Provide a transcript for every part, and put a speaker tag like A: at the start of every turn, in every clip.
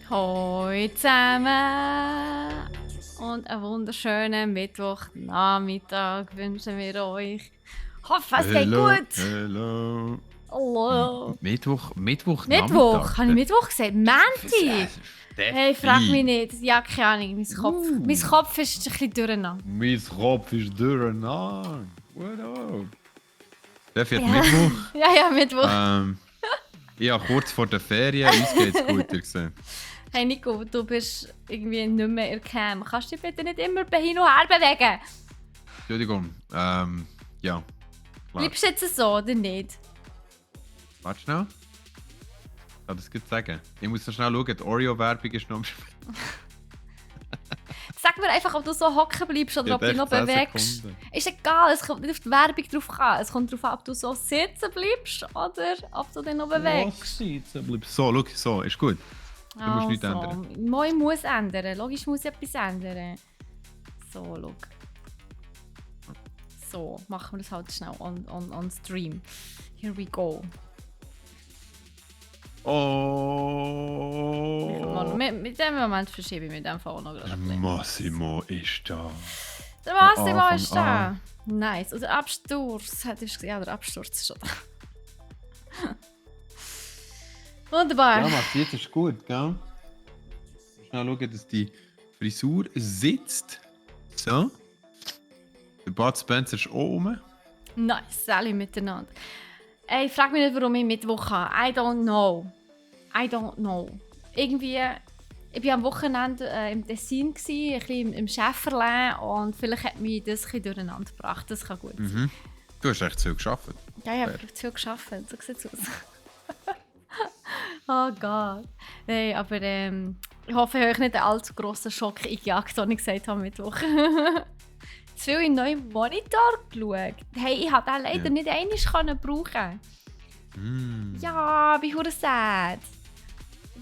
A: Hoi zusammen und einen wunderschönen Mittwochnachmittag wünschen wir euch. Hoffe, es geht gut.
B: Hello.
A: Hallo.
B: Mittwoch
A: Mittwoch?
B: Nachmittag.
A: Habe ich Mittwoch gesagt? Montag?
B: Steffi.
A: Hey, frag mich nicht. Ja, keine Ahnung, mein Kopf ist ein bisschen durcheinander.
B: Mein Kopf ist durcheinander. What up? Steffi hat
A: Ja.
B: Mittwoch.
A: Ja, Mittwoch.
B: Ja, kurz vor der Ferien. Uns geht's gut, ihr gesehen.
A: Hey Nico, du bist irgendwie nicht mehr in der Cam. Kannst du dich bitte nicht immer hin und her bewegen?
B: Entschuldigung. Ja. Klar.
A: Bleibst du jetzt so oder nicht?
B: Warte schnell. Ich kann das gut sagen. Ich muss so schnell schauen, die Oreo-Werbung ist noch am
A: Sag mir einfach, ob du so hocken bleibst oder ob du dich noch bewegst. Ist egal, es kommt nicht auf die Werbung drauf an. Es kommt darauf an, ob du so sitzen bleibst oder ob du dich noch bewegst.
B: So, schau, so, ist gut. Du musst nichts ändern.
A: Ich muss ändern. Logisch muss ich etwas ändern. So, schau. So, machen wir das halt schnell on Stream. Here we go.
B: Oh.
A: Mit dem Moment verschiebe ich mit dem Fall noch gerade.
B: Massimo ist da.
A: Der Massimo ist da. Nice. Und der Absturz. Ja, der Absturz ist schon da. Wunderbar.
B: Ja, Max, jetzt ist gut, gell? Schnell schauen, dass die Frisur sitzt. So. Der Bud Spencer ist oben.
A: Nice, alle miteinander. Ey, frag mich nicht, warum ich Mittwoch habe. I don't know. Irgendwie, ich war am Wochenende im Tessin, ein bisschen im Schäferlein und vielleicht hat mich das ein bisschen durcheinander gebracht. Das kann gut sein.
B: Du hast echt viel gearbeitet.
A: Ja, ich habe zu viel gearbeitet. So sieht es aus. Oh Gott. Nein, aber ich hoffe, ich habe euch nicht einen allzu grossen Schock eingejagt, als ich gesagt habe Mittwoch. Zu viel in neuen Monitor geschaut. Hey, ich konnte den leider nicht einmal brauchen. Ja, bin hure sad.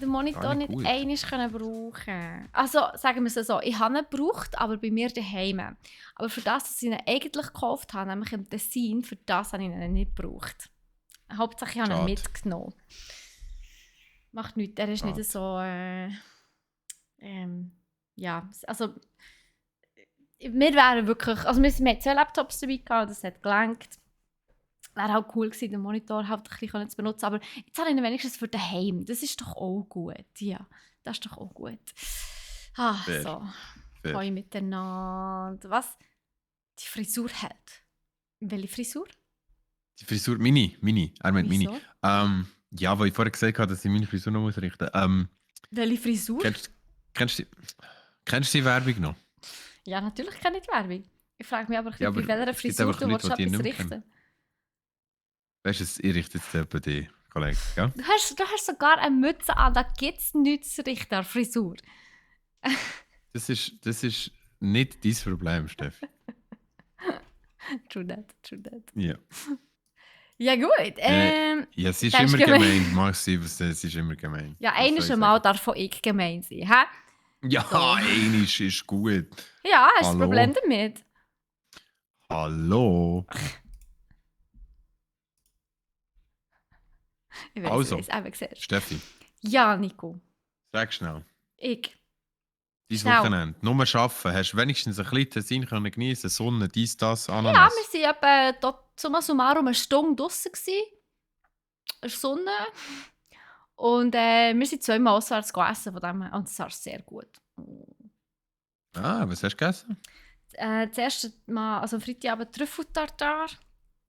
A: Den Monitor nicht einmal brauchen. Also, sagen wir es so, ich habe ihn gebraucht, aber bei mir daheim. Aber für das, dass ich ihn eigentlich gekauft habe, nämlich im Tessin, für das habe ich ihn nicht gebraucht. Hauptsache, ich habe ihn mitgenommen. Macht nichts, er ist nicht so... ja, also... Wir wären wirklich... Also wir hatten 2 Laptops dabei gehabt, das hat gelangt. Wäre halt cool gewesen, den Monitor halt ein bisschen zu benutzen. Aber jetzt habe ich ihn wenigstens für daheim. Das ist doch auch gut. Ja, das ist doch auch gut.
B: Fair.
A: So. Hoi miteinander. Was? Die Frisur hält. Welche Frisur?
B: Die Frisur, Mini. Er meint Mini.
A: Wieso?
B: Ja, weil ich vorher gesagt habe, dass ich meine Frisur noch richten muss.
A: Welche Frisur?
B: Kennst du die Werbung noch?
A: Ja, natürlich kenne ich die Werbung. Ich frage mich aber,
B: Ja,
A: bei welcher Frisur du willst etwas richten.
B: Weißt du, ich richte jetzt bei dir, Kollege, gell?
A: Du hast sogar eine Mütze an, da gibt es nichts zu richten an Frisur.
B: Das ist nicht dein Problem, Steff.
A: True that.
B: Ja.
A: Ja gut,
B: ja, es ist immer gemein. Maxi, es ist immer gemein.
A: Ja, einmal darf auch ich gemein sein, hä?
B: Ja, so. Einisch ist gut.
A: Ja, hast du ein Problem damit?
B: Hallo?
A: Ich weiss,
B: Steffi.
A: Ja, Nico.
B: Sag schnell.
A: Ich.
B: Dein Wochenende. Nur arbeiten. Hast du wenigstens ein bisschen Sinn geniessen, Sonne, dies, das, Ananas?
A: Ja, wir waren etwa summa summarum eine Stunde draussen in der Sonne. Und wir sind 2-mal auswärts gegessen von dem, und es war sehr gut.
B: Was hast du gegessen?
A: Das erste Mal, also am Freitagabend Trüffeltartar.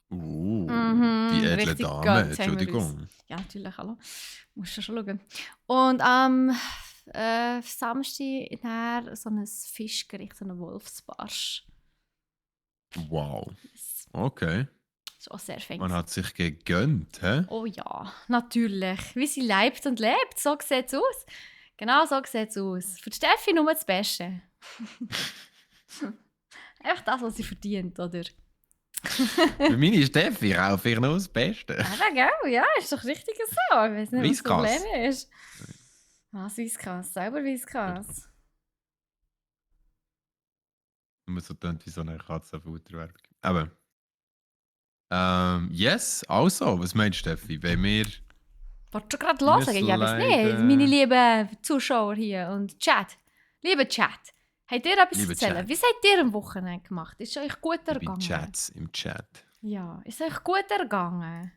B: Die edle Dame, Entschuldigung.
A: Ja, natürlich, hallo. Musst du schon schauen. Und am Samstag dann so ein Fischgericht, so einen Wolfsbarsch.
B: Wow. Okay.
A: Das ist auch sehr fancy.
B: Man hat sich gegönnt, hä?
A: Oh ja, natürlich. Wie sie leibt und lebt, so sieht es aus. Genau so sieht es aus. Für die Steffi nur das Beste. Einfach das, was sie verdient, oder?
B: Für meine Steffi kaufe ich nur das Beste.
A: Ja, gell? Ja, ist doch richtig so. Ich weiß nicht, was das Problem ist. Was, Weisskas? Selber Weisskas?
B: Nur so tönt wie so eine Katzenfutterwerbung. Aber, yes, also, was meinst du, Steffi? Wenn wir
A: Wolltest du gerade hören?
B: müssen
A: Ja, weiß nicht.
B: leider-
A: Meine lieben Zuschauer hier und Chat. Liebe Chat, habt ihr etwas zu
B: Liebe
A: erzählen?
B: Chat.
A: Wie seid ihr am Wochenende gemacht? Ist es euch gut
B: Ich bin
A: ergangen?
B: Chats im Chat.
A: Ja, ist es euch gut ergangen?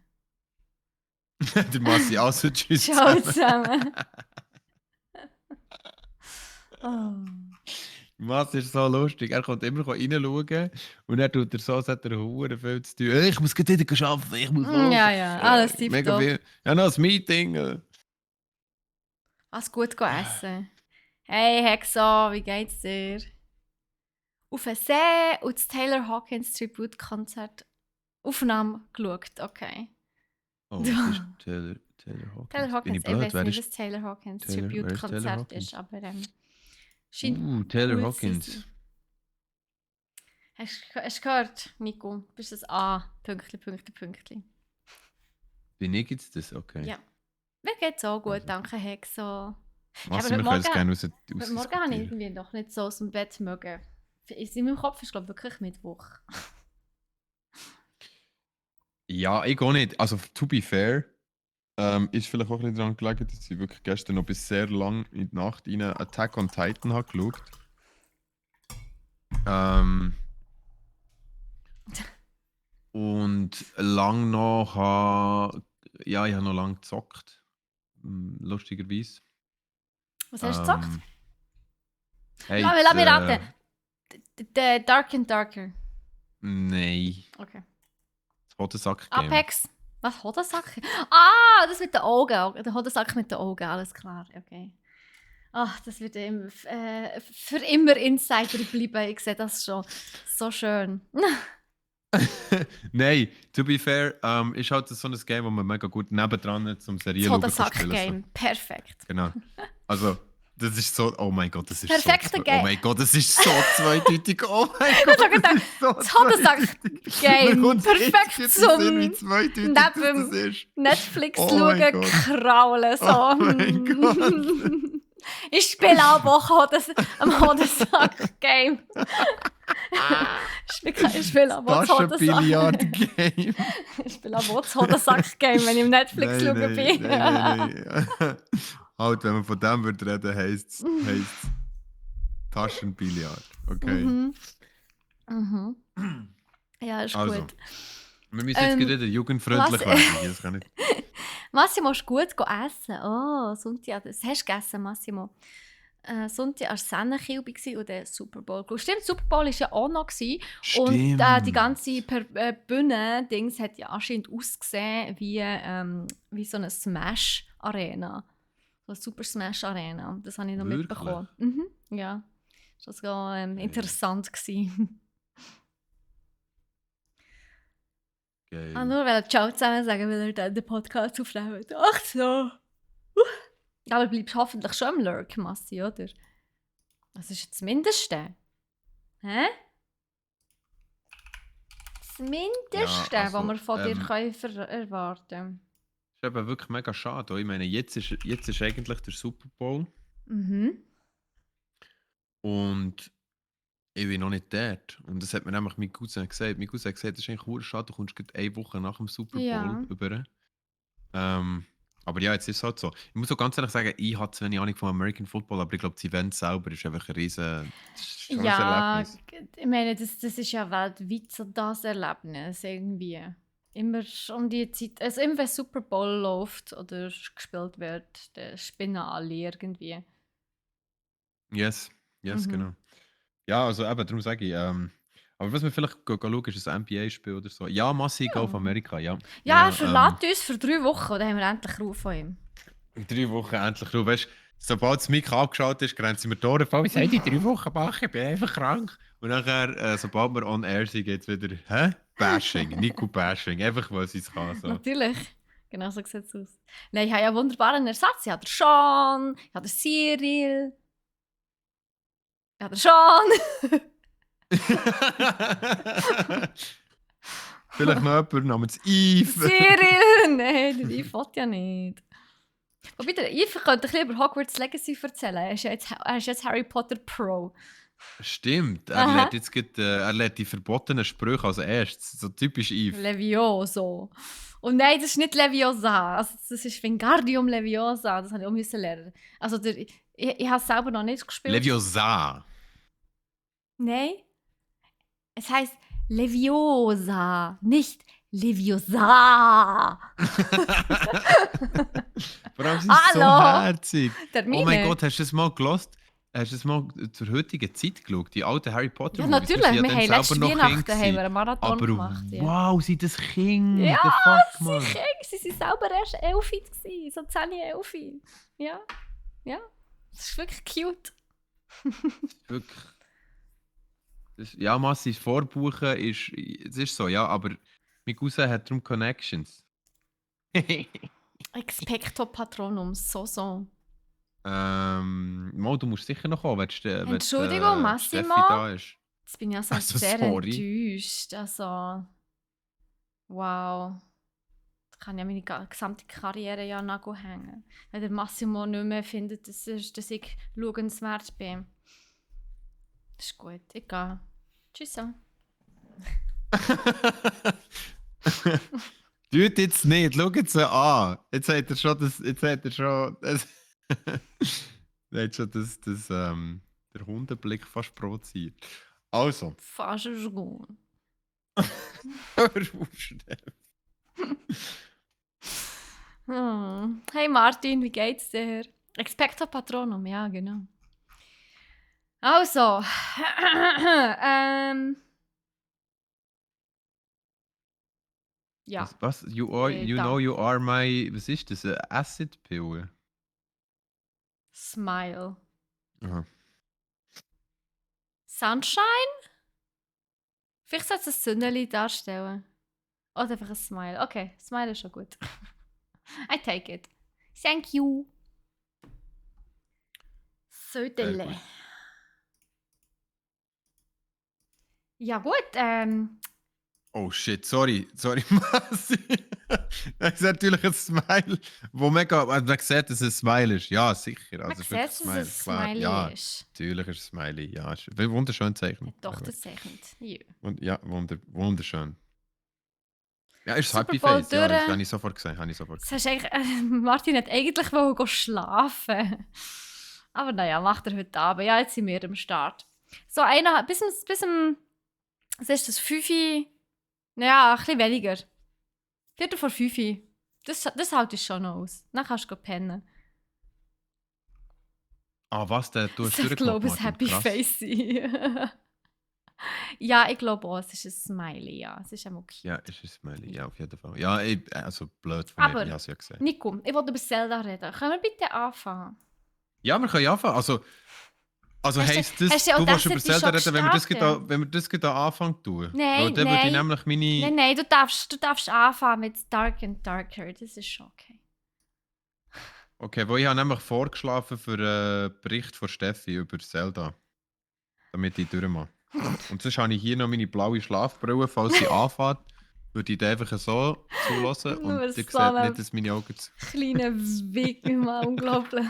B: Der Massi, also tschüss
A: Ciao
B: zusammen.
A: zusammen. Oh.
B: Massi ist so lustig. Er kommt immer reinschauen und er tut er so, als hätte er Huren viel zu tun. Ich muss gleich wieder arbeiten, ich muss los.
A: Ja, alles
B: Mega
A: tipptopp.
B: viel. Ja, noch ein Meeting.
A: Was gut essen. Hey Hexo, wie geht's dir? Auf den See und das Taylor Hawkins Tribute-Konzert Aufnahme geschaut, okay.
B: Oh, was ist Taylor Hawkins?
A: Taylor
B: Bin
A: Hawkins,
B: ich
A: ich
B: blöd?
A: weiß
B: Wer
A: nicht,
B: ist
A: was Taylor Hawkins
B: Taylor- wer ist Taylor
A: Tribute-Konzert
B: Hawkins?
A: ist, aber scheint
B: Taylor
A: cool
B: Hawkins.
A: zu sein. Hast du gehört, Nico? Bist das A? Pünktli.
B: Bin ich jetzt das? Okay.
A: Ja. Mir geht's auch gut,
B: Also.
A: danke Hexo.
B: Massi,
A: aber
B: wir können es
A: morgen-
B: gerne
A: Heute Morgen habe ich
B: ausdiskutieren.
A: irgendwie noch nicht so aus dem Bett mögen. In meinem Kopf ist glaube ich wirklich Mittwoch.
B: Ja, ich auch nicht. Also, to be fair, ist vielleicht auch ein bisschen daran gelegen, dass ich wirklich gestern noch bis sehr lang in die Nacht rein Attack on Titan habe geschaut. Und lang noch ich habe noch lange gezockt. Lustigerweise.
A: Was hast du gesagt?
B: Hey,
A: Lass mich raten. Dark and Darker.
B: Nein.
A: Okay.
B: Das Hodensack-Game.
A: Apex. Was? Hodensack? Ah, das mit den Augen. Der Hodensack mit den Augen, alles klar. Okay. Ach, das wird für immer Insider bleiben. Ich sehe das schon. So schön.
B: Nein, to be fair, ist halt so ein Game, wo man mega gut nebendran zum
A: Das
B: Serien spielen kann.
A: Hodensack-Game. Perfekt.
B: Genau. Also, das ist so. Oh mein Gott, das ist
A: Perfekte
B: so.
A: Game.
B: Oh mein Gott, das ist so zweideutig. Oh mein Gott.
A: Ich habe gedacht,
B: ist so
A: das Hodensack-Game. Perfekt zum
B: wie zweideutig
A: neben
B: das ist.
A: Netflix
B: Oh mein
A: schauen,
B: Gott.
A: kraulen. So.
B: Oh mein Gott.
A: Ich spiele auch am Hodensack-Game. Ich spiele auch das Hodensack.
B: Taschenbillard-Game.
A: Ich spiele auch das Hodensack-Game, wenn ich im Netflix schauen bin.
B: Nein. Halt, wenn man von dem würde reden, heisst es Taschenbillard. Okay.
A: Mhm. Ja, ist
B: Also,
A: gut.
B: wir müssen jetzt wieder jugendfreundlich
A: was-
B: werden. hier, das kann nicht.
A: Massimo ist gut essen. Oh, Sonntag. Das hast du gegessen, Massimo. Sonntag war Sennenkiel und der Super Bowl. Stimmt, Super Bowl war ja auch noch. Und die ganze Bühne-Dings hat ja anscheinend ausgesehen wie so eine Smash-Arena. So eine Super Smash-Arena. Das habe ich noch
B: Wirklich?
A: mitbekommen. Ja, das war interessant gewesen.
B: Geil.
A: Nur weil er Ciao zusammen sagen, weil er dann den Podcast aufnehmen. Ach so. Aber du bleibst hoffentlich schon im Lurk, Massi, oder? Das ist jetzt das Mindeste. Hä? Das Mindeste,
B: Ja, also,
A: was wir von dir können erwarten können.
B: Das ist eben wirklich mega schade. Ich meine, jetzt ist eigentlich der Super Bowl
A: Mhm.
B: und ich bin noch nicht dort. Und das hat mir nämlich mein Cousin gesagt. Mein Cousin hat gesagt, das ist eigentlich verdammt schade, du kommst gerade eine Woche nach dem Super Bowl
A: Ja.
B: über. Aber ja, jetzt ist es halt so. Ich muss auch ganz ehrlich sagen, ich habe zwar nicht Ahnung von American Football, aber ich glaube, das Event selber ist einfach ein riesen
A: Ja,
B: Erlebnis.
A: ich meine, das ist ja weltweit so das Erlebnis irgendwie. Immer um die Zeit, also immer wenn Super Bowl läuft oder gespielt wird, dann spinnen alle irgendwie.
B: Yes,
A: Mhm.
B: genau. Ja, also eben, darum sage ich, aber was wir vielleicht schauen, ist ein NBA-Spiel oder so. Ja, Massi,
A: Ja.
B: go auf Amerika, ja.
A: Ja, er verlässt uns für 3 Wochen, dann haben wir endlich Ruhe von ihm.
B: In 3 Wochen endlich. Du weißt, sobald das Mic abgeschaltet ist, grenzen wir die Ohren voll. Ich sage, die 3 Wochen machen, ich bin einfach krank. Und nachher, sobald wir on air sind, geht es wieder, Bashing, Nico Bashing. Einfach, weil sie es kann. So.
A: Natürlich. Genau so sieht es aus. Nein, ich habe ja einen wunderbaren Ersatz. Ich habe den Sean, ich habe den Cyril. Ich habe den Sean.
B: Vielleicht noch jemand namens Yves.
A: Cyril! Nein, der Yves will ja nicht. Wobei, der Yves könnte ein bisschen über Hogwarts Legacy erzählen. Er ist jetzt Harry Potter Pro.
B: Stimmt,
A: Aha.
B: er lernt die verbotenen Sprüche als erstes. So typisch Eve.
A: Levioso. Und nein, das ist nicht Leviosa. Also, das ist Wingardium Leviosa. Das habe ich auch müssen lernen. Also, ich habe es selber noch nicht gespielt.
B: Leviosa.
A: Nein, es heißt Leviosa, nicht Leviosa.
B: Vor allem, sie ist so
A: Hallo,
B: herzig. Oh mein
A: Termine.
B: Gott, hast du das mal gelost? Hast du das mal zur heutigen Zeit geschaut? Die alten Harry Potter
A: Ja,
B: Movies?
A: natürlich.
B: Wir sind ja
A: Wir
B: dann
A: haben
B: selber
A: letzte
B: noch Kind
A: Weihnachten haben wir einen Marathon
B: Aber
A: gemacht. Ja,
B: wow, sind das
A: ja,
B: Kinder? The fuck, man.
A: sicher. Sie waren selber erst 11 gewesen, so 10, 11. Ja, ja. Das ist wirklich cute.
B: Wirklich. Ja, massiv vorbuchen es ist so, ja, aber mein Cousin hat darum Connections.
A: Expecto Patronum, so.
B: Mo, du musst sicher noch kommen, wenn
A: Entschuldigung,
B: Steffi
A: Massimo.
B: da ist.
A: Jetzt bin ich also
B: Also,
A: sehr
B: sorry.
A: enttäuscht. Also, wow. Da kann ja meine gesamte Karriere ja hängen. Wenn der Massimo nicht mehr findet, dass ich schauenswert bin. Das ist gut, egal. Tschüss.
B: Tut jetzt nicht, schaut sie an. Jetzt hat er schon das. Jetzt hat er schon. Er hat schon der Hundeblick fast provoziert. Also.
A: Fast ist gut.
B: Hör auf, Steff.
A: Hey Martin, wie geht's dir? Expecto Patronum, ja, genau. Also, ja.
B: Was? You know you are my. Was ist das? Eine Acid-Pille?
A: Smile.
B: Aha.
A: Sunshine? Vielleicht sollte es ein Sünneli darstellen. Oder einfach ein Smile. Okay, Smile ist schon gut. I take it. Thank you. Södele. Ja gut,
B: Oh shit, sorry, Massi. Das ist natürlich ein Smile, wo mega. Man sieht, dass es ein Smile ist. Ja, sicher.
A: man
B: Also
A: sieht,
B: wirklich
A: dass
B: Smile,
A: es ein
B: klar.
A: Smiley
B: Ja,
A: ist.
B: natürlich ist es ein Smiley. Ja, ist wunderschön zeichnet.
A: Doch, das zeichnet. Ja.
B: Und ja, wunderschön. Ja, ist
A: Super
B: Happy
A: Bowl
B: Face. Ja, das
A: durch.
B: habe ich sofort gesehen.
A: Das hast eigentlich, Martin hat eigentlich wollen schlafen. Aber naja, macht er heute Abend. Ja, jetzt sind wir am Start. So, was ist das, 5 Uhr? Naja, ein bisschen weniger. 4:45. Das halte ich schon noch aus. Dann kannst du pennen.
B: Ah, was? Du hast
A: Ich glaube,
B: durchgemacht,
A: ein
B: Martin.
A: Happy
B: Krass.
A: Face sein. Ja, ich glaube auch, es ist ein Smiley, ja. Es ist auch cute.
B: Ja, ist ein Smiley. Ja, auf jeden Fall. Ja, also blöd von
A: Aber,
B: mir. Ich habe es ja gesehen.
A: Nico, ich wollte über Zelda reden. Können wir bitte anfangen?
B: Ja, wir können ja anfangen. Also heisst das,
A: hast du
B: du
A: auch
B: willst über
A: das
B: Zelda
A: schon
B: reden, wenn wir das
A: gestartet?
B: wenn wir das gerade am Anfang tun?
A: Nein,
B: Weil dann würde ich nämlich meine...
A: Nein, du darfst anfangen mit Dark and Darker. Das ist schon okay.
B: Okay, wo ich habe nämlich vorgeschlafen für einen Bericht von Steffi über Zelda. Damit ich durchmache. Und sonst habe ich hier noch meine blaue Schlafbrille, falls sie anfängt. Würde ich die einfach so zulassen und
A: Nur
B: ihr seht
A: so
B: nicht, dass meine Augen zu...
A: Kleiner Weg, Mann, unglaublich.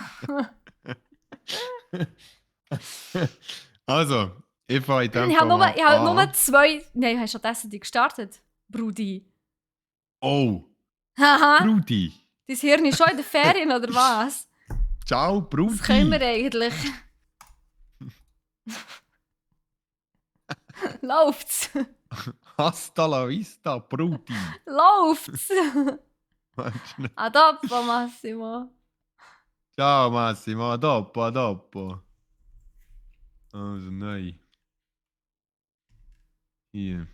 B: Also, ich fange in dem
A: Ich habe
B: Fall
A: nur,
B: an.
A: 2... Nein, hast du stattdessen die gestartet? Brudi.
B: Oh,
A: Haha,
B: Brudi.
A: dein Hirn ist schon in den Ferien, oder was?
B: Ciao, Brudi.
A: Was können wir eigentlich? Läuft's?
B: Hasta la vista, Brudi.
A: Läuft's?
B: Manchmal.
A: Adoppo, Massimo.
B: Ciao Massimo, a dopo, a dopo. Also, nein. Hier.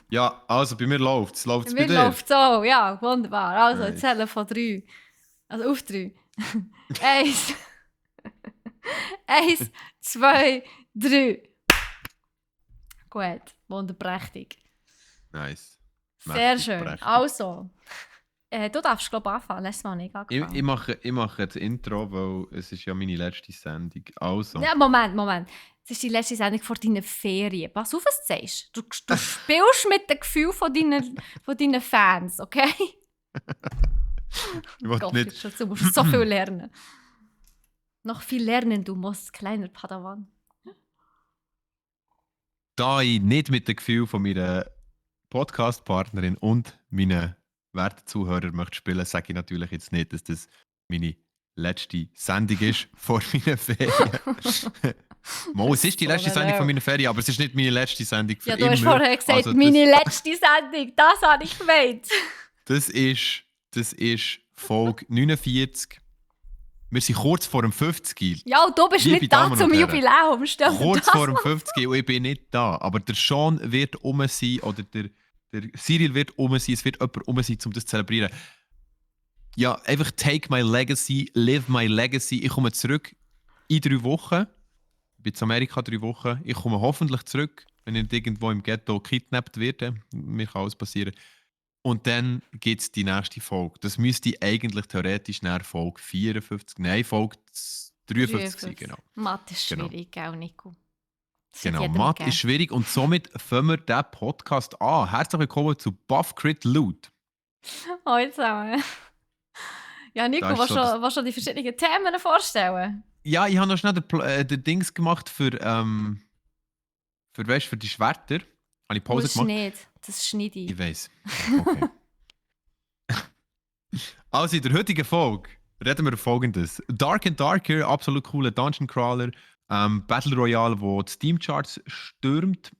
B: Ja, also bei mir läuft's. Läuft's bei
A: Mir
B: dir?
A: läuft's auch, ja, wunderbar. Also,
B: Nice.
A: jetzt zählen von 3. Also auf 3. 1. 1, 2, 3. Gut, wunderprächtig.
B: Nice.
A: Sehr
B: Mächtig
A: schön.
B: prächtig.
A: Also, du darfst, glaube ich, anfangen. Letztes Mal nicht angefangen.
B: Ich mache das Intro, weil es ist ja meine letzte Sendung. Also.
A: Ja, Moment. Es ist die letzte Sendung vor deinen Ferien. Pass auf, was du sagst. Du spielst mit dem Gefühl von deinen Fans, okay?
B: Ich will
A: Gott,
B: nicht...
A: schon, du musst so viel lernen. Noch viel lernen, du musst, kleiner Padawan.
B: da ich nicht mit dem Gefühl von meiner Podcast-Partnerin und meinen werten Zuhörern möchte spielen, sage ich natürlich jetzt nicht, dass das meine letzte Sendung ist vor meinen Ferien. Mo, es ist die
A: So
B: letzte Sendung von
A: eine
B: meinen Ferien, aber es ist nicht meine letzte Sendung für
A: Ja, du hast
B: immer.
A: vorher gesagt,
B: Also
A: meine letzte Sendung. Das habe ich gemeint.
B: das ist Folge 49. Wir sind kurz vor dem 50.
A: Ja, und du bist
B: Liebe
A: nicht da
B: Damen
A: zum
B: und Herren,
A: Jubiläum. Stell dir
B: kurz
A: das
B: vor dem
A: mal.
B: 50 und ich bin nicht da. Aber der Sean wird sein oder der Cyril wird sein. Es wird jemand sein, um das zu zelebrieren. Ja, einfach take my legacy, live my legacy. Ich komme zurück in 3 Wochen. Ich bin in Amerika 3 Wochen. Ich komme hoffentlich zurück, wenn ich nicht irgendwo im Ghetto gekidnappt werde. Mir kann alles passieren. Und dann gibt es die nächste Folge. Das müsste eigentlich theoretisch nach Folge 54, nein, Folge 53 sein, genau.
A: Mathe ist
B: Genau.
A: schwierig, gell, Nico? Das
B: Genau,
A: hat jeder
B: Mathe ist schwierig und somit fangen wir diesen Podcast an. Herzlich willkommen zu Buff Crit Loot.
A: Hallo zusammen. Ja, Nico,
B: Da ist so das-
A: willst du die verschiedenen Themen vorstellen?
B: Ja, ich habe noch schnell den Dings gemacht für die Schwerter. Habe ich Pause
A: Musst
B: gemacht.
A: nicht, das schneide ich.
B: Ich weiß. Okay. Also in der heutigen Folge reden wir über Folgendes. Dark and Darker, absolut cooler Dungeon Crawler. Battle Royale, wo die Steam-Charts stürmt.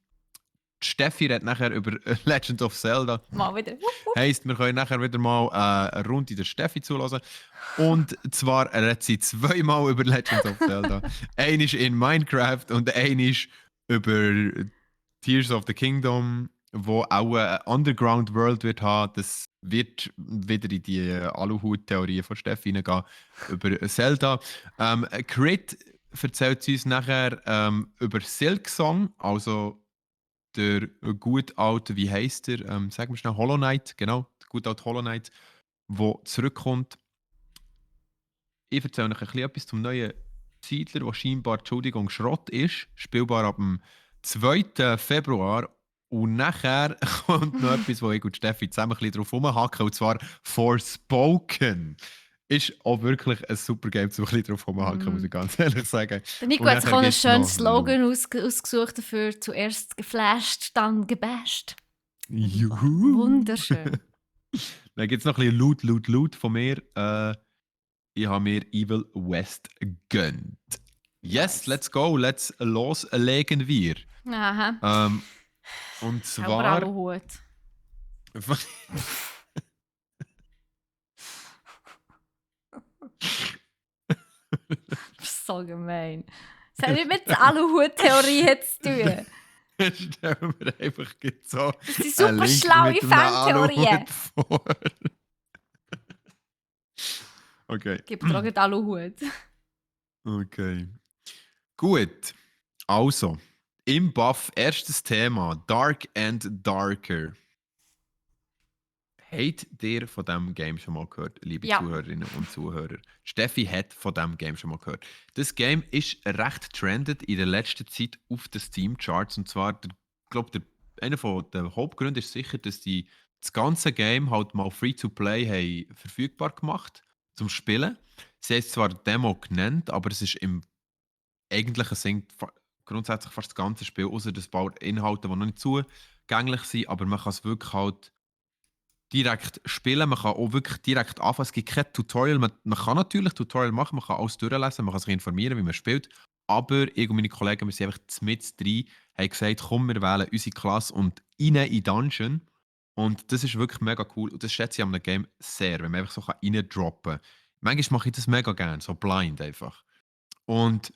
B: Die Steffi redet nachher über Legend of Zelda.
A: Mal wieder.
B: Heisst, wir können nachher wieder mal eine Runde der Steffi zulassen. Und zwar redet sie 2-mal über Legend of Zelda. Einmal in Minecraft und einmal über Tears of the Kingdom, wo auch eine Underground World wird haben. Das wird wieder in die Aluhut-Theorie von Steffi hineingehen über Zelda. Crit erzählt uns nachher über Silksong, also der gut alte, wie heisst der? Sag mal schnell, Hollow Knight, genau, der gut alte Hollow Knight, der zurückkommt. Ich erzähle euch ein bisschen etwas zum neuen Zeitler, der scheinbar, Entschuldigung, Schrott ist, spielbar ab dem 2. Februar. Und nachher kommt noch etwas, wo ich und Steffi zusammen ein bisschen drauf rumhacken, und zwar Forspoken. Ist auch wirklich ein super Game, um ein bisschen drauf rumhacken, muss ich ganz ehrlich sagen.
A: Der Nico
B: Und
A: hat sich
B: nachher
A: auch einen
B: gibt's
A: schönen
B: noch
A: Slogan ausgesucht dafür. Zuerst geflasht, dann gebasht.
B: Juhu.
A: Wunderschön.
B: Dann gibt es noch ein bisschen Loot von mir. Ich habe mir Evil West gegönnt. Yes,
A: Nice.
B: let's go, let's loslegen wir.
A: Aha.
B: Und
A: Aber
B: zwar.
A: Aluhut. Das ist so gemein. Das hat nicht mit der Aluhut-Theorie zu tun.
B: Stellen wir einfach so.
A: Das sind super
B: einen Link
A: schlaue
B: mit einem
A: Fan-Theorien.
B: Aluhut vor. Okay.
A: Gib dir auch den Aluhut.
B: Okay. Gut. Also, im Buff, erstes Thema: Dark and Darker. Habt ihr von diesem Game schon mal gehört, liebe
A: Ja.
B: Zuhörerinnen und Zuhörer? Steffi hat von diesem Game schon mal gehört. Das Game ist recht trendet in der letzten Zeit auf den Steam-Charts. Und zwar, einer der Hauptgründe ist sicher, dass die das ganze Game halt mal Free-to-Play haben verfügbar gemacht zum Spielen. Sie haben es zwar Demo genannt, aber es ist im eigentlichen Sinn grundsätzlich fast das ganze Spiel, außer das paar Inhalte, die noch nicht zugänglich sind, aber man kann es wirklich halt direkt spielen, man kann auch wirklich direkt anfangen. Es gibt kein Tutorial. Man kann natürlich Tutorial machen, man kann alles durchlesen, man kann sich informieren, wie man spielt. Aber ich und meine Kollegen, wir sind einfach mit rein, haben gesagt, komm, wir wählen unsere Klasse und rein in Dungeon. Und das ist wirklich mega cool. Und das schätze ich an einem Game sehr, wenn man einfach so reindroppen kann. Manchmal mache ich das mega gerne, so blind einfach. Und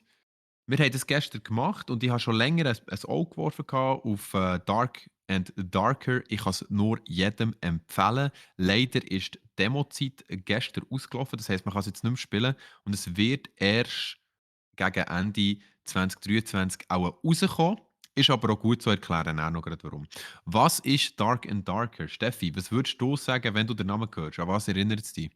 B: wir haben das gestern gemacht und ich habe schon länger ein Auge geworfen auf Dark and Darker. Ich kann es nur jedem empfehlen. Leider ist die Demozeit gestern ausgelaufen, das heisst, man kann es jetzt nicht mehr spielen und es wird erst gegen Ende 2023 auch rauskommen. Ist aber auch gut zu erklären, auch noch gerade warum. Was ist Dark and Darker? Steffi, was würdest du sagen, wenn du den Namen hörst? An was erinnert es dich?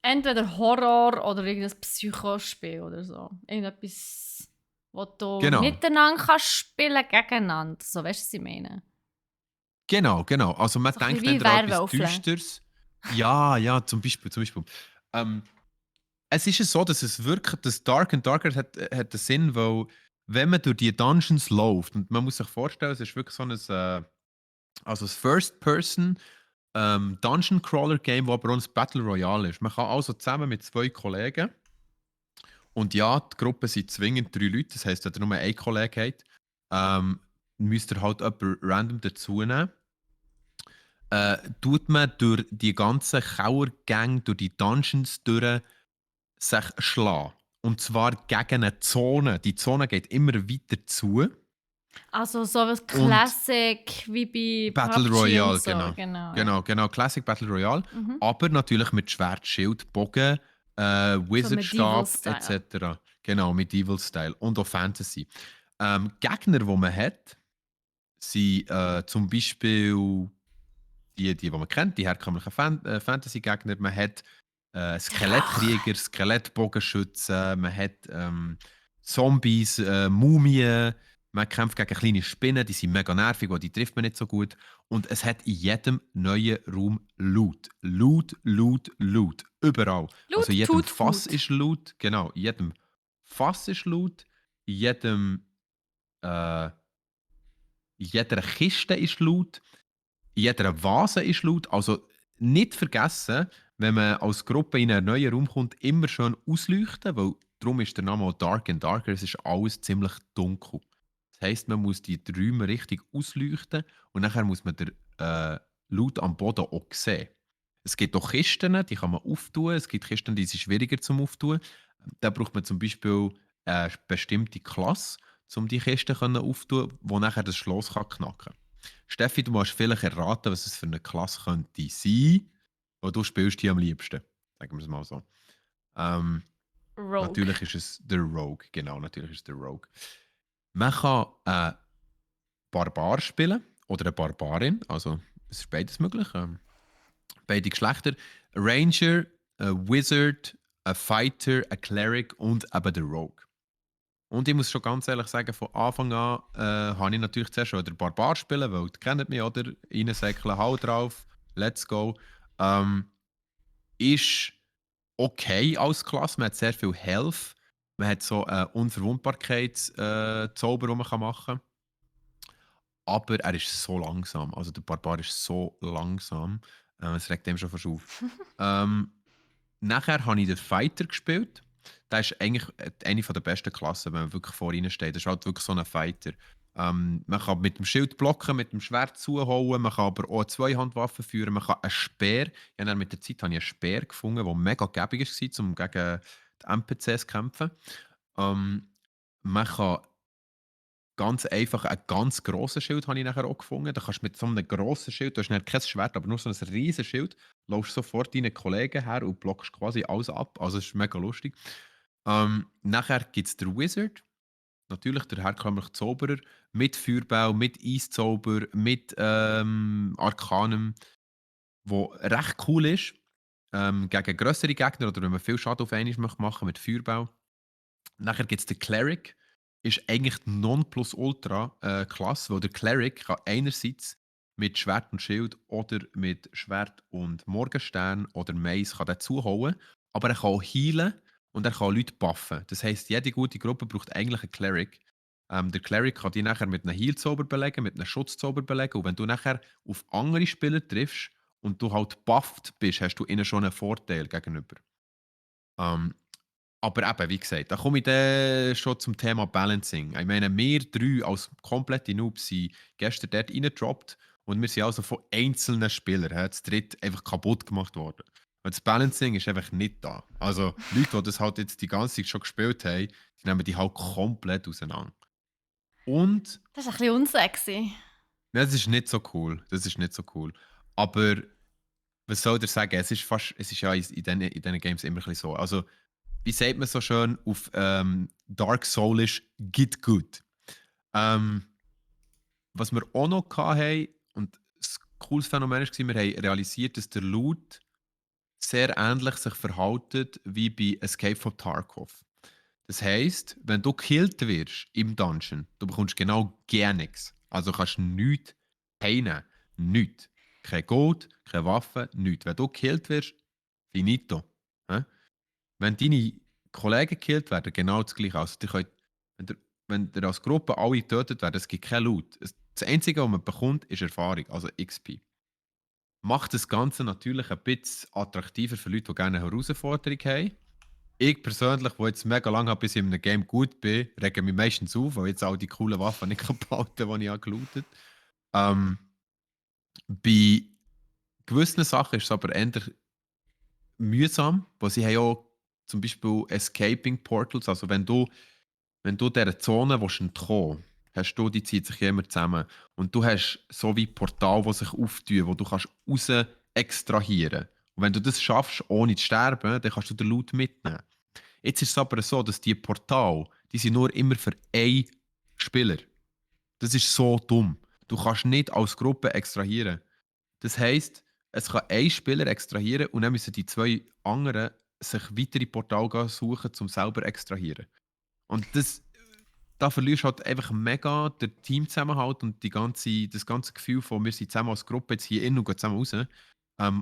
A: Entweder Horror oder irgendein Psychospiel oder so. Irgendetwas, wo du
B: Genau.
A: miteinander kannst spielen gegeneinander. So, weißt du, was ich meine?
B: Genau. Also man
A: So ein
B: denkt
A: bisschen wie
B: dann an etwas
A: Werwölfe.
B: Düsteres. Ja, zum Beispiel. Es ist ja so, dass es wirklich, das Dark and Darker hat einen Sinn, weil wenn man durch die Dungeons läuft, und man muss sich vorstellen, es ist wirklich so ein, also ein First-Person Dungeon Crawler Game, wo aber auch ein Battle Royale ist. Man kann also zusammen mit 2 Kollegen, und ja, die Gruppe sind zwingend 3 Leute, das heisst, wenn ihr nur einen Kollegen habt, müsst ihr halt jemanden random dazu nehmen. Tut man durch die ganzen Kauergänge, durch die Dungeons durch sich schlagen. Und zwar gegen eine Zone. Die Zone geht immer weiter zu.
A: Also so was
B: Und
A: Classic wie bei
B: Battle
A: PUBG und
B: Royale,
A: so,
B: genau.
A: genau, ja.
B: Genau, Classic Battle Royale.
A: Mhm.
B: Aber natürlich mit Schwert, Schild, Bogen,
A: So Medieval
B: Wizardstab
A: Style.
B: etc. Genau, Medieval Style und auch Fantasy. Gegner, die man hat, sind zum Beispiel die man kennt, die herkömmlichen Fantasy-Gegner. Man hat
A: Drache.
B: Skelettkrieger, Skelettbogenschützen, man hat Zombies, Mumien, man kämpft gegen kleine Spinnen, die sind mega nervig, weil die trifft man nicht so gut. Und es hat in jedem neuen Raum Loot. Loot, Loot, Loot. Überall. Also in
A: Blut
B: jedem
A: tut
B: Fass
A: gut.
B: ist Loot, genau, in jedem Fass ist Loot, in äh, in jeder Kiste ist Loot, in jeder Vase ist laut. Also nicht vergessen, wenn man als Gruppe in einen neuen Raum kommt, immer schön ausleuchten, weil darum ist der Name auch Dark and Darker. Es ist alles ziemlich dunkel. Das heisst, man muss die Räume richtig ausleuchten und nachher muss man den Loot am Boden auch sehen. Es gibt auch Kisten, die kann man auftun. Es gibt Kisten, die sind schwieriger zum Auftun. Da braucht man zum Beispiel eine bestimmte Klasse, um die Kisten aufzutun, wo nachher das Schloss knacken kann. Steffi, du musst vielleicht erraten, was es für eine Klasse könnte sein, wo du spielst die am liebsten. Sagen wir es mal so. Ähm,
A: Rogue.
B: natürlich ist es der Rogue. Genau, natürlich ist es der Rogue. Man kann einen Barbar spielen oder eine Barbarin. Also es ist beides möglich. Beide Geschlechter. Ein Ranger, ein Wizard, ein Fighter, ein Cleric und eben der Rogue. Und ich muss schon ganz ehrlich sagen, von Anfang an habe ich natürlich zuerst schon den Barbar spielen, weil ihr kennt mich, oder? Reinsäckeln, hau drauf, let's go. Ähm, ist okay als Klasse, man hat sehr viel Health, man hat so einen Unverwundbarkeitszauber, den man machen kann. Aber er ist so langsam, also der Barbar ist so langsam, es regt dem schon fast auf. Ähm, Nachher habe ich den Fighter gespielt. Das ist eigentlich eine der besten Klassen, wenn man wirklich vor ihnen steht. Das ist halt wirklich so ein Fighter. Man kann mit dem Schild blocken, mit dem Schwert zuhauen, man kann aber auch eine Zweihandwaffe führen, man kann einen Speer. Ja, dann mit der Zeit habe ich einen Speer gefunden, der mega gäbig war, um gegen die NPCs zu kämpfen. Man kann ganz einfach einen ganz grossen Schild habe ich nachher auch gefunden. Da kannst du mit so einem grossen Schild, du hast dann kein Schwert, aber nur so ein riesiges Schild, läufst sofort deinen Kollegen her und blockst quasi alles ab. Also es ist mega lustig. Nachher gibt es den Wizard, natürlich der herkömmliche Zauberer, mit Feuerbau, mit Eiszauber, mit Arkanem, wo recht cool ist. Gegen grössere Gegner oder wenn man viel Schaden auf einmal machen möchte mit Feuerbau. Nachher gibt es den Cleric, ist eigentlich die Nonplusultra-Klasse, weil der Cleric kann einerseits mit Schwert und Schild oder mit Schwert und Morgenstern oder Mais kann zuhauen, aber er kann auch healen und er kann Leute buffen. Das heisst, jede gute Gruppe braucht eigentlich einen Cleric. Der Cleric kann die nachher mit einem Heal-Zauber belegen, mit einem Schutzzauber belegen und wenn du nachher auf andere Spieler triffst und du halt bufft bist, hast du ihnen schon einen Vorteil gegenüber. Ähm, aber eben, wie gesagt, da komme ich dann schon zum Thema Balancing. Ich meine, wir drei als komplette Noobs sind gestern dort reingedroppt und wir sind also von einzelnen Spielern, das dritt einfach kaputt gemacht worden. Und das Balancing ist einfach nicht da. Also Leute, die das halt jetzt die ganze Zeit schon gespielt haben, die nehmen die halt komplett auseinander. Und
A: Das ist ein bisschen unsexy.
B: das ist nicht so cool. Das ist nicht so cool. Aber was soll ich sagen? Es ist ja in diesen Games immer ein bisschen so. Also wie sagt man so schön auf Dark Soulish, geht gut. Ähm, was wir auch noch hatten, und ein cooles Phänomen war, wir haben realisiert, dass der Loot sehr ähnlich sich verhält wie bei Escape from Tarkov. Das heisst, wenn du gekillt wirst im Dungeon, du bekommst genau gar nichts. Also kannst du nichts heimnehmen. Nichts. Kein Gold, keine Waffe, nichts. Wenn du gekillt wirst, finito. Hä? Wenn deine Kollegen gekillt werden, genau das Gleiche. Also, die können, wenn der wenn ihr als Gruppe alle getötet werdet, es gibt kein Loot. Das Einzige, was man bekommt, ist Erfahrung, also XP. Macht das Ganze natürlich ein bisschen attraktiver für Leute, die gerne eine Herausforderung haben. Ich persönlich, der jetzt mega lange habe, bis ich in einem Game gut bin, rege mich meistens auf, weil ich jetzt all die coolen Waffen nicht behalten kann, die ich gelootet habe. Bei gewissen Sachen ist es aber eher mühsam, weil sie haben ja auch zum Beispiel Escaping Portals, also wenn du dieser Zone entkommen willst, hast du, die zieht sich ja immer zusammen. Und du hast so wie Portal, die sich auftun, wo du kannst raus extrahieren. Und wenn du das schaffst, ohne zu sterben, dann kannst du den Loot mitnehmen. Jetzt ist es aber so, dass die Portal, die sind nur immer für einen Spieler. Das ist so dumm. Du kannst nicht als Gruppe extrahieren. Das heisst, es kann ein Spieler extrahieren und dann müssen die zwei anderen sich weitere Portale suchen, um selber zu extrahieren. Und da verlierst du halt einfach mega den Teamzusammenhalt und das ganze Gefühl von, wir sind zusammen als Gruppe jetzt hier in und gehen zusammen raus.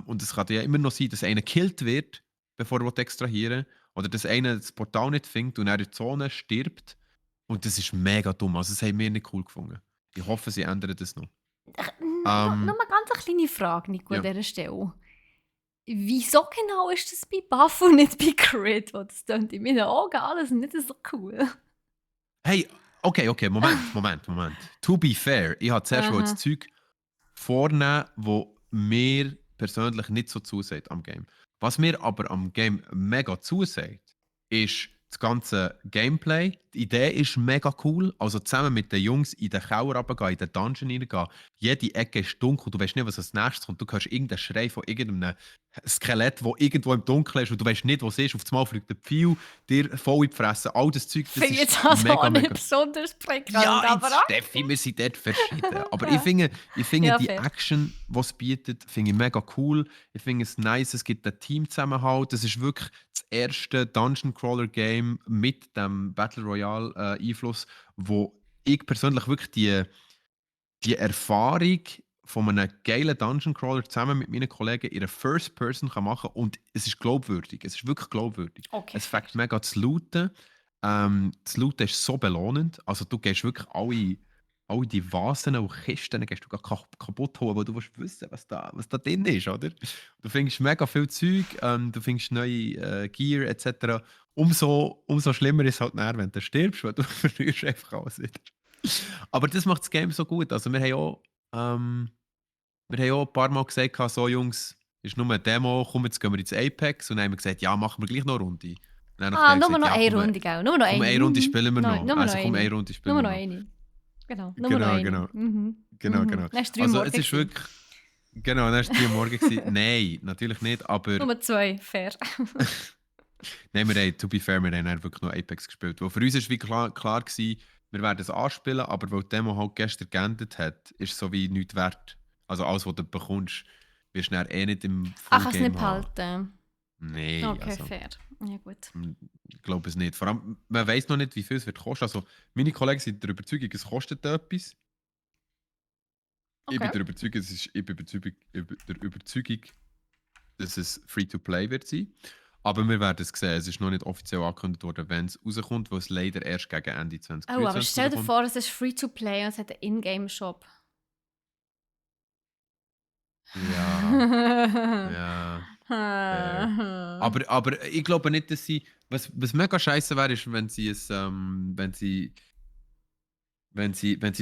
B: Und es kann ja immer noch sein, dass einer gekillt wird, bevor er extrahieren will, oder dass einer das Portal nicht findet und er in der Zone stirbt. Und das ist mega dumm. Also, das haben wir nicht cool gefunden. Ich hoffe, sie ändern das noch.
A: Nur
B: Ähm,
A: mal ganz eine kleine Frage, Nico, an
B: ja.
A: dieser Stelle. Wieso genau ist das bei Buff und nicht bei Crit? Weil das klingt in meinen Augen alles nicht so cool.
B: Hey, okay, Moment. To be fair, ich habe zuerst das
A: Aha.
B: Zeug vornehmen, wo mir persönlich nicht so zusagt am Game. Was mir aber am Game mega zusagt, ist das ganze Gameplay. Die Idee ist mega cool. Also zusammen mit den Jungs in den Keller runtergehen, in den Dungeon reingehen. Jede Ecke ist dunkel, du weißt nicht, was als nächstes kommt. Du hörst irgendeinen Schrei von irgendeinem Skelett, das irgendwo im Dunkeln ist und du weißt nicht, was es ist. Auf einmal fliegt der Pfeil dir voll in die Fresse. All das Zeug, das
A: Finde ich
B: ist
A: jetzt also auch
B: mega,
A: nicht
B: mega.
A: besonders prickelnd,
B: Ja,
A: aber
B: jetzt, Steffi,
A: okay.
B: wir sind dort verschieden. Aber ich finde
A: Ja,
B: die
A: fair.
B: Action, die es bietet, finde ich mega cool. Ich finde es nice, es gibt einen Teamzusammenhalt. Das ist wirklich das erste Dungeon Crawler Game mit dem Battle Royale Einfluss, wo ich persönlich wirklich die Erfahrung von einem geilen Dungeon Crawler zusammen mit meinen Kollegen in einer First Person kann machen und es ist glaubwürdig. Es ist wirklich glaubwürdig.
A: Okay,
B: Es
A: fair.
B: fängt mega zu looten. Das Looten ist so belohnend. Also du gehst wirklich alle die Vasen und Kisten gehst du gar kaputt holen, weil du willst wissen, was da drin ist, oder? Du findest mega viel Zeug, du findest neue Gear etc. Umso schlimmer ist es halt nachher, wenn du stirbst, weil du verlierst einfach alles wieder. Aber das macht das Game so gut. Also wir haben auch ein paar Mal gesagt, so Jungs, ist nur eine Demo, komm, jetzt gehen wir ins Apex. Und dann haben wir gesagt, ja, machen wir gleich noch eine Runde. Und dann haben
A: Ah,
B: wir
A: nur
B: gesagt,
A: noch
B: ja,
A: eine
B: komm,
A: Runde, gell? Nur noch
B: komm,
A: eine.
B: eine Runde spielen wir
A: Nur
B: noch.
A: noch
B: Also komm,
A: eine.
B: eine Runde spielen
A: Nur
B: wir
A: noch
B: noch.
A: eine. Genau, nur noch
B: Genau,
A: eine.
B: genau. Genau.
A: Dann war es 3 Uhr
B: Also es
A: morgens.
B: ist wirklich, genau, dann war es 3 Uhr morgens. Nein, natürlich nicht, aber
A: Nur 2, fair.
B: nein, to be fair, wir haben dann wirklich noch Apex gespielt. Weil für uns war wie klar gewesen, wir werden es anspielen, aber weil die Demo halt gestern geendet hat, ist es so wie nichts wert. Also alles, was du bekommst, wirst du dann eh nicht im
A: Ach, kannst du nicht
B: Fullgame haben.
A: behalten.
B: Nein,
A: Okay,
B: also
A: fair. Ja, gut.
B: ich glaube es nicht. Vor allem, man weiß noch nicht, wie viel es wird kosten. Also meine Kollegen sind der Überzeugung, es kostet etwas. Ich bin
A: Okay.
B: der Überzeugung, dass es Free-to-Play wird sein. Aber wir werden es sehen. Es ist noch nicht offiziell angekündigt worden, wenn es rauskommt, weil es leider erst gegen Ende
A: Oh, aber
B: 2023
A: stell dir
B: rauskommt.
A: vor, es ist Free-to-Play und es hat einen Ingame-Shop.
B: Ja, ja. Aber ich glaube nicht, dass sie. Was mega scheiße wäre, ist, wenn sie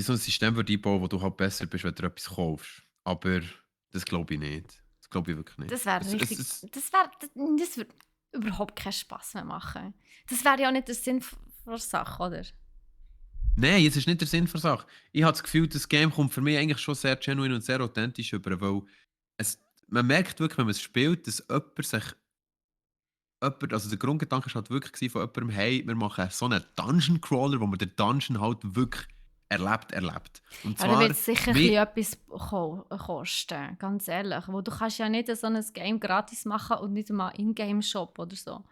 B: so ein System würde einbauen, wo du halt besser bist, wenn du etwas kaufst. Aber das glaube ich nicht. Das glaube ich wirklich nicht.
A: Das wäre richtig. Das würde überhaupt keinen Spass mehr machen. Das wäre ja auch nicht der Sinn der Sache, oder?
B: Nein, es ist nicht der Sinn der Sache. Ich habe das Gefühl, das Game kommt für mich eigentlich schon sehr genuin und sehr authentisch über, weil man merkt wirklich, wenn man es spielt, dass also der Grundgedanke war halt wirklich von jemandem, hey, wir machen so einen Dungeon Crawler, wo man den Dungeon halt wirklich erlebt. Und
A: Aber da
B: zwar
A: wird es sicher etwas kosten, ganz ehrlich. Wo du kannst ja nicht so ein Game gratis machen und nicht mal In-Game-Shop oder so.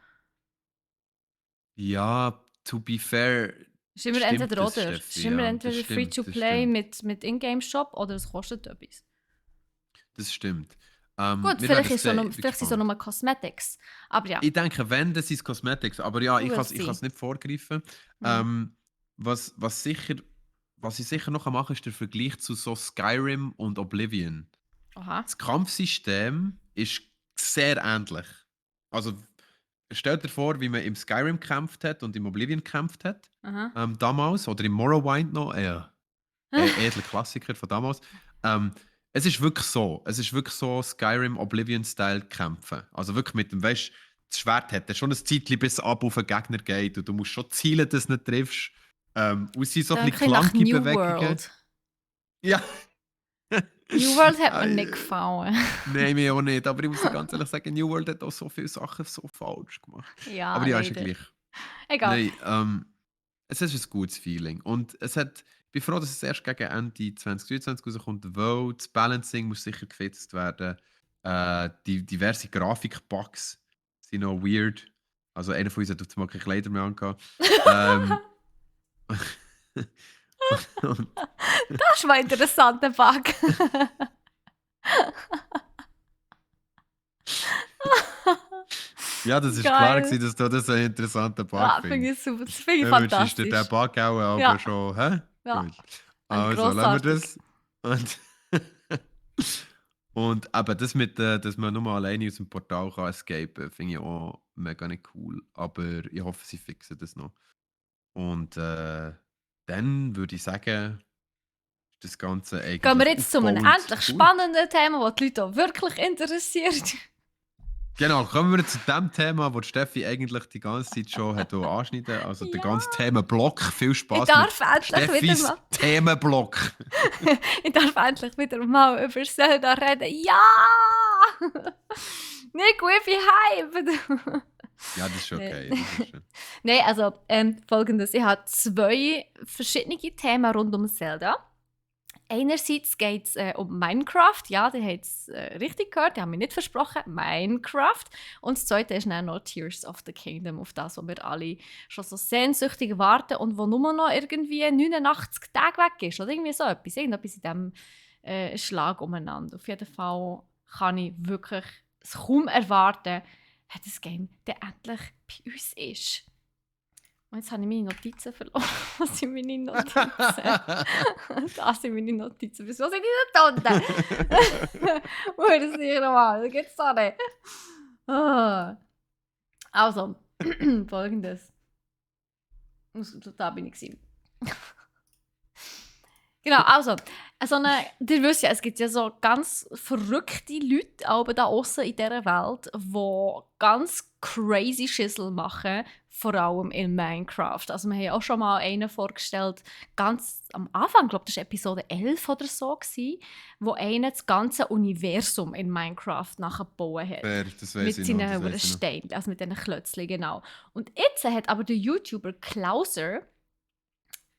B: ja, to be fair,
A: Es ist immer
B: stimmt
A: entweder
B: das,
A: oder. Es ist
B: Steffi,
A: immer
B: ja, das
A: entweder
B: stimmt, das
A: Free-to-Play
B: stimmt.
A: mit In-Game-Shop oder es kostet etwas.
B: Das stimmt.
A: Gut,
B: Wir werden
A: vielleicht,
B: es sehen, ich bin
A: vielleicht sind es auch
B: gespannt.
A: nur Cosmetics. Aber ja,
B: Ich denke, wenn, das ist Cosmetics, aber ja,
A: du
B: ich
A: wirst
B: kann es
A: sein.
B: nicht vorgreifen.
A: Mhm.
B: Ähm, was ich sicher noch machen kann, ist der Vergleich zu so Skyrim und Oblivion.
A: Aha.
B: Das Kampfsystem ist sehr ähnlich. Also stell dir vor, wie man im Skyrim gekämpft hat und im Oblivion gekämpft hat.
A: Aha.
B: Damals. Oder im Morrowind noch. Edler Klassiker von damals. Es ist wirklich so. Es ist wirklich so Skyrim Oblivion-Style kämpfen. Also wirklich mit dem, weißt, das Schwert hat schon ein Zeitchen, bis es ab auf den Gegner geht. Und du musst schon zielen, dass du nicht triffst. Und es sind so ein bisschen
A: Nach
B: clunky
A: New
B: Bewegungen.
A: World.
B: Ja.
A: New World hat mir nicht gefallen.
B: Nein, mir auch nicht. Aber ich muss dir ganz ehrlich sagen, New World hat auch so viele Sachen so falsch gemacht.
A: Ja,
B: Aber ja, ist ja
A: leider.
B: gleich.
A: Egal.
B: Nein, es ist ein gutes Feeling. Und ich bin froh, dass es erst gegen Ende 2023 rauskommt, weil das Balancing muss sicher gefixt werden. Die diverse Grafikbugs sind noch weird. Also einer von uns hat auf einmal keine Kleider mehr angehabt. Und
A: Das ist mal ein interessanter Bug.
B: ja, das ist
A: Geil.
B: klar gewesen, dass du das ein interessanter Bug
A: Ja, finde
B: findest.
A: ich super. Das finde ich
B: Ja, wünschst du
A: fantastisch.
B: dir den Bug auch aber
A: Ja.
B: schon, hä?
A: Ja.
B: Gut.
A: Ein
B: Also, lassen wir
A: grossartig.
B: das. Und eben das mit, dass man nur mal alleine aus dem Portal kann escapen, finde ich auch mega nicht cool. Aber ich hoffe, sie fixen das noch. Und dann würde ich sagen, ist das Ganze eigentlich
A: Gehen wir jetzt zu einem
B: aufbauend
A: endlich
B: cool.
A: spannenden Thema, das die Leute auch wirklich interessiert.
B: Genau, kommen wir zu dem Thema, das Steffi eigentlich die ganze Zeit schon hat anschneiden. Also der
A: Ja.
B: ganze Themenblock. Viel
A: Ich
B: Spaß
A: darf
B: mit
A: endlich wieder
B: Steffis
A: mal,
B: Themenblock.
A: ich darf endlich wieder mal über Zelda reden. Ja! Nicht gut, ich bin hyped.
B: Ja, das ist schon okay. Das ist schon.
A: Nein, also folgendes. Ich habe 2 verschiedene Themen rund um Zelda. Einerseits geht es um Minecraft. Ja, ihr habt es richtig gehört, die haben mir nicht versprochen. Minecraft. Und das zweite ist dann noch Tears of the Kingdom, auf das, wo wir alle schon so sehnsüchtig warten und wo nur noch irgendwie 89 Tage weg ist. Oder irgendwie so etwas. Irgendetwas in diesem Schlag umeinander. Auf jeden Fall kann ich wirklich es kaum erwarten, dass das Game dann endlich bei uns ist. Und jetzt habe ich meine Notizen verloren. Was sind meine Notizen? Das sind meine Notizen. Wieso sind die da unten? Muss ich nochmal, das geht's doch nicht. Ah. Also, folgendes. Da bin ich gewesen. Genau, also ihr wisst ja, es gibt ja so ganz verrückte Leute aber da außen in dieser Welt, die ganz crazy Schissel machen, vor allem in Minecraft. Also wir haben ja auch schon mal einen vorgestellt, ganz am Anfang, ich glaube, das war Episode 11 oder so, wo einer das ganze Universum in Minecraft nachgebaut hat.
B: Das
A: Mit
B: weiss ich noch.
A: seinen Steinen, also mit diesen Klötzchen, genau. Und jetzt hat aber der YouTuber Klauser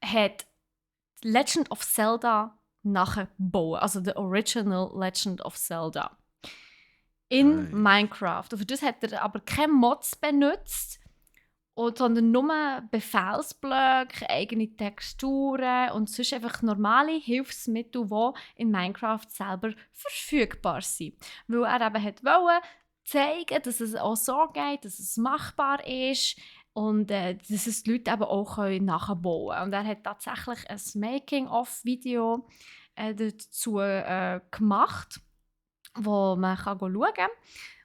A: hat Legend of Zelda nachgebaut, also the original Legend of Zelda. In
B: Nice.
A: Minecraft. Und für das hat er aber keine Mods benutzt, sondern nur Befehlsblöcke, eigene Texturen und sonst einfach normale Hilfsmittel, die in Minecraft selber verfügbar sind. Weil er eben wollte zeigen, dass es auch so geht, dass es machbar ist. Und dass es die Leute eben auch nachbauen können. Und er hat tatsächlich ein Making-of-Video dazu gemacht, wo man schauen kann.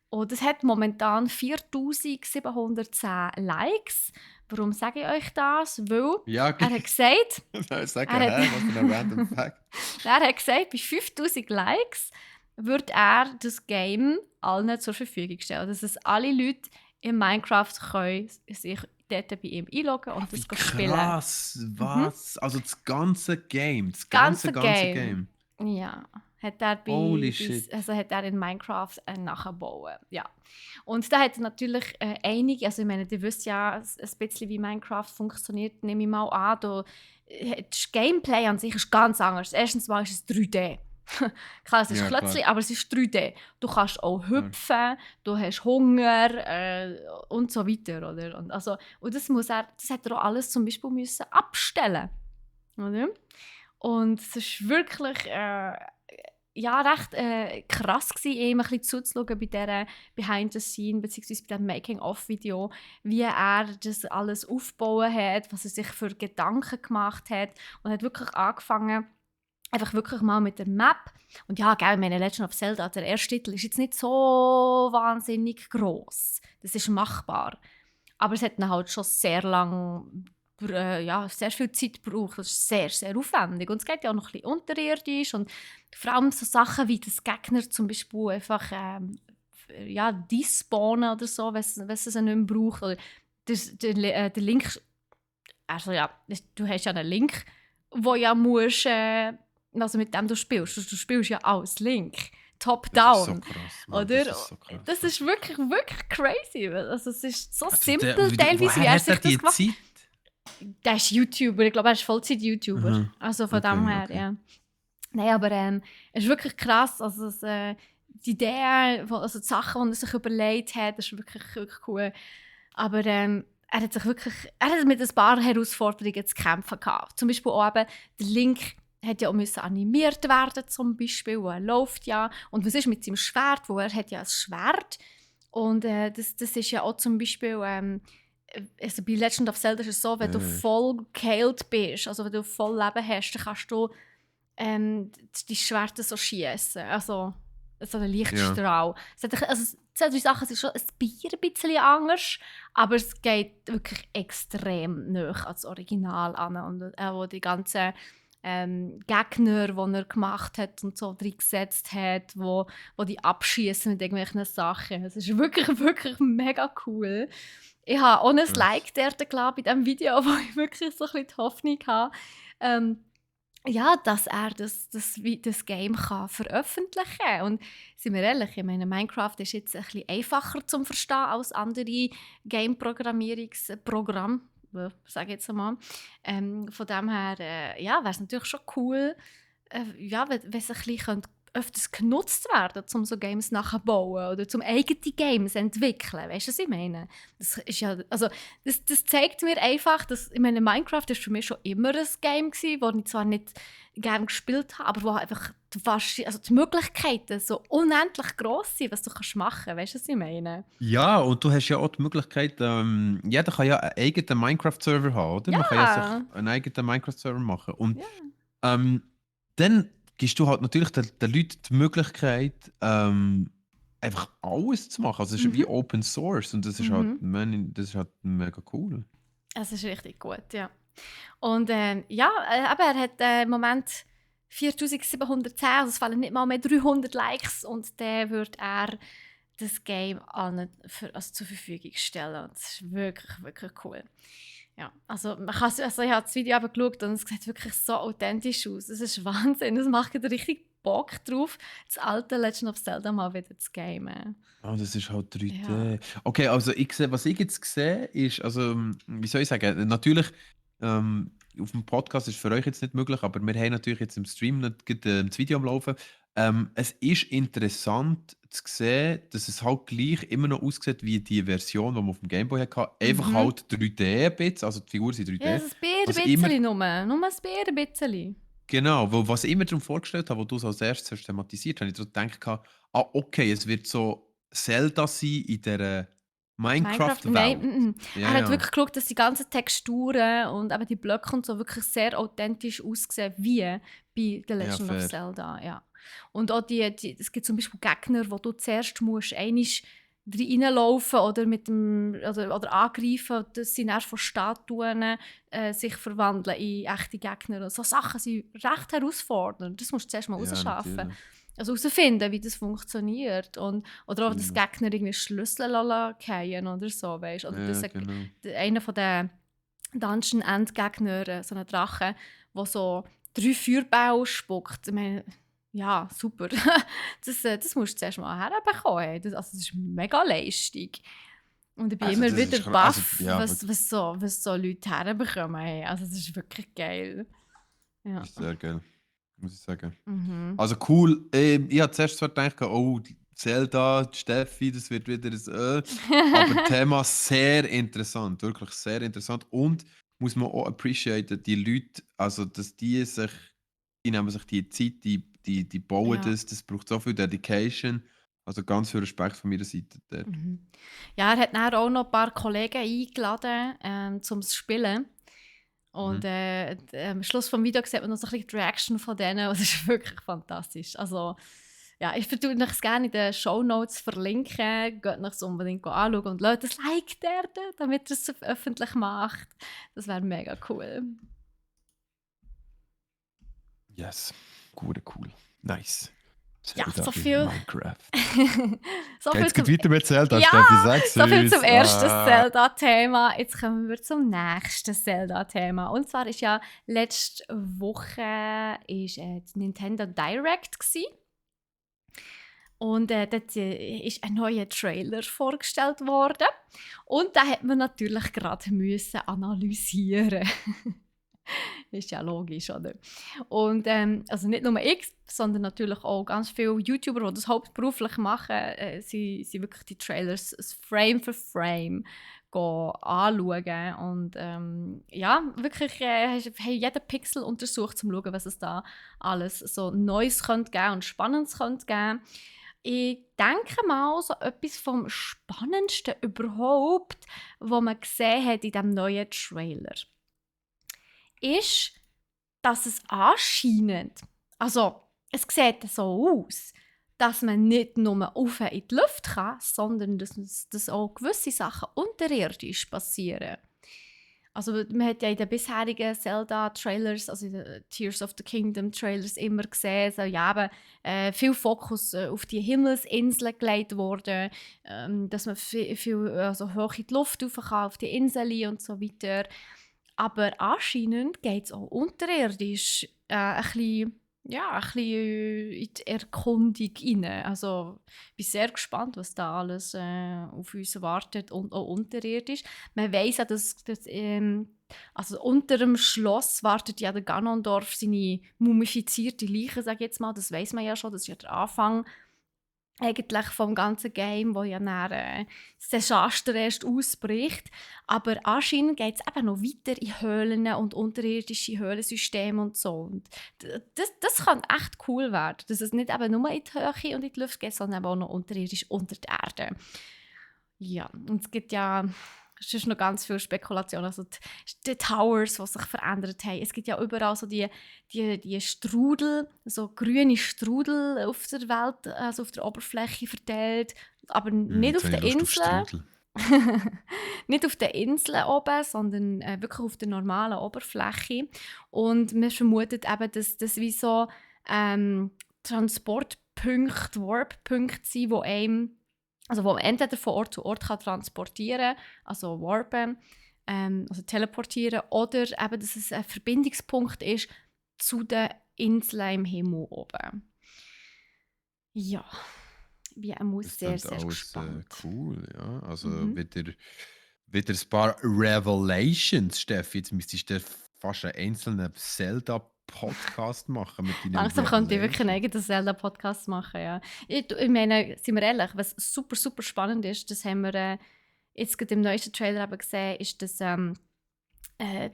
A: Und es hat momentan 4710 Likes. Warum sage ich euch das? Weil
B: Ja,
A: er hat gesagt,
B: sag
A: er hat-
B: was für ein random Fact.
A: er hat gesagt, bei 5000 Likes würde er das Game allen zur Verfügung stellen. Dass es alle Leute in Minecraft können sich dort bei ihm einloggen und das spielen.
B: Krass, was? Also das ganze Game, das
A: Ganze
B: ganze
A: Game.
B: Game.
A: Ja, hat er
B: Holy shit.
A: also hat er in Minecraft nachgebaut. Ja. Und da hat er natürlich einige, also ich meine, ihr wisst ja ein bisschen, wie Minecraft funktioniert, nehme ich mal an. Das Gameplay an sich ist ganz anders. Erstens mal ist es 3D. Klar, es ist
B: Ja,
A: Klötzchen,
B: klar.
A: aber es ist 3D. Du kannst auch hüpfen, du hast Hunger und so weiter. Oder? Und das hat er auch alles zum Beispiel müssen abstellen. Oder? Und es ist wirklich ja, recht krass gewesen, ihm ein bisschen zuzuschauen bei dieser Behind the Scene bzw. bei diesem Making-of-Video, wie er das alles aufgebaut hat, was er sich für Gedanken gemacht hat und hat wirklich angefangen, einfach wirklich mal mit der Map. Und ja, gell, ich meine, Legend of Zelda, der erste Titel ist jetzt nicht so wahnsinnig gross. Das ist machbar. Aber es hat dann halt schon sehr lang, ja, sehr viel Zeit gebraucht. Das ist sehr, sehr aufwendig. Und es geht ja auch noch ein bisschen unterirdisch. Und vor allem so Sachen wie das Gegner zum Beispiel einfach ja, despawnen oder so, wenn es nicht mehr braucht. Oder der Link, also ja, du hast ja einen Link, wo ja musst, also mit dem du spielst. Du spielst ja als Link.
B: Das ist so
A: Top-down.
B: krass, Mann.
A: Oder?
B: Das ist so krass.
A: Das ist wirklich, wirklich crazy. Also es ist so
B: Also
A: simpel,
B: der,
A: teilweise, wie
B: woher
A: er
B: hat er
A: sich das
B: die
A: gemacht
B: Zeit?
A: Der ist YouTuber, ich glaube, er ist Vollzeit-YouTuber.
B: Aha.
A: Also von
B: Okay,
A: dem her,
B: okay.
A: ja. Nein, aber es ist wirklich krass. Also die Idee, also die Sachen, die er sich überlegt hat, ist wirklich, wirklich cool. Aber er hat sich wirklich, er hat mit ein paar Herausforderungen zu kämpfen gehabt. Zum Beispiel auch eben, der Link hat ja auch müssen animiert werden, zum Beispiel, wo er läuft ja. Und was ist mit seinem Schwert, wo er hat ja ein Schwert. Und das ist ja auch zum Beispiel, also bei Legend of Zelda ist es so, wenn du voll geheilt bist, also wenn du voll Leben hast, dann kannst du die Schwerter so schießen. Also so einen Lichtstrahl. Also, zwei Sachen sind schon ein bisschen anders, aber es geht wirklich extrem nahe an das Original an. Und wo die ganzen Gegner, die er gemacht hat und so reingesetzt hat, wo die abschießen mit irgendwelchen Sachen. Es ist wirklich, wirklich mega cool. Ich habe auch ein Like dort gelassen bei diesem Video, wo ich wirklich so ein bisschen die Hoffnung habe, ja, dass er das Game kann veröffentlichen kann. Und sind wir ehrlich, ich meine, Minecraft ist jetzt ein bisschen einfacher zu verstehen als andere Game-Programmierungsprogramme, sage ich jetzt einmal. Von dem her ja, wäre es natürlich schon cool, ja, wenn es ein bisschen öfters genutzt werden, um so Games nachzubauen oder zum eigene Games entwickeln. Weißt du, was ich meine? Das ist ja, also das zeigt mir einfach, dass, ich meine, Minecraft ist für mich schon immer ein Game gewesen, das ich zwar nicht gerne gespielt habe, aber wo einfach die Möglichkeiten so unendlich gross sind, was du machen kannst. Weißt du, was ich meine?
B: Ja, und du hast ja auch die Möglichkeit, jeder kann ja einen eigenen Minecraft-Server haben, oder? Man kann ja
A: Ja,
B: sich einen eigenen Minecraft-Server machen. Und
A: ja.
B: dann gibst du halt natürlich den Leuten die Möglichkeit, einfach alles zu machen. Also es ist wie Open Source und das ist halt, das ist halt mega cool.
A: Es ist richtig gut, ja. Und ja, aber er hat im Moment 4710, also es fallen nicht mal mehr 300 Likes und dann wird er das Game zur Verfügung stellen. Und das ist wirklich, wirklich cool. Ja, also, also ich habe das Video eben geschaut und es sieht wirklich so authentisch aus. Das ist Wahnsinn. Das macht richtig Bock drauf, das alte Legend of Zelda mal wieder zu gamen.
B: Ah, das ist halt 3D.
A: Ja.
B: Okay, also was ich jetzt sehe, ist, also, wie soll ich sagen, natürlich, auf dem Podcast ist für euch jetzt nicht möglich, aber wir haben natürlich jetzt im Stream nicht gerade, das Video am Laufen. Es ist interessant zu sehen, dass es halt gleich immer noch aussieht wie die Version, die man auf dem Gameboy hatte. Einfach halt 3D ein bisschen, also die Figuren sind 3D.
A: Ja, ein
B: Was
A: bisschen
B: immer,
A: nur. Nur ein bisschen.
B: genau, was ich mir darum vorgestellt habe, wo du es als erstes hast thematisiert, habe ich so gedacht, okay, es wird so Zelda sein in dieser
A: Minecraft? Nein,
B: Minecraft-Welt.
A: Er
B: Ja,
A: hat
B: ja.
A: wirklich geschaut, dass die ganzen Texturen und eben die Blöcke und so wirklich sehr authentisch aussehen, wie bei The
B: Ja,
A: Legend of
B: fair.
A: Zelda. Ja. Und auch es gibt zum Beispiel Gegner, wo du zuerst musst reinlaufen oder, oder angreifen, dass sie dann von Statuen sich verwandeln in echte Gegner. Und so Sachen sind recht herausfordernd. Das musst du zuerst mal
B: Ja,
A: rausschaffen.
B: natürlich.
A: Also herausfinden, wie das funktioniert. Oder auch, dass
B: Genau.
A: Gegner irgendwie Schlüssel fallen oder so, weißt? Oder
B: Ja,
A: dass
B: genau.
A: einer von den Dungeon-End-Gegner, so ein Drache, der so 3 Feuerbälle spuckt. Ich meine, ja, super. das musst du zuerst mal herbekommen. Hey. Also das ist mega Leistung. Und ich bin
B: Also
A: immer
B: das
A: wieder
B: ist
A: baff,
B: ja,
A: was so Leute herbekommen. Hey. Also das ist wirklich geil. Ja.
B: ist sehr geil, muss ich sagen.
A: Mhm.
B: Also cool. Ich habe zuerst zwar gedacht, oh, Zelda, die Steffi, das wird wieder ein aber Thema sehr interessant, wirklich sehr interessant. Und muss man auch appreciaten, die Leute, also dass die nehmen sich die Zeit, die die bauen
A: Ja.
B: das braucht so viel Dedication. Also ganz viel Respekt von meiner Seite dort.
A: Mhm. Ja, er hat dann auch noch ein paar Kollegen eingeladen, zum zu spielen. Und
B: Mhm.
A: am Schluss des Videos sieht man noch so ein bisschen die Reaction von denen. Und das ist wirklich fantastisch. Also, ja, ich würde euch gerne in den Shownotes verlinken. Geht euch unbedingt anschauen und lasst ein Like da, damit ihr es öffentlich macht. Das wäre mega cool.
B: Yes. Cool. Nice.
A: Ja,
B: Zelda
A: so
B: in
A: viel.
B: Minecraft.
A: so
B: Okay,
A: viel
B: jetzt geht
A: zum,
B: weiter mit Zelda,
A: ja,
B: Steffi, sag's
A: so viel
B: uns.
A: zum ersten Zelda-Thema. Jetzt kommen wir zum nächsten Zelda-Thema. Und zwar ist ja letzte Woche die Nintendo Direct gsi. Und dort ist ein neuer Trailer vorgestellt worden. Und da hat man natürlich gerade müssen analysieren. Ist ja logisch, oder? Und also nicht nur ich, sondern natürlich auch ganz viele YouTuber, die das hauptberuflich machen, sie wirklich die Trailers Frame für Frame anschauen. Und ja, wirklich haben jeden Pixel untersucht, um zu schauen, was es da alles so Neues könnte geben und Spannendes könnte geben. Ich denke mal, so etwas vom Spannendsten überhaupt, was man gesehen hat in diesem neuen Trailer, ist, dass es anscheinend, also es sieht so aus, dass man nicht nur auf in die Luft kann, sondern dass auch gewisse Sachen unterirdisch passieren. Also man hat ja in den bisherigen Zelda-Trailers, also in den Tears of the Kingdom-Trailers immer gesehen, so, ja, eben, viel Fokus auf die Himmelsinseln gelegt wurde, dass man viel also hoch in die Luft rauf kann, auf die Inseln und so weiter. Aber anscheinend geht es auch unterirdisch ein bisschen in die Erkundung rein. Also ich bin sehr gespannt, was da alles auf uns wartet und auch unterirdisch. Man weiss ja, dass also unter dem Schloss wartet ja der Ganondorf seine mumifizierte Leiche, sage ich jetzt mal. Das weiss man ja schon, das ist ja der Anfang eigentlich vom ganzen Game, wo ja dann das Desaster erst ausbricht. Aber anscheinend geht es eben noch weiter in Höhlen und unterirdische Höhlensysteme und so. Und das kann echt cool werden, dass es nicht eben nur in die Höhe und in die Luft geht, sondern eben auch noch unterirdisch unter der Erde. Ja, und es gibt ja sonst noch ganz viel Spekulation, also die Towers, die sich verändert haben. Es gibt ja überall so die Strudel, so grüne Strudel auf der Welt, also auf der Oberfläche verteilt, aber nicht
B: Jetzt
A: auf
B: habe
A: den
B: ich Lust auf
A: Inseln.
B: Strudel.
A: Nicht auf den Inseln oben, sondern wirklich auf der normalen Oberfläche. Und man vermutet eben, dass das wie so Transportpunkte, Warp-Punkte sind, wo einem, also wo man entweder von Ort zu Ort kann transportieren kann, also warpen, also teleportieren, oder eben, dass es ein Verbindungspunkt ist zu den Inseln im Himmel oben. Ja, ich bin
B: Das
A: sehr,
B: klingt
A: sehr
B: alles
A: gespannt.
B: cool, ja. Also
A: Mhm.
B: wieder ein paar Revelations, Steffi. Jetzt müsstest du fast einen einzelnen Zelda-Podcast machen mit deinen
A: Langsam könnte ich wirklich einen
B: Revelations.
A: eigenen Zelda-Podcast machen, ja. Ich meine, sind wir ehrlich, was super, super spannend ist, das haben wir jetzt gerade im neuesten Trailer eben gesehen, ist, dass äh,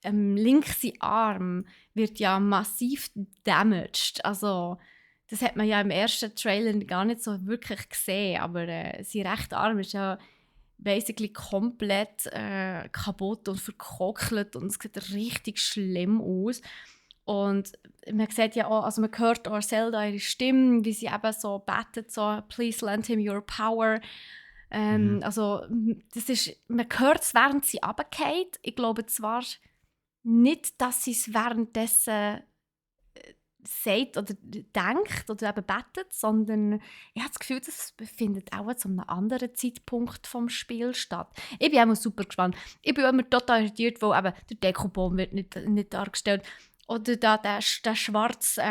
A: Link sein Arm wird ja massiv damaged. Also das hat man ja im ersten Trailer gar nicht so wirklich gesehen, aber sein rechter Arm ist ja basically komplett kaputt und verkockelt und es sieht richtig schlimm aus. Und man sieht ja auch, also man hört auch Zelda ihre Stimme, wie sie eben so betet, so «Please lend him your power».
B: Mhm.
A: Also das ist, man hört es, während sie runterfällt. Ich glaube zwar nicht, dass sie es währenddessen sagt oder denkt oder eben betet, sondern ich habe das Gefühl, das findet auch zu einem anderen Zeitpunkt vom Spiel statt. Ich bin auch super gespannt. Ich bin immer total irritiert, weil eben der Dekobaum wird nicht dargestellt. Oder da der schwarze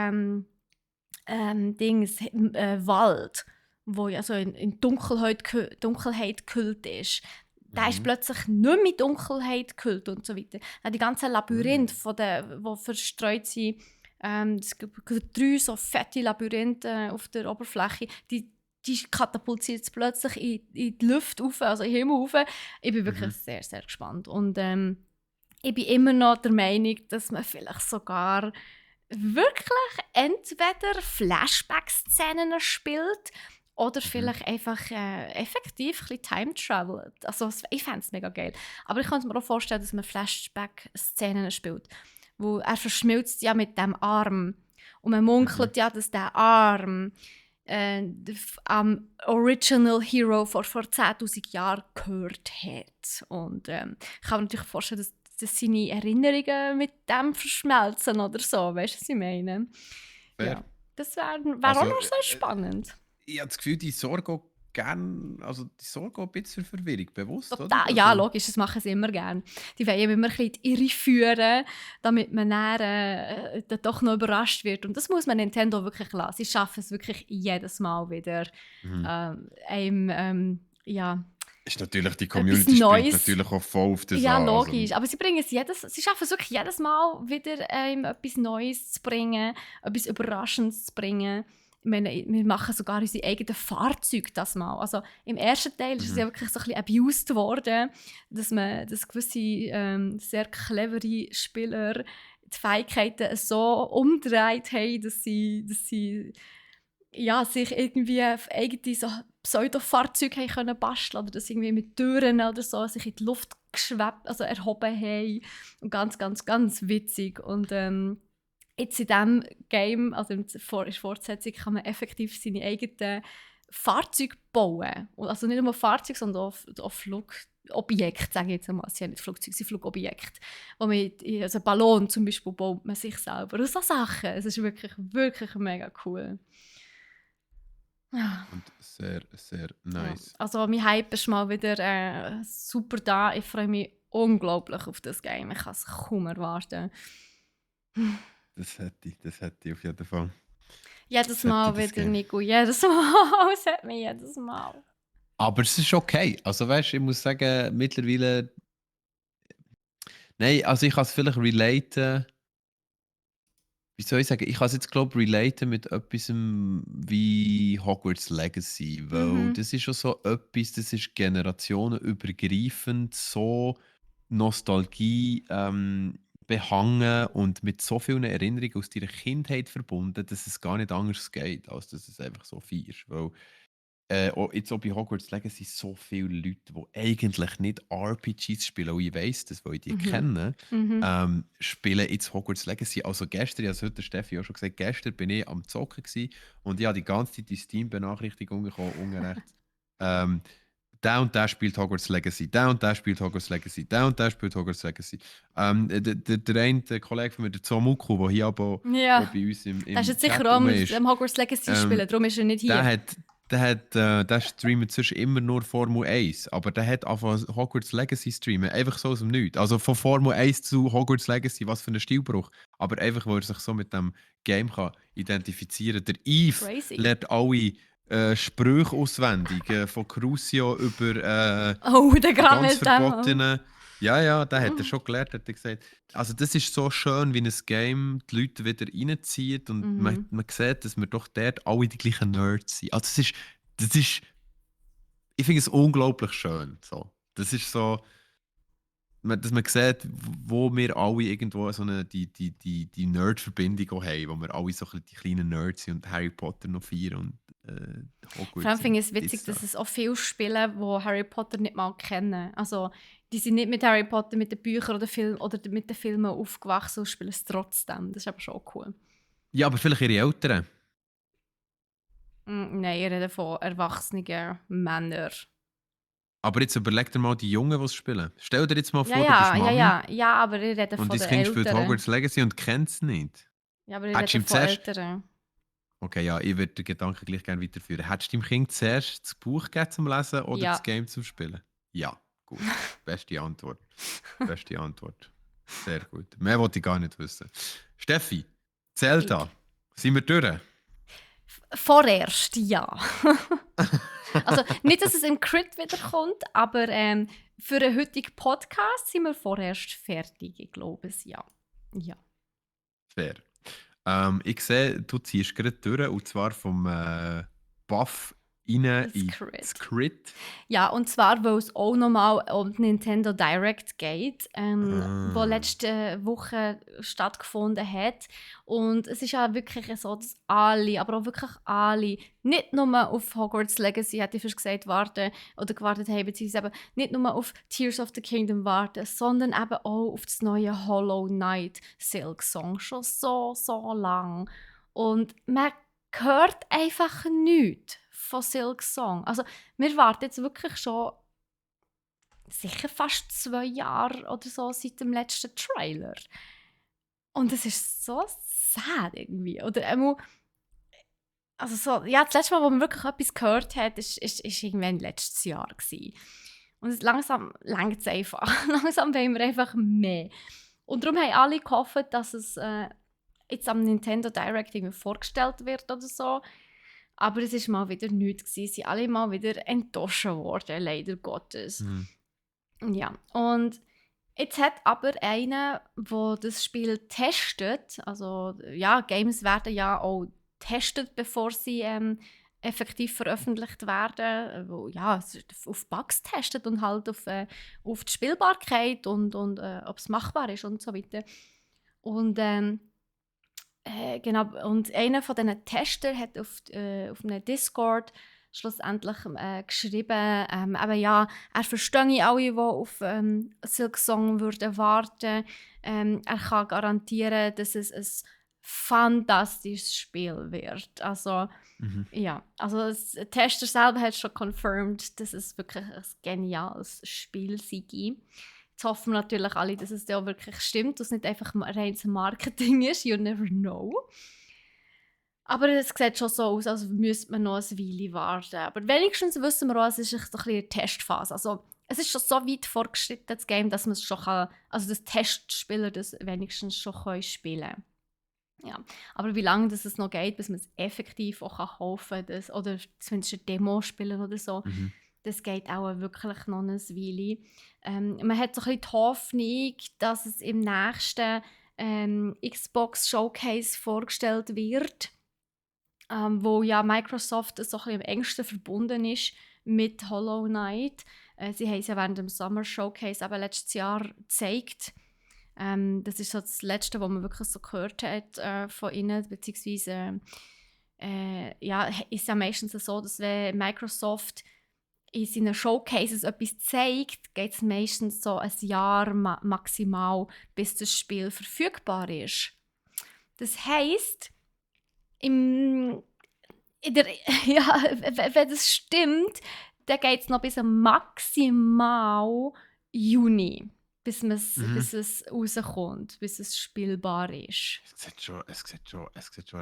A: Wald, wo ja so in Dunkelheit gehüllt ist. Der ist
B: Mhm.
A: plötzlich nicht mehr in Dunkelheit gehüllt und so weiter. Dann die ganzen Labyrinthe, die verstreut sind, es gibt 3 so fette Labyrinthe auf der Oberfläche, die katapultiert jetzt plötzlich in die Luft rauf, also in den Himmel rauf. Ich bin wirklich
B: Mhm.
A: sehr, sehr gespannt. Und ich bin immer noch der Meinung, dass man vielleicht sogar wirklich entweder Flashback-Szenen spielt oder vielleicht einfach effektiv ein bisschen Time Travel. Also ich fände es mega geil. Aber ich könnte mir auch vorstellen, dass man Flashback-Szenen spielt. Wo er verschmilzt ja mit dem Arm. Und man munkelt ja, dass der Arm am Original Hero vor 10'000 Jahren gehört hat. Und ich kann mir natürlich vorstellen, dass seine Erinnerungen mit dem verschmelzen oder so. Weißt du, was ich meine?
B: Fair.
A: Ja. Das wäre auch
B: Also,
A: noch sehr spannend.
B: ich habe das Gefühl, die sorgen auch die sorgen auch ein bisschen für Verwirrung, bewusst, oder?
A: Total, ja, logisch, das machen sie immer gerne. Die wollen immer ein bisschen in die Irre führen, damit man dann doch noch überrascht wird. Und das muss man Nintendo wirklich lassen. Sie schaffen es wirklich jedes Mal wieder, ja,
B: Ist natürlich, die
A: etwas
B: Community springt
A: Neues.
B: natürlich auch voll auf das
A: Ja,
B: an.
A: logisch.
B: Also,
A: Aber sie schaffen es wirklich jedes Mal wieder, etwas Neues zu bringen, etwas Überraschendes zu bringen. Ich meine, wir machen sogar unsere eigenen Fahrzeuge das mal. Also im ersten Teil ist es ja wirklich so ein bisschen abused worden, dass gewisse sehr clevere Spieler die Fähigkeiten so umgedreht haben, dass sie ja, sich irgendwie auf eigene so Pseudo-Fahrzeuge haben können basteln oder dass sie irgendwie mit Türen oder so sich in die Luft geschwebt, also erhoben haben. Und ganz, ganz, ganz witzig. Und jetzt in diesem Game, also in der Fortsetzung, kann man effektiv seine eigenen Fahrzeuge bauen. Und also nicht nur Fahrzeuge, sondern auch Flugobjekte, sage ich jetzt einmal. Es sind ja nicht Flugzeuge, es sind Flugobjekte. Also Ballon zum Beispiel baut man sich selber. Und so Sachen. Es ist wirklich, wirklich mega cool. Ja.
B: und sehr, sehr
A: Ja.
B: nice.
A: Also mein Hype ist mal wieder super da. Ich freue mich unglaublich auf das Game. Ich kann es kaum erwarten.
B: Das hätte ich auf jeden Fall.
A: Jedes
B: Das
A: Mal
B: hätte ich das
A: wieder,
B: Game.
A: Nico. Jedes Mal. Es hat mich jedes Mal.
B: Aber es ist okay. Also weißt du, ich muss sagen, mittlerweile. Nein, also ich kann es vielleicht relaten. Wie soll ich sagen? Ich kann es jetzt, glaube ich, relaten mit etwas wie Hogwarts Legacy. Weil das ist schon so etwas, das ist generationenübergreifend, so Nostalgie behangen und mit so vielen Erinnerungen aus deiner Kindheit verbunden, dass es gar nicht anders geht, als dass es einfach so feierst. Weil jetzt auch bei Hogwarts Legacy so viele Leute, die eigentlich nicht RPGs spielen, und ich weiss das, weil ich die kenne, spielen jetzt Hogwarts Legacy. Also gestern, ich habe es heute der Steffi auch schon gesagt, gestern bin ich am Zocken gewesen und ich habe die ganze Zeit die Steam-Benachrichtigung bekommen, unten rechts. Der und der spielt Hogwarts Legacy, der und der spielt Hogwarts Legacy, der und der spielt Hogwarts Legacy. Der eine Kollege von mir, der Zomuku, der hier aber auch
A: Ja.
B: bei uns im
A: Der ist jetzt
B: Chat
A: sicher auch
B: rum
A: mit
B: ist,
A: dem Hogwarts Legacy spielen, darum ist er nicht
B: der
A: hier.
B: der streamt sonst immer nur Formel 1, aber der hat angefangen Hogwarts Legacy streamen, einfach so aus dem Nichts. Also von Formel 1 zu Hogwarts Legacy, was für ein Stilbruch. Aber einfach, weil er sich so mit dem Game kann identifizieren kann. Der Eve
A: Crazy.
B: lernt alle Sprüche auswendig, von Crucio über
A: Oh, der
B: ganz
A: Grammel da.
B: verbotenen. Ja, der hat er schon gelernt, hat er gesagt. Also das ist so schön, wie ein Game die Leute wieder reinzieht und man sieht, dass wir doch dort alle die gleichen Nerds sind. Also das ist ich finde es unglaublich schön. So. Das ist so, dass man sieht, wo wir alle irgendwo so die Nerd-Verbindung auch haben, wo wir alle so ein bisschen die kleinen Nerds sind und Harry Potter noch feiern und Hogwarts.
A: Vor allem finde ich es
B: und
A: witzig,
B: das
A: dass es auch viele spielen, die Harry Potter nicht mal kennen. Also, die sind nicht mit Harry Potter, mit den Büchern oder mit den Filmen aufgewachsen und spielen es trotzdem. Das ist aber schon cool.
B: Ja, aber vielleicht ihre Eltern.
A: Nein, ich rede von erwachsenen Männern.
B: Aber jetzt überleg dir mal die Jungen, die es spielen. Stell dir jetzt mal vor, du bist
A: Ja,
B: Mami
A: ja, aber ich rede
B: und
A: von
B: dein
A: den
B: Kind spielt
A: Älteren.
B: Hogwarts Legacy und kennt es nicht.
A: Ja, aber ich
B: Hättest du
A: rede
B: ihm
A: von
B: zuerst...
A: Älteren.
B: Okay, ja, ich würde den Gedanken gleich gerne weiterführen. Hättest du deinem Kind zuerst das Buch gegeben zum Lesen oder
A: Ja.
B: das Game zum Spielen? Ja, gut. Beste Antwort. Beste Antwort. Sehr gut. Mehr wollte ich gar nicht wissen. Steffi, Zelda. Sind wir durch?
A: Vorerst, ja. Also nicht, dass es im Crit wiederkommt, aber für den heutigen Podcast sind wir vorerst fertig, ich glaube es, ja. Ja.
B: Fair. Ich sehe, du ziehst gerade durch, und zwar vom Buff rein
A: Das
B: in
A: Crit.
B: das Crit.
A: Ja, und zwar, weil es auch nochmal um die Nintendo Direct geht, wo
B: Ah.
A: letzte Woche stattgefunden hat. Und es ist ja wirklich so, dass alle, aber auch wirklich alle, nicht nur auf Hogwarts Legacy, hätte ich fast gesagt, warten oder gewartet haben, beziehungsweise eben nicht nur auf Tears of the Kingdom warten, sondern eben auch auf das neue Hollow Knight Silk Song. Schon so, so lang. Und man hört einfach nichts von Silk Song. Also, wir warten jetzt wirklich schon sicher fast 2 Jahre oder so seit dem letzten Trailer. Und es ist so sad irgendwie. Oder also so, ja, das letzte Mal, wo man wirklich etwas gehört hat, ist irgendwann letztes Jahr gewesen. Und langsam langt es einfach. Langsam wollen wir einfach mehr. Und darum haben alle gehofft, dass es jetzt am Nintendo Direct irgendwie vorgestellt wird oder so. Aber es war mal wieder nichts. Sie sind alle mal wieder enttäuscht worden, leider Gottes.
B: Mhm.
A: Ja, und jetzt hat aber einer, der das Spiel testet, also ja, Games werden ja auch getestet, bevor sie effektiv veröffentlicht werden, wo ja, es ist auf Bugs testet und halt auf die Spielbarkeit und ob es machbar ist und so weiter. Und genau, und einer von diesen Tester hat auf einem Discord schlussendlich geschrieben, eben, ja, er verstehe alle, die auf Silk Song würden warten. Er kann garantieren, dass es ein fantastisches Spiel wird. Also,
B: Mhm.
A: ja, also der Tester selber hat schon confirmed, dass es wirklich ein geniales Spiel sei. Jetzt hoffen wir natürlich alle, dass es ja wirklich stimmt, dass es nicht einfach reines Marketing ist. You never know. Aber es sieht schon so aus, als müsste man noch ein Weile warten. Aber wenigstens wissen wir auch, es ist ein bisschen eine Testphase. Also, es ist schon so weit fortgeschritten, das Game, dass man es schon kann, also das Testspieler das wenigstens schon spielen können. Ja. Aber wie lange das es noch geht, bis man es effektiv auch kaufen kann, oder zumindest eine Demo spielen oder so,
B: Mhm.
A: das geht auch wirklich noch eine Weile. Man hat so ein bisschen die Hoffnung, dass es im nächsten Xbox Showcase vorgestellt wird, wo ja Microsoft so ein bisschen am engsten verbunden ist mit Hollow Knight. Sie haben es ja während dem Summer Showcase eben letztes Jahr gezeigt. Das ist so das Letzte, was man wirklich so gehört hat von ihnen, beziehungsweise ja, ist ja meistens so, dass wenn Microsoft in seinen Showcases etwas zeigt, geht es meistens so ein Jahr maximal, bis das Spiel verfügbar ist. Das heisst, ja, wenn das stimmt, dann geht es noch bis maximal Juni, bis es rauskommt, bis es spielbar ist.
B: Es sieht schon richtig
A: Es
B: nice
A: ist
B: aus.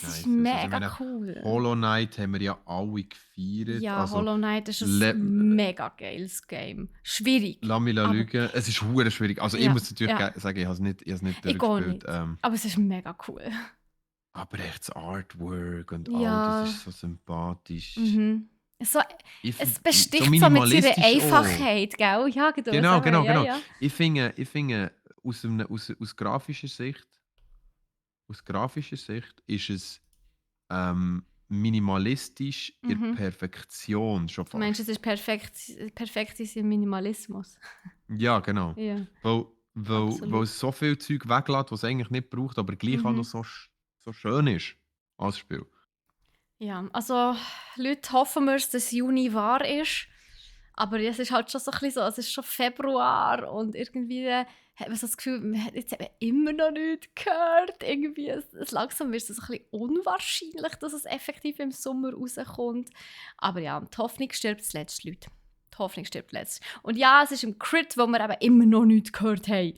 B: Also, ich
A: mega
B: meine,
A: cool.
B: Hollow Knight haben wir ja alle gefeiert.
A: Ja,
B: Also,
A: Hollow Knight ist
B: le-
A: ein mega geiles Game. Schwierig.
B: lass mich
A: Aber
B: lügen. Es ist hure schwierig. Also, ich
A: ja,
B: muss natürlich
A: ja,
B: sagen, ich habe es nicht
A: ich gehe
B: durchgespielt.
A: nicht. Aber es ist mega cool.
B: Aber echt das Artwork und all das
A: Ja.
B: ist so sympathisch.
A: Mhm. So,
B: Ich
A: es
B: find-
A: besticht so mit seiner
B: minimalistisch auch.
A: Einfachheit, gell? Ja,
B: Genau,
A: ja,
B: genau.
A: ja.
B: Ich finde aus grafischer Sicht ist es minimalistisch in der
A: Mhm.
B: Perfektion schon
A: Du meinst,
B: fast.
A: es ist perfekt in seinem Minimalismus.
B: Ja, genau.
A: Ja,
B: Weil
A: absolut.
B: es so viel Zeug weglässt, was es eigentlich nicht braucht, aber gleich auch noch
A: Mhm.
B: so schön ist als Spiel.
A: Ja, also Leute hoffen wir, dass Juni wahr ist. Aber ja, es ist halt schon so ein bisschen so, es ist schon Februar und irgendwie hat man so das Gefühl, jetzt hat man immer noch nichts gehört. Irgendwie, langsam wird es ein bisschen unwahrscheinlich, dass es effektiv im Sommer rauskommt. Aber ja, die Hoffnung stirbt zuletzt, Leute. Die Hoffnung stirbt zuletzt. Und ja, es ist im Crit, wo wir eben immer noch nichts gehört haben.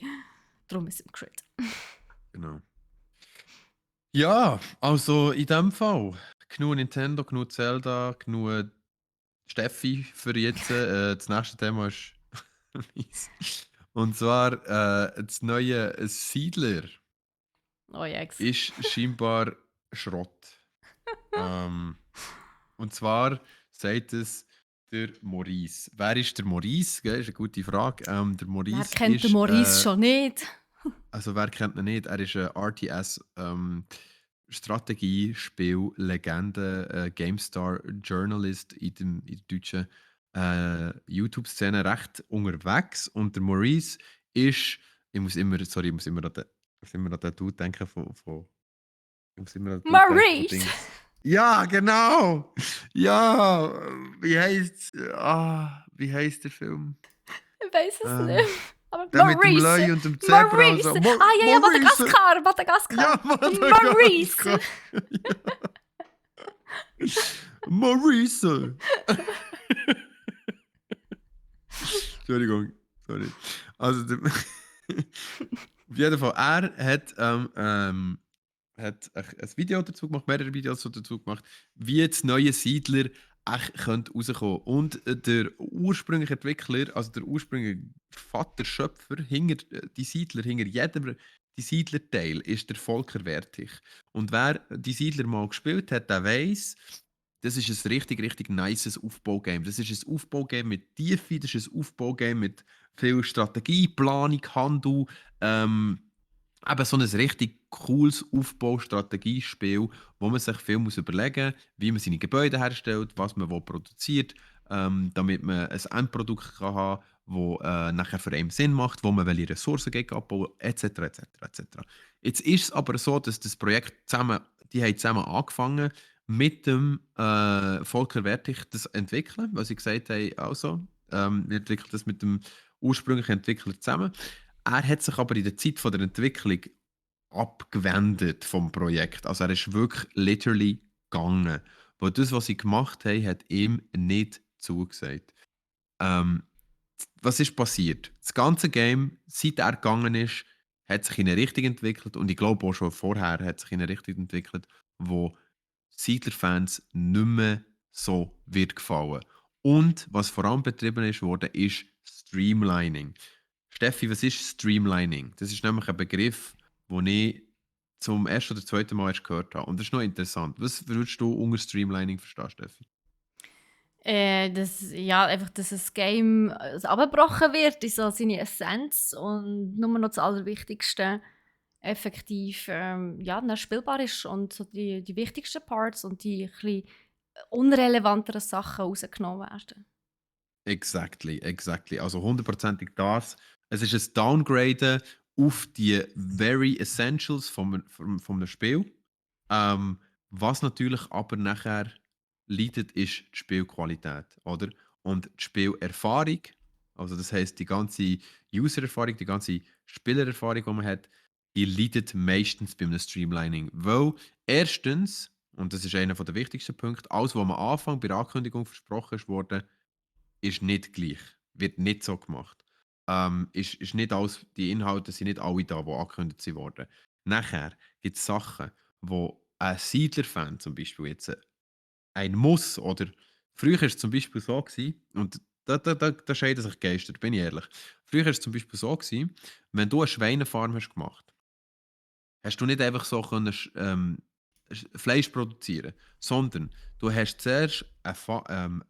A: Darum ist es im Crit.
B: Genau. Ja, also in dem Fall. Genug Nintendo, genug Zelda, genug Steffi für jetzt. Das nächste Thema ist meins. Und zwar das neue Siedler
A: Oh yes.
B: ist scheinbar Schrott. Und zwar sagt es der Maurice. Wer ist der Maurice? Gell, ist eine gute Frage. Der
A: Wer
B: Maurice
A: kennt den
B: ist,
A: Maurice schon nicht?
B: also wer kennt ihn nicht? Er ist ein RTS Strategiespiel-Legende, GameStar-Journalist in der deutschen YouTube-Szene recht unterwegs. Und der Maurice ist, ich muss immer an den Dude denken ich muss immer an den Dude denken von
A: Maurice!
B: Dings. Ja, genau! Ja, wie heißt der Film?
A: Ich weiß es
B: Ähm,
A: nicht. Aber
B: der mit dem
A: Maurice!
B: Löwe und dem Zebra und so.
A: Maurice! Ah, ja, ja,
B: Maurice!
A: Madagaskar! Madagaskar!
B: Ja,
A: Maurice!
B: Madagaskar! Maurice! Entschuldigung, sorry. Also, auf jeden Fall, hat ein Video dazu gemacht, mehrere Videos dazu gemacht, wie jetzt neue Siedler echt könnte rauskommen. Und der ursprüngliche Entwickler, also der ursprüngliche Vater, Schöpfer, hinter die Siedler, hinter jedem die Siedler-Teil ist der Volker Wertig. Und wer die Siedler mal gespielt hat, der weiß, das ist ein richtig, richtig nices Aufbaugame. Das ist ein Aufbaugame mit Tiefe, das ist ein Aufbaugame mit viel Strategie, Planung, Handel. Ähm, Eben so ein richtig cooles Aufbaustrategiespiel, wo man sich viel muss überlegen muss, wie man seine Gebäude herstellt, was man wo produziert, damit man ein Endprodukt kann haben kann, das nachher für einen Sinn macht, wo man welche Ressourcen gegen abbauen, etc. etc. etc. Jetzt ist es aber so, dass das Projekt die haben zusammen angefangen mit dem Volker Wertig das entwickeln, weil sie gesagt haben, also, wir entwickeln das mit dem ursprünglichen Entwickler zusammen. Er hat sich aber in der Zeit von der Entwicklung abgewendet vom Projekt. Also er ist wirklich literally gegangen. Weil das, was sie gemacht haben, hat ihm nicht zugesagt. Ähm, Was ist passiert? Das ganze Game, seit er gegangen ist, hat sich in eine Richtung entwickelt und ich glaube auch schon vorher hat sich in eine Richtung entwickelt, wo Siedler-Fans nicht mehr so wird gefallen. Und was vor allem betrieben ist worden, ist Streamlining. Steffi, was ist Streamlining? Das ist nämlich ein Begriff, den ich zum ersten oder zweiten Mal erst gehört habe. Und das ist noch interessant. Was würdest du unter Streamlining verstehen, Steffi?
A: Ja, einfach, dass das Game abgebrochen wird in so seine Essenz und nur noch das Allerwichtigste effektiv ja, dann spielbar ist und so die wichtigsten Parts und die ein bisschen unrelevanteren Sachen rausgenommen werden.
B: Exactly. Also hundertprozentig das. Es ist ein Downgraden auf die Very Essentials vom Spiel. Ähm, Was natürlich aber nachher leidet, ist die Spielqualität, oder? Und die Spielerfahrung, also das heißt die ganze User-Erfahrung, die ganze Spielererfahrung, die man hat, die leidet meistens bei einem Streamlining. Weil erstens, und das ist einer der wichtigsten Punkte, alles, was am Anfang bei der Ankündigung versprochen ist worden, ist nicht gleich. Wird nicht so gemacht. Ist nicht alles, die Inhalte sind nicht alle da, die angekündigt wurden. Nachher gibt es Sachen, wo ein Siedler-Fan zum Beispiel jetzt ein Muss oder früher war es zum Beispiel so gewesen, und da scheiden sich Geister, bin ich ehrlich. Früher war es zum Beispiel so gewesen, wenn du eine Schweinefarm hast gemacht, hast du nicht einfach so können, Fleisch produzieren, sondern du hast zuerst einen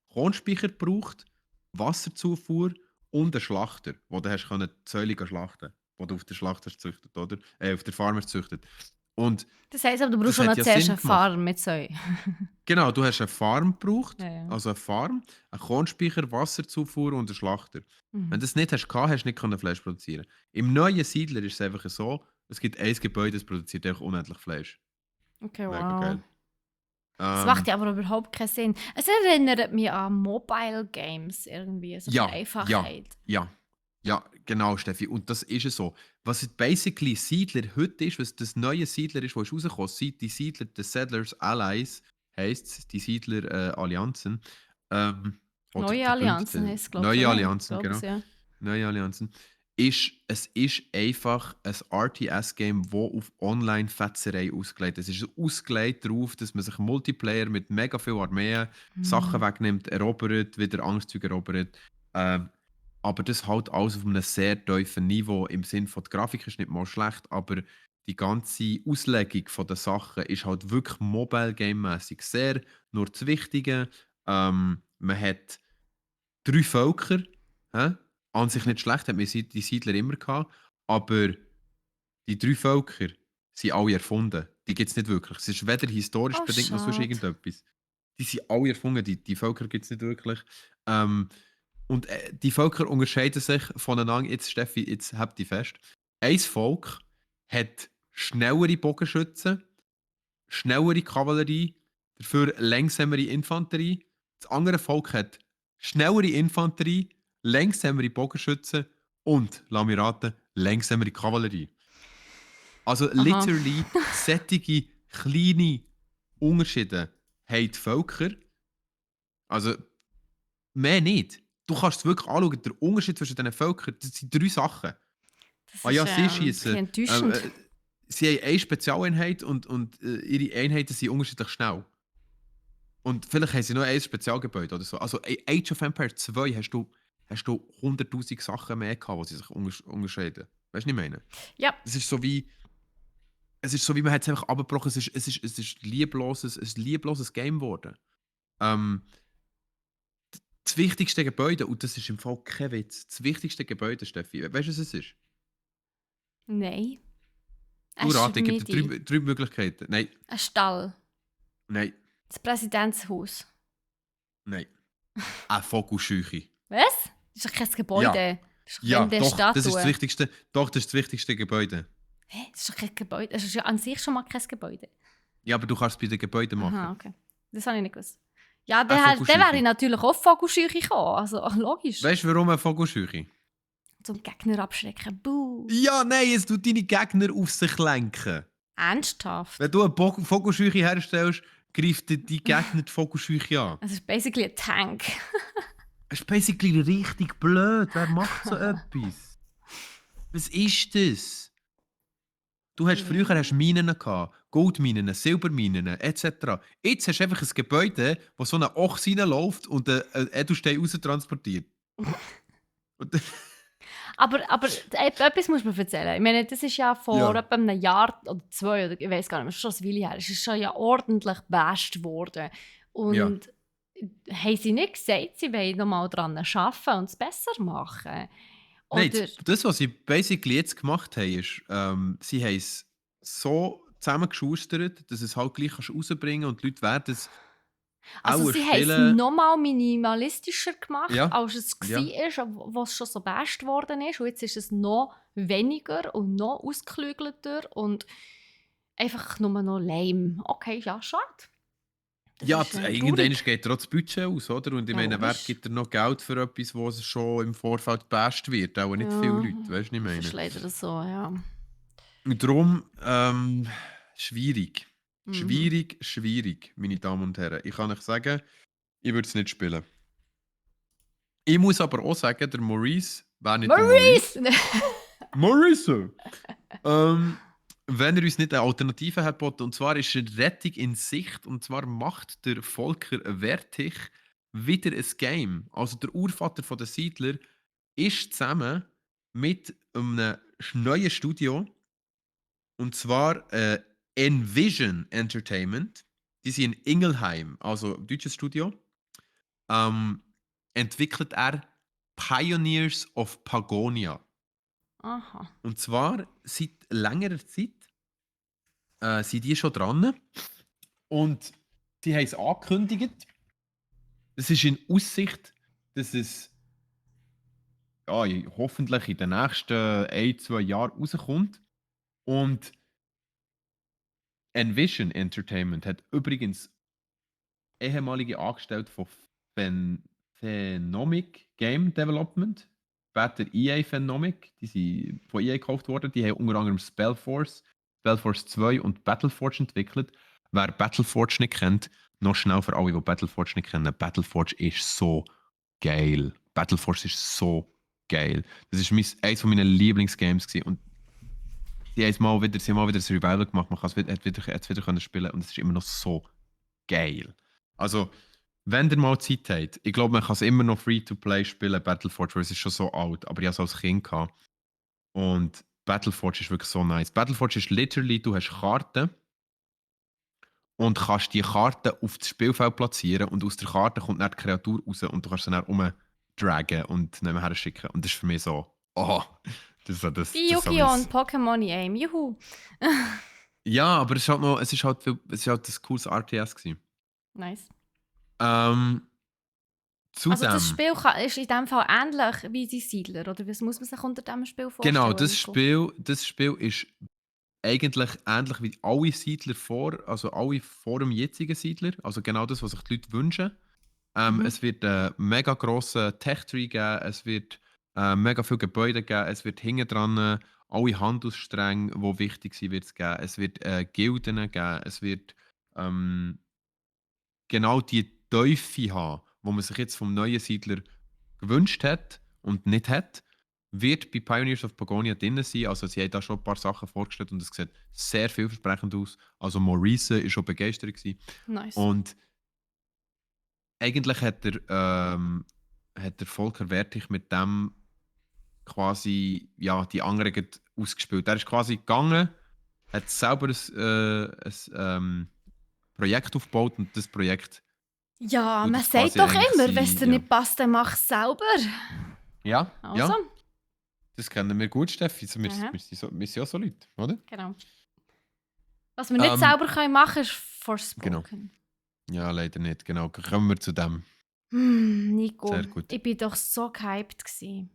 B: Kornspeicher gebraucht, Wasserzufuhr und einen Schlachter, wo du hast können Zäune schlachten, wo du auf der Schlacht hast gezüchtet, oder? Auf der Farm hast gezüchtet. Und
A: Das heisst aber, du brauchst
B: das
A: schon
B: hat
A: noch
B: ja
A: zuerst
B: Sinn
A: eine
B: gemacht.
A: Farm mit so.
B: Genau, du hast eine Farm gebraucht,
A: Ja, ja.
B: also eine Farm, einen Kornspeicher, Wasserzufuhr und einen Schlachter. Wenn
A: Mhm.
B: du das nicht hast, hast du nicht können Fleisch produzieren. Im neuen Siedler ist es einfach so, es gibt ein Gebäude, das produziert einfach unendlich Fleisch.
A: Okay,
B: Mega
A: wow.
B: geil.
A: Das macht
B: Ähm,
A: ja aber überhaupt keinen Sinn. Es erinnert mich an Mobile Games irgendwie, so von der
B: ja, ja,
A: Einfachheit.
B: ja, ja, genau, Steffi. Und das ist es so. Was es basically Siedler heute ist, was das neue Siedler ist, was rausgekommen ist, die Siedler, die Settlers Allies, heisst es, die Siedler Allianzen, oder
A: Neue Allianzen
B: Verbündete,
A: heisst es, glaube ich,
B: neue
A: oder? Ich
B: Allianzen,
A: glaube es,
B: genau,
A: ja.
B: neue Allianzen, es ist einfach ein RTS-Game, das auf Online-Fetzerei ausgelegt ist. Es ist ausgelegt darauf, dass man sich Multiplayer mit mega viel Armeen Sachen
A: Mhm.
B: wegnimmt, erobert, wieder Angstzüge erobert. Ähm, aber das halt alles auf einem sehr tiefen Niveau. Im Sinne von, die Grafik ist nicht mal schlecht, aber die ganze Auslegung von der Sachen ist halt wirklich Mobile-Game-mäßig sehr nur das Wichtige. Man hat 3 Völker, hä? An sich
A: Mhm.
B: nicht schlecht, hat man die Siedler immer gehabt, aber die 3 Völker sind alle erfunden. Die gibt es nicht wirklich. Es ist weder historisch
A: Oh,
B: bedingt noch sonst
A: schade.
B: irgendetwas. Die sind alle erfunden, die Völker gibt es nicht wirklich. Ähm, und die Völker unterscheiden sich voneinander. Jetzt, Steffi, jetzt habt ihr fest. Ein Volk hat schnellere Bogenschützen, schnellere Kavallerie, dafür langsamere Infanterie. Das andere Volk hat schnellere Infanterie, langsamere Bogenschützen und, lass mich raten, langsamere Kavallerie. Also
A: Aha.
B: literally sättige kleine Unterschiede haben die Völker. Also mehr nicht. Du kannst es wirklich anschauen, der Unterschied zwischen diesen Völkern, das sind 3 Sachen.
A: Das
B: Ah
A: ist
B: ja, sie
A: ein bisschen
B: schießen.
A: enttäuschend.
B: Sie haben eine Spezialeinheit und ihre Einheiten sind unterschiedlich schnell. Und vielleicht haben sie noch ein Spezialgebäude oder so. Also Age of Empires 2 hast du 100'000 Sachen mehr gehabt, die sie sich unterscheiden. Weißt du, was ich meine?
A: Ja,
B: Es ist so wie, man hat es einfach abgebrochen, es ist ein liebloses Game geworden. Ähm, das wichtigste Gebäude, und das ist im Fall kein Witz, das wichtigste Gebäude, Steffi, weißt du, was es ist?
A: nein.
B: Du
A: Ein
B: rate, ich gebe dir
A: Schmiede.
B: drei Möglichkeiten. Nein,
A: Ein Stall.
B: nein,
A: Das Präsidentshaus.
B: nein. Eine Vogelscheuche.
A: Was? Das ist doch kein
B: Ja,
A: Gebäude. Das ist doch
B: ja,
A: eine
B: doch, das ist das
A: Statue.
B: wichtigste, doch, das ist das wichtigste Gebäude.
A: Hä? Das ist doch kein Gebäude. Das ist ja an sich schon mal kein Gebäude.
B: Ja, aber du kannst es bei den Gebäuden
A: Aha,
B: machen.
A: okay. Das habe ich nicht gewusst. Ja,
B: Eine
A: dann wäre ich
B: Vogelscheuche.
A: natürlich auch auf Vogelscheuche gekommen. Also, logisch.
B: Weißt du, warum eine Vogelscheuche?
A: Zum Gegner abschrecken. Buh.
B: Ja, nein, es tut deine Gegner auf sich lenken.
A: Ernsthaft?
B: Wenn du eine Vogelscheuche herstellst, greift die Gegner die Vogelscheuche an.
A: Es ist basically ein Tank.
B: Das ist basically richtig blöd. Wer macht so etwas? Was ist das? Früher hast Minen gehabt, Goldminen, Silberminen etc. Jetzt hast du einfach ein Gebäude, wo so eine Ochse reinläuft und einen Edelstein raus transportiert. Und,
A: Aber etwas muss man erzählen. Ich meine, das ist ja vor
B: ja.
A: etwa einem Jahr oder 2, oder ich weiß gar nicht mehr, schon ein Weile her. Es ist schon ja ordentlich gebasht worden.
B: Ja.
A: Und haben sie nicht gesagt, sie wollen noch mal daran arbeiten und es besser machen?
B: Nein,
A: Oder,
B: das, was sie basically jetzt gemacht haben, ist, sie haben es so zusammengeschustert, dass es halt gleich kannst rausbringen und die Leute werden es
A: also
B: auch
A: sie haben es
B: spielen.
A: noch mal minimalistischer gemacht,
B: Ja,
A: als es
B: ja.
A: war, was schon so gebasht worden ist. Und jetzt ist es noch weniger und noch ausgeklügelter und einfach nur noch lame. Okay, ja, schade. Das
B: Ja,
A: ist
B: irgendwann
A: traurig.
B: geht trotz Budget aus, oder? Und ich
A: Ja,
B: meine, wer
A: logisch.
B: gibt dir noch Geld für etwas, was schon im Vorfeld gebasht wird? Auch nicht viele
A: Ja,
B: Leute, weißt du, was ich
A: das
B: meine?
A: ist leider so, ja.
B: Und darum, schwierig.
A: Mhm.
B: Schwierig, schwierig, meine Damen und Herren. Ich kann euch sagen, ich würde es nicht spielen. Ich muss aber auch sagen, der Maurice wäre nicht der Maurice.
A: Maurice!
B: Maurice! ähm, wenn er uns nicht eine Alternative hat geboten, und zwar ist eine Rettung in Sicht, und zwar macht der Volker Wertig wieder ein Game. Also der Urvater der Siedler ist zusammen mit einem neuen Studio, und zwar Envision Entertainment. Die sind in Ingelheim, also ein deutsches Studio. Ähm, entwickelt er Pioneers of Pagonia.
A: Aha.
B: Und zwar seit längerer Zeit sind die schon dran. Und sie haben es angekündigt. Es ist in Aussicht, dass es ja, hoffentlich in den nächsten 1, 2 Jahren rauskommt. Und Envision Entertainment hat übrigens ehemalige Angestellte von Phenomic Game Development, später EA Phenomic, die sind von EA gekauft worden. Die haben unter anderem Spellforce 2 und Battleforge entwickelt. Wer Battleforge nicht kennt, noch schnell für alle, die Battleforge nicht kennen, Battleforge ist so geil. Battleforge ist so geil. Das ist eines meiner Lieblingsgames gewesen. Und sie haben mal wieder ein Revival gemacht, man kann es wieder können spielen und es ist immer noch so geil. Also, wenn ihr mal Zeit habt, ich glaube, man kann es immer noch Free-to-Play spielen, Battleforge, weil es ist schon so alt, aber ich hatte es als Kind gehabt. Und Battleforge ist wirklich so nice. Battleforge ist literally, du hast Karten und kannst die Karten auf das Spielfeld platzieren und aus der Karte kommt dann die Kreatur raus und du kannst sie dann umdragen und nicht mehr her schicken. Und das ist für mich so, oh, das ist so das,
A: Wie
B: das ist so
A: Yu-Gi-Oh!
B: mein...
A: Und Pokémon EM. Juhu!
B: Ja, aber es ist halt ein cooles RTS gewesen.
A: Nice.
B: Ähm,
A: Also das
B: zudem,
A: Spiel ist in dem Fall ähnlich wie die Siedler, oder was muss man sich unter diesem Spiel
B: genau,
A: vorstellen,
B: das
A: Nico?
B: Spiel, das Spiel ist eigentlich ähnlich wie alle Siedler also alle vor dem jetzigen Siedler, also genau das, was sich die Leute wünschen.
A: Mhm.
B: Es wird einen mega grossen Tech-Tree geben, es wird mega viele Gebäude geben, es wird hinten dran alle Handelsstränge, die wichtig sind, wird's geben. Es wird Gilden geben, es wird ähm, genau die Teufel haben, wo man sich jetzt vom neuen Siedler gewünscht hat und nicht hat, wird bei Pioneers of Pagonia drin sein. Also sie haben da schon ein paar Sachen vorgestellt und es sieht sehr vielversprechend aus. Also Maurice war schon begeistert gewesen.
A: Nice.
B: Und eigentlich hat der Volker Wertig mit dem quasi ja, die anderen ausgespielt. Er ist quasi gegangen, hat selber ein Projekt aufgebaut und das Projekt
A: Ja,
B: tut
A: man
B: es quasi
A: sagt doch
B: eigentlich
A: immer, wenn es
B: sein,
A: dir
B: ja.
A: nicht passt, dann mach es selber.
B: Ja,
A: Also,
B: ja, das kennen wir gut, Steffi. So,
A: aha,
B: wir sind ja so Leute, oder?
A: genau. Was wir nicht
B: Ähm,
A: selber machen können, ist
B: genau.
A: Forspoken.
B: Ja, leider nicht. Genau. Kommen wir zu dem.
A: Nico,
B: Sehr gut.
A: ich bin doch so gehypt gsi.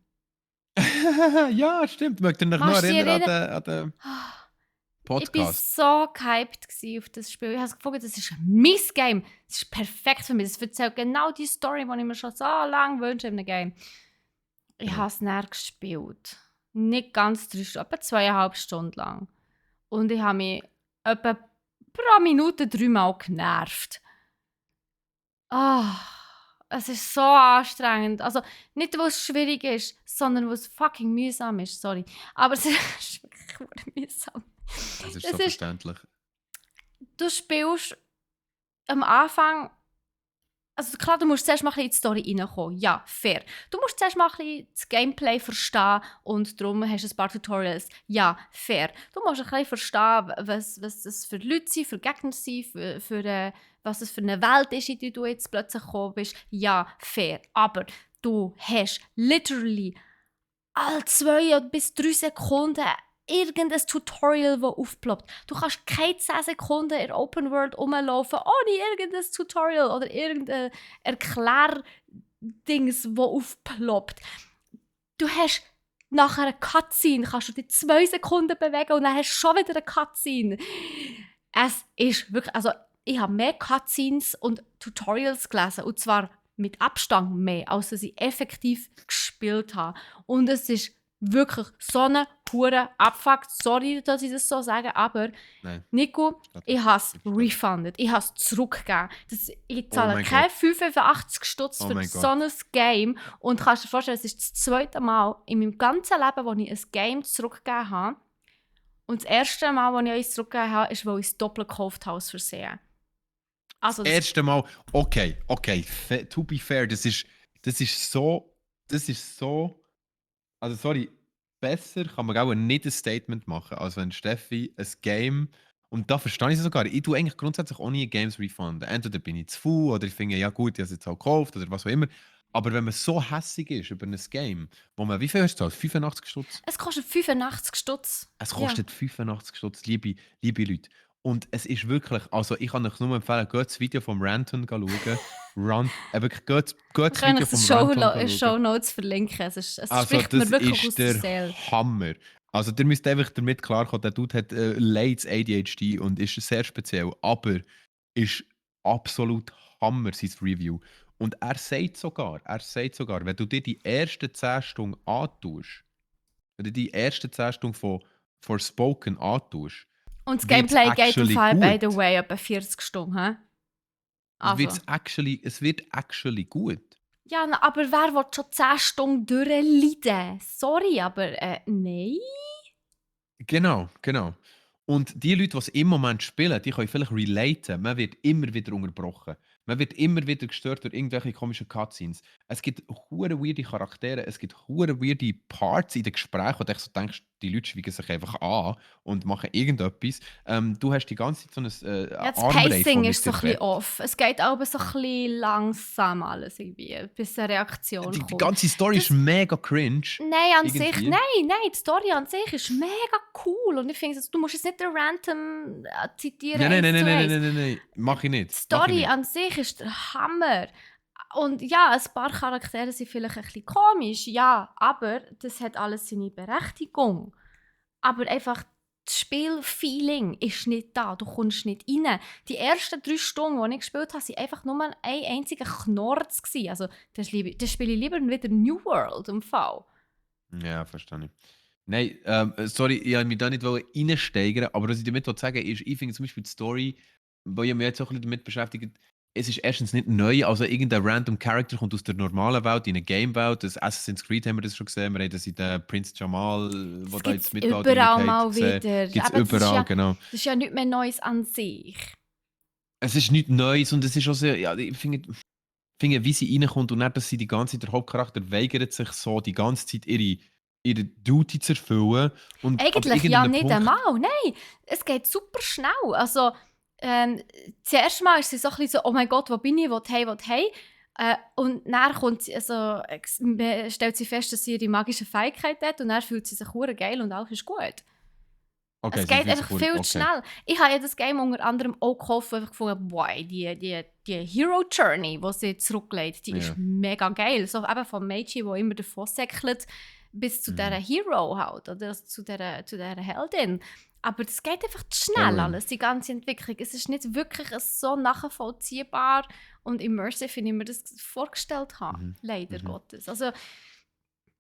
B: Ja, stimmt. Mögt ihr euch noch
A: Machst du dich
B: erinnern an
A: erinnern?
B: den
A: Ich bin
B: Podcast?
A: so gehypt gsi auf das Spiel. Ich habe gefunden, das ist mein Game. Das ist perfekt für mich. Das erzählt genau die Story, die ich mir schon so lange wünsche in einem Game. Ich
B: Genau.
A: habe es näher gespielt. Nicht ganz 3 Stunden, etwa 2,5 Stunden lang. Und ich habe mich etwa pro Minute 3-mal genervt. Ah, es ist so anstrengend. Also nicht, weil es schwierig ist, sondern weil es fucking mühsam ist. Sorry. Aber es ist wirklich verdammt mühsam.
B: Es ist
A: Es
B: so
A: ist,
B: verständlich.
A: du spielst am Anfang. Also klar, du musst zuerst mal ein bisschen in die Story reinkommen. Ja, fair. Du musst zuerst mal ein bisschen das Gameplay verstehen und darum hast du ein paar Tutorials. Ja, fair. Du musst ein bisschen verstehen, was das für Leute sind, für Gegner sind, was es für eine Welt ist, in die du jetzt plötzlich gekommen bist. Ja, fair. Aber du hast literally alle 2 bis 3 Sekunden irgendein Tutorial, das aufploppt. Du kannst keine 10 Sekunden in der Open World rumlaufen ohne irgendein Tutorial oder irgendein Erklärdings, das aufploppt. Du hast nach einer Cutscene kannst du dich 2 Sekunden bewegen und dann hast du schon wieder eine Cutscene. Es ist wirklich, also ich habe mehr Cutscenes und Tutorials gelesen und zwar mit Abstand mehr, als dass ich effektiv gespielt habe. Und es ist wirklich so eine pure Abfuck. Sorry, dass ich das so sage, aber
B: Nein.
A: Nico,
B: Geht
A: ich
B: nicht.
A: habe es
B: Ich verstehe.
A: refunded. Ich habe es zurückgegeben. Ich
B: Oh
A: zahle
B: mein
A: keine
B: Gott.
A: 85 Stutz
B: Oh
A: für
B: mein
A: so
B: Gott.
A: ein Game. Und kannst dir vorstellen, es ist das zweite Mal in meinem ganzen Leben, wo ich ein Game zurückgegeben habe. Und das erste Mal, als ich eins zurückgegeben habe, ist, weil ich es doppelt gekauft habe aus Versehen.
B: Das
A: Also, das,
B: erste Mal, okay, to be fair, das ist so, das ist so, also sorry, besser kann man auch nicht ein Statement machen, als wenn Steffi ein Game, und da verstehe ich es sogar, ich tue eigentlich grundsätzlich auch nie Games refunden. Entweder bin ich zu faul oder ich finde, ja gut, ich habe es jetzt auch gekauft oder was auch immer. Aber wenn man so hässig ist über ein Game, wo man, wie viel hast du gezahlt? 85 Stutz?
A: es kostet 85 Stutz.
B: Es
A: Ja.
B: kostet 85 Stutz, liebe Leute. Und es ist wirklich, also ich kann euch nur empfehlen, geht das Video vom Ranton schauen. Wirklich, geht
A: Wir
B: das
A: können
B: Video
A: euch das
B: vom Ranton schauen.
A: Show Notes verlinken. Es
B: Also
A: spricht mir
B: das
A: wirklich aus
B: ist
A: der
B: der
A: Seele.
B: Hammer. Also ihr müsst einfach damit klarkommen, der Dude hat leides ADHD und ist sehr speziell, aber ist absolut Hammer, sein Review. Und er sagt sogar, wenn du dir die ersten 10 Stunden antust, wenn du die ersten 10 Stunden von Forspoken antust,
A: Und das
B: wird es
A: Gameplay geht auf
B: actually
A: by the
B: gut.
A: way, etwa 40 Stunden. He? Also.
B: Es wird actually gut.
A: Ja, aber wer will schon 10 Stunden durchleiden? Sorry, aber nein.
B: Genau. Und die Leute, die es im Moment spielen, die können vielleicht relaten. Man wird immer wieder unterbrochen. Man wird immer wieder gestört durch irgendwelche komischen Cutscenes. Es gibt hure weirde Charaktere, es gibt hure weirde Parts in den Gesprächen, wo du echt so denkst, die Leute schweigen sich einfach an und machen irgendetwas. Du hast die ganze Zeit so ein
A: Ja, das
B: Armreif,
A: Pacing
B: das
A: ist
B: mit
A: so
B: dir
A: ein bisschen
B: redet.
A: off. Es geht aber so ein bisschen langsam alles irgendwie, bis eine Reaktion
B: Die
A: kommt.
B: ganze Story ist
A: Das,
B: mega cringe.
A: nein, an sich,
B: Irgendwie.
A: nein, die Story an sich ist mega cool. Und ich finde, du musst jetzt nicht den Random zitieren, eins zu eins.
B: Nein. Mach ich
A: Die
B: nicht. Mach ich
A: Story
B: nicht.
A: an sich ist der Hammer. Und ja, ein paar Charaktere sind vielleicht ein bisschen komisch, ja, aber das hat alles seine Berechtigung. Aber einfach das Spielfeeling ist nicht da, du kommst nicht rein. Die ersten 3 Stunden, die ich gespielt habe, waren einfach nur ein einziger Knorz gewesen. Also, das spiele ich lieber wieder New World im Fall.
B: Ja, verstehe ich. Nein, sorry, ich wollte mich da nicht reinsteigern, aber was ich damit sagen will, ist, ich finde zum Beispiel die Story, weil ich mich jetzt auch ein bisschen damit beschäftigt, es ist erstens nicht neu, also irgendein random Character kommt aus der normalen Welt in eine Game-Welt. Das Assassin's Creed haben wir das schon gesehen, wir haben das in der Prince Jamal, wo
A: Das
B: da
A: gibt
B: ins
A: es
B: Mittelalter
A: überall
B: reingeht,
A: mal
B: gesehen.
A: wieder.
B: Gibt es
A: Aber
B: überall, genau.
A: das ist ja nichts mehr Neues an sich.
B: Es ist nichts Neues und es ist auch sehr, ja, ich finde, wie sie reinkommt und nicht, dass sie die ganze Zeit, der Hauptcharakter weigert sich so, die ganze Zeit ihre Duty zu erfüllen. Und ab
A: Eigentlich ja
B: irgendeinem
A: nicht
B: Punkt.
A: einmal, nein. Es geht super schnell. Also, zuerst mal ist sie so ein bisschen so, oh mein Gott, wo bin ich, wo hey. Und dann kommt sie, also, stellt sie fest, dass sie ihre magische Fähigkeit hat und dann fühlt sie sich hure geil und alles ist gut.
B: Okay,
A: Es
B: sie
A: geht
B: fühlt sich
A: einfach viel zu schnell. Ich habe ja das Game unter anderem auch gekauft, weil ich gefunden habe, wow, die Hero Journey, die sie zurücklegt, die
B: Ja.
A: ist mega geil. So eben von Meiji, der immer davon säckelt, bis zu dieser Hero halt, oder also zu dieser Heldin. Aber das geht einfach zu schnell
B: Ja.
A: alles, die ganze Entwicklung. Es ist nicht wirklich so nachvollziehbar und immersive, wie ich mir das vorgestellt habe. Leider Gottes. Also,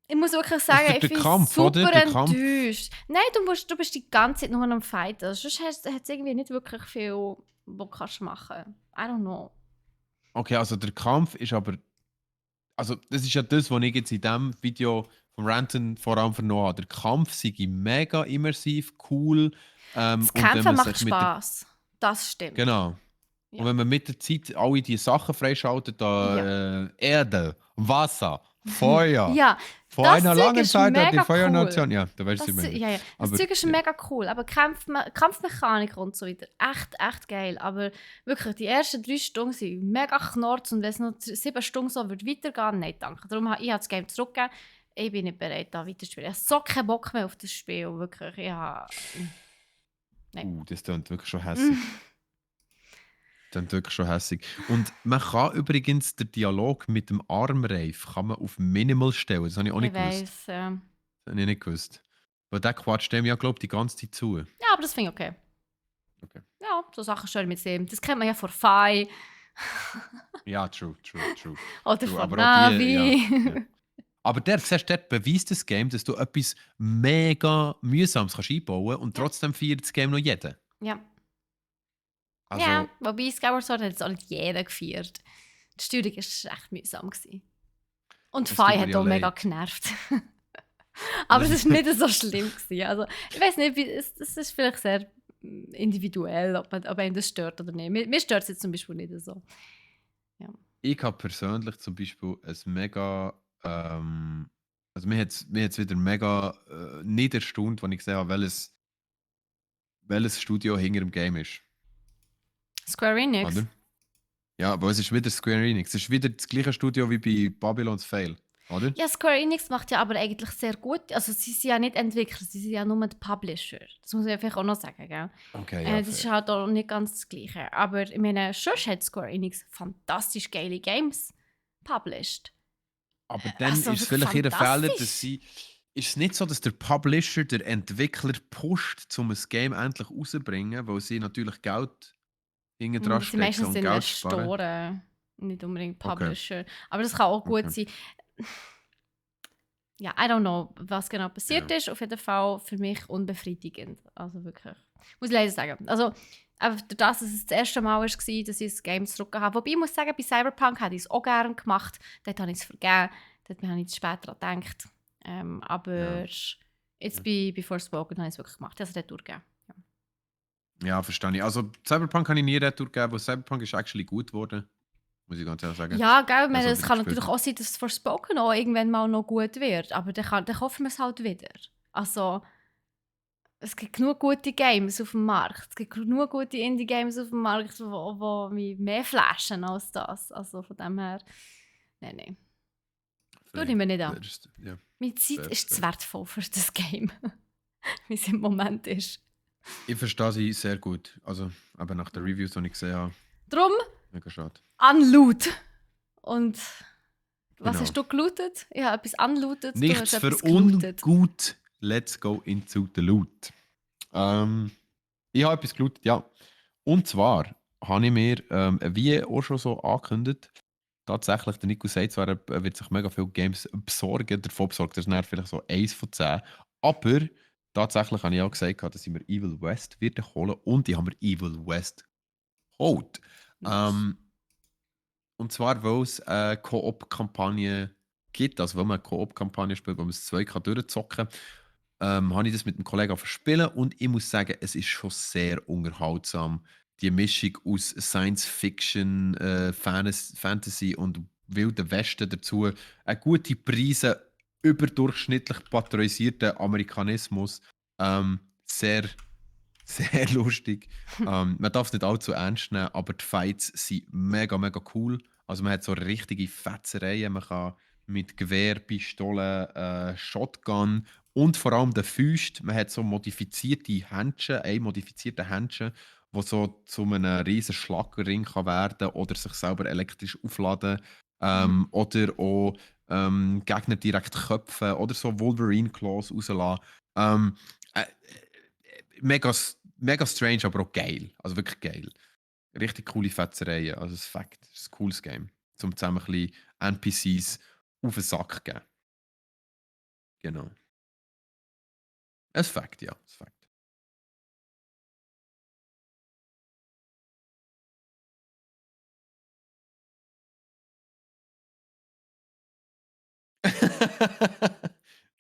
A: ich muss wirklich sagen,
B: der
A: ich bin
B: Kampf, oder?
A: super
B: Der Kampf.
A: enttäuscht. Nein, du bist die ganze Zeit nur am Fighten. Also, sonst hat es irgendwie nicht wirklich viel, was du kannst machen. I don't know.
B: Okay, also der Kampf ist aber. Also, das ist ja das, was ich jetzt in diesem Video vom Ranten vor allem vernommen habe. Der Kampf sei mega immersiv, cool.
A: Das
B: Und wenn
A: Kämpfen
B: man
A: macht
B: sich mit der.
A: Spass. Das stimmt.
B: Genau.
A: Ja.
B: Und wenn man mit der Zeit alle die Sachen freischaltet, da Erde, Wasser, Feuer.
A: Ja,
B: Vor
A: das
B: einer
A: Zeug
B: langen
A: ist
B: Zeit hat die
A: mega
B: Feuernation.
A: cool.
B: Ja, da weißt du,
A: Das,
B: ich meine.
A: ja, ja. Das
B: Aber,
A: Zeug ist
B: ja.
A: mega cool, aber Kampfmechanik und so weiter, echt geil. Aber wirklich, die ersten 3 Stunden sind mega knorz und wenn es noch 7 Stunden so wird weitergehen, nein, danke. Darum habe ich das Game zurückgegeben. Ich bin nicht bereit, da weiterzuspielen. Ich habe so keinen Bock mehr auf das Spiel, wirklich. Nein.
B: Das klingt wirklich schon hässlich. Und man kann übrigens den Dialog mit dem Armreif kann man auf Minimal stellen. Das habe ich auch nicht
A: Ich
B: gewusst.
A: weiss.
B: Das habe ich nicht gewusst. Weil der quatscht dem ja, glaube ich, die ganze Zeit zu.
A: Ja, aber das finde ich okay.
B: Okay.
A: Ja, so Sachen stören mit dem. Das kennt man ja von Fi
B: Ja, true.
A: oder
B: True,
A: von
B: aber auch
A: Navi.
B: ja. Aber dort beweist das Game, dass du etwas mega Mühsames kannst einbauen und trotzdem feiert das Game noch jeder.
A: Ja.
B: Also,
A: Ja, wobei Skyward Sword hat jetzt auch nicht jeder gefeiert. Die Steuerung war echt mühsam. Und
B: Es
A: Fi
B: tut mir
A: hat
B: ja
A: auch mega
B: leid.
A: genervt. Aber es war nicht so schlimm. Also, ich weiß nicht, es ist vielleicht sehr individuell, ob einen das stört oder nicht. Mir stört es jetzt zum Beispiel nicht so.
B: ich habe persönlich zum Beispiel ein mega. Also, mir hat es wieder mega nicht erstaunt, als ich gesehen habe, welches Studio hinter dem Game ist.
A: Square Enix?
B: Oder? Ja, aber es ist wieder Square Enix. Es ist wieder das gleiche Studio wie bei Babylon's Fail, oder?
A: Ja, Square Enix macht ja aber eigentlich sehr gut. Also sie sind ja nicht Entwickler, sie sind ja nur die Publisher. Das muss ich vielleicht auch noch sagen, gell?
B: Okay, ja.
A: Das ist halt auch nicht ganz das Gleiche. Aber ich meine, sonst hat Square Enix fantastisch geile Games published.
B: Aber dann
A: Also,
B: ist es vielleicht ihr Fehler,
A: fantastisch.
B: dass sie. Ist es nicht so, dass der Publisher der Entwickler pusht, um ein Game endlich rauszubringen, weil sie natürlich Geld hinten dran
A: Das sind meistens
B: stecken und Geld sparen?
A: Investoren, nicht unbedingt
B: Okay.
A: Publisher. Aber das kann auch gut
B: Okay.
A: sein. Ja, I don't know, was genau passiert
B: Ja.
A: ist. Auf jeden Fall für mich unbefriedigend. Also wirklich. Muss ich leider sagen. Also, aber durch das, dass es das erste Mal war, dass ich das Game zurückgegeben habe. Wobei ich muss sagen, bei Cyberpunk hätte ich es auch gerne gemacht. Dort habe ich es vergeben. Dort habe ich zu spät daran gedacht. Aber jetzt bei Forspoken habe ich es wirklich gemacht. Ich habe es dort durchgegeben.
B: Ja, verstehe ich. Also Cyberpunk kann ich nie retour geben, weil Cyberpunk ist actually gut geworden. Muss ich ganz ehrlich sagen.
A: Ja, gell, ich meine,
B: Also,
A: es kann
B: ich
A: natürlich
B: gespielt.
A: auch sein, dass Forspoken auch irgendwann mal noch gut wird. Aber dann hoffen wir es halt wieder. Also, Es gibt genug gute Games auf dem Markt. Es gibt genug gute Indie-Games auf dem Markt, die mich mehr flashen als das. Also von dem her, nein. Du
B: Fair.
A: nimmst nicht
B: Fair
A: an.
B: ist, ja,
A: Meine Zeit
B: fair,
A: ist zu
B: fair.
A: wertvoll für das Game, wie es im Moment ist.
B: Ich verstehe sie sehr gut. Also, aber nach den Reviews, die ich gesehen habe,
A: Drum
B: mega schade.
A: unloot. Und was
B: Genau.
A: hast du gelootet? Ich habe etwas unlootet, du hast
B: Nichts für
A: etwas gelootet.
B: ungut. Let's go into the loot. Ich habe etwas gelootet, ja. Und zwar habe ich mir, wie auch schon so angekündigt, tatsächlich, der Nico sagt zwar, er wird sich mega viele Games besorgen, davon besorgt er dann vielleicht so 1 von 10. Aber tatsächlich habe ich auch gesagt, dass ich mir Evil West werde holen und ich habe mir Evil West geholt.
A: Nice.
B: Ähm, und zwar, weil es eine Koop-Kampagne gibt, also wenn man eine Koop-Kampagne spielt, wo man es zwei kann durchzocken kann, habe ich das mit einem Kollegen verspielen und ich muss sagen, es ist schon sehr unterhaltsam. Die Mischung aus Science Fiction, Fantasy und Wilden Westen dazu, eine gute Preise, überdurchschnittlich patriotisierter Amerikanismus, sehr, sehr lustig. Man darf es nicht allzu ernst nehmen, aber die Fights sind mega, mega cool. Also man hat so richtige Fetzereien, man kann mit Gewehr, Pistole, Shotgun und vor allem der Fäust, man hat so modifizierte Händchen, ein modifizierter Händchen, wo so zu einem riesen Schlagring kann werden oder sich selber elektrisch aufladen oder auch Gegner direkt köpfen oder so Wolverine Claws rauslassen. Äh, mega, mega strange, aber auch geil. Also wirklich geil. Richtig coole Fetzereien. Also das Fact. Das ist ein cooles Game. Zum zusammen ein bisschen NPCs auf den Sack zu geben. Genau. Ein Fact, ja. Ein Fact.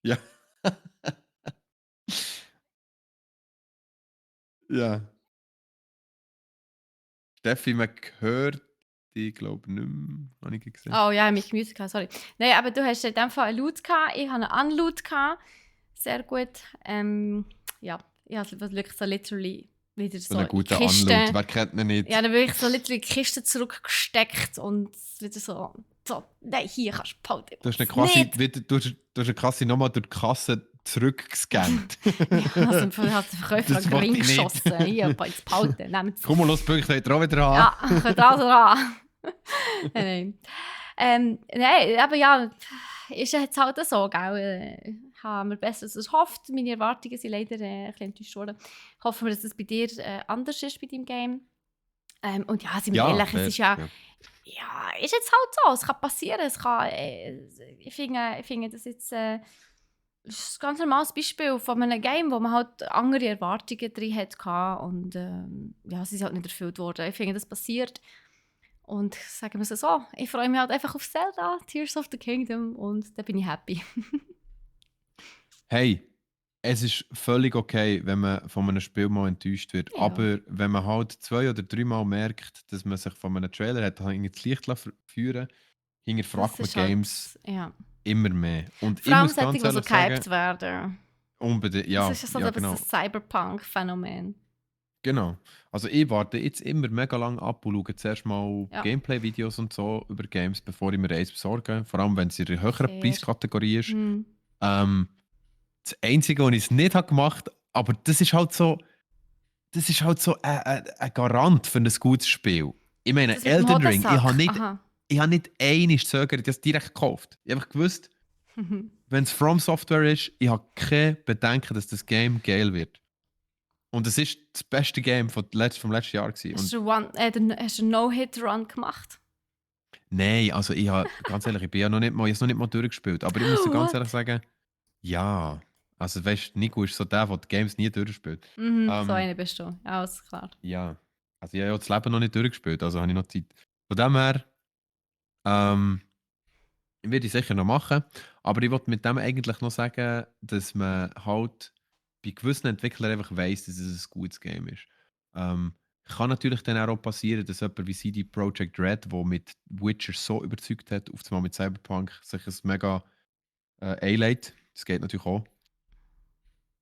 B: Ja. Ja. Steffi, man hört die, glaube ich, nicht mehr. Habe ich gesehen.
A: Oh ja, mich gemutet, sorry. Nein, aber du hast in dem Fall einen Loot gehabt, ich habe einen Unloot gehabt. Sehr gut. Ja, ich habe wirklich so literally wieder
B: So
A: so
B: einen
A: in die
B: guten Unload.
A: Kiste.
B: Wer kennt ihn nicht?
A: Ja, dann wirklich so literally in die Kiste zurückgesteckt und wieder so nein, hier kannst du behalten.
B: Du hast ihn
A: Was
B: quasi,
A: nicht?
B: du hast ihn quasi nochmal durch die Kasse zurückgescannt.
A: Ja, also hat der Verkäufer
B: Das
A: einen
B: wollte
A: Ring
B: ich nicht.
A: geschossen. Hier, jetzt behalten. Nehmt
B: Cumulus-Punkte habt ihr auch wieder
A: ja,
B: an.
A: könnt also dran. Nein. Nein, aber ja, ist jetzt halt so, gell? Haben wir besser als erhofft. Meine Erwartungen sind leider ein bisschen enttäuscht worden. Ich hoffe, dass es bei dir anders ist bei deinem Game. Und ja, sind wir
B: Ja,
A: ehrlich, es
B: fair.
A: ist ja,
B: Ja.
A: ja, ist jetzt halt so, es kann passieren, es kann, ich finde das jetzt ist ein ganz normales Beispiel von einem Game, wo man halt andere Erwartungen drin hatte und ja, sie sind halt nicht erfüllt worden. Ich finde, das passiert. Und sagen wir es so, ich freue mich halt einfach auf Zelda, Tears of the Kingdom und da bin ich happy.
B: Hey, es ist völlig okay, wenn man von einem Spiel mal enttäuscht wird.
A: Ja,
B: Aber wenn man halt 2 oder 3 Mal merkt, dass man sich von einem Trailer hat hinter das Licht führen lassen,
A: das
B: hinterfragt man
A: ist halt,
B: Games
A: ja.
B: immer mehr. Und ich
A: Vor allem
B: muss
A: solche,
B: ganz
A: die so
B: ehrlich sagen,
A: gehypt werden.
B: unbedingt,
A: Das
B: ja,
A: ist ja so
B: ja,
A: ein
B: genau.
A: Cyberpunk-Phänomen.
B: Genau. Also ich warte jetzt immer mega lang ab und schaue zuerst mal
A: Ja,
B: Gameplay-Videos und so über Games, bevor ich mir eins besorge. Vor allem, wenn es in einer höheren
A: fair.
B: Preiskategorie ist.
A: Hm.
B: Ähm, Das Einzige, was ich es nicht habe gemacht habe, aber das ist halt so ein Garant für ein gutes Spiel. Ich meine,
A: Das mit dem
B: Elden Ring,
A: Hodensack, aha.
B: ich habe nicht einmal zögert, ich habe es direkt gekauft. Ich habe einfach gewusst, wenn es From Software ist, ich habe keine Bedenken, dass das Game geil wird. Und es ist das beste Game vom letzten Jahr gewesen.
A: Hast
B: Und
A: du, hast du einen No-Hit-Run gemacht?
B: nein, also ich habe, ganz ehrlich, ich bin ja noch nicht mal, ich habe es noch nicht mal durchgespielt. Aber ich muss dir ganz ehrlich
A: What?
B: sagen, ja. Also weißt du, Nico ist so der die Games nie durchspielt.
A: Mhm, so
B: Ähm,
A: eine bist du. Ja, alles klar.
B: Ja, also ich habe ja das Leben noch nicht durchgespielt, also habe ich noch Zeit. Von dem her ähm, werde ich sicher noch machen, aber ich wollte mit dem eigentlich noch sagen, dass man halt bei gewissen Entwicklern einfach weiss, dass es ein gutes Game ist. Kann natürlich dann auch passieren, dass jemand wie CD Projekt Red, der mit Witcher so überzeugt hat, auf einmal mit Cyberpunk sich ein mega einlädt. Das geht natürlich auch.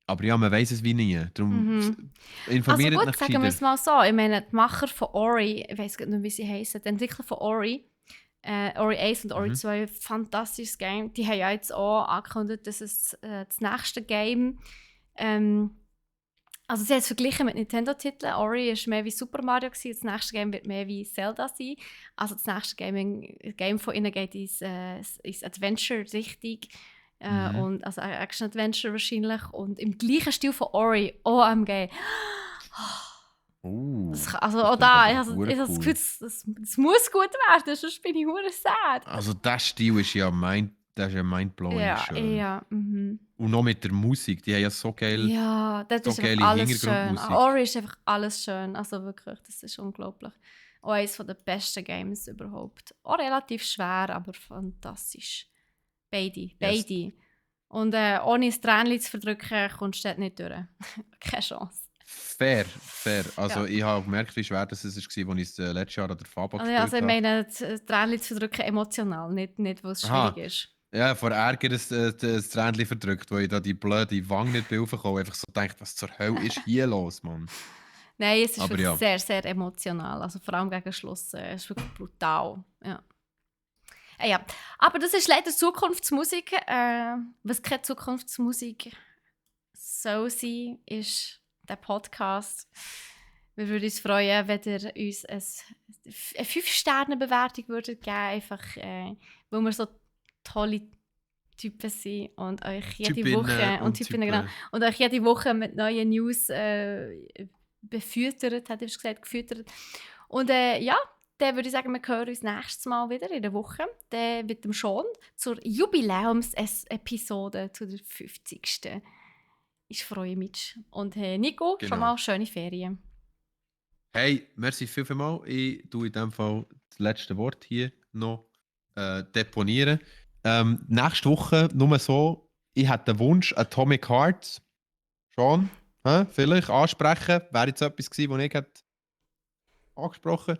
B: Aber ja, man weiß es wie nie. Darum
A: Also
B: informiert
A: gut,
B: nach
A: sagen wir
B: gescheiter.
A: es mal so. Ich meine, die Macher von Ori, ich weiß gar nicht, wie sie heißen, die Entwickler von Ori, Ori 1 und Ori
B: Mhm.
A: 2, fantastisches Game. Die haben ja jetzt auch angekündigt, dass es das nächste Game, also sie haben es verglichen mit Nintendo-Titeln. Ori war mehr wie Super Mario, das nächste Game wird mehr wie Zelda sein. Also das nächste Game von ihnen geht ins Adventure-Richtung.
B: Mhm.
A: Und also ein Action-Adventure wahrscheinlich. Und im gleichen Stil von Ori, OMG. Also
B: Das
A: auch
B: klingt
A: da,
B: aber
A: ich habe das Gefühl,
B: cool.
A: das muss gut werden, sonst bin ich hure sad.
B: Also der Stil ist ja mindblowing
A: Ja,
B: schön.
A: ja, mhm.
B: Und noch mit der Musik, die haben ja
A: Ja, dort
B: so
A: ist einfach
B: geile
A: alles schön. An
B: Hintergrundmusik.
A: Ori ist einfach alles schön, also wirklich, das ist unglaublich. Auch eines der besten Games überhaupt. Auch relativ schwer, aber fantastisch. Beide,
B: Yes.
A: beide. Und ohne das Tränchen zu verdrücken, kommst du dort nicht durch. Keine Chance.
B: Fair, fair. Also
A: Ja.
B: ich habe gemerkt, wie schwer das war, als ich es letztes Jahr an der FABA
A: Also
B: gespielt
A: ich
B: habe.
A: meine, das Tränchen zu verdrücken emotional, nicht weil es schwierig
B: Aha.
A: ist.
B: Ja, vor Ärger das Tränchen verdrückt, weil ich da die blöde Wange nicht raufgekommen einfach so gedacht, was zur Hölle ist hier los, Mann?
A: Nein, es ist
B: Aber
A: wirklich
B: ja,
A: sehr, sehr emotional. Also vor allem gegen Schluss. Es ist wirklich brutal. Ja. Ja. Aber das ist leider Zukunftsmusik. Was keine Zukunftsmusik soll sein, ist der Podcast. Wir würden uns freuen, wenn ihr uns eine 5-Sterne-Bewertung würdet geben, einfach weil wir so tolle Typen sind und euch jede
B: Typinnen
A: Woche und
B: und
A: Typinnen, genau,
B: Typen.
A: und euch jede Woche mit neuen News befüttert, hat er gesagt, gefüttert. Und ja, dann würde ich sagen, wir hören uns nächstes Mal wieder in der Woche. Dann mit dem Sean zur Jubiläumsepisode, zu der 50. Ich freue mich. Und Nico, schon
B: Genau.
A: mal schöne Ferien.
B: Hey, merci vielmals. Ich tue in dem Fall das letzte Wort hier noch deponieren. Nächste Woche nur so, ich hätte den Wunsch, Atomic Hearts schon, vielleicht ansprechen. Wäre jetzt etwas gewesen, was ich hätte angesprochen.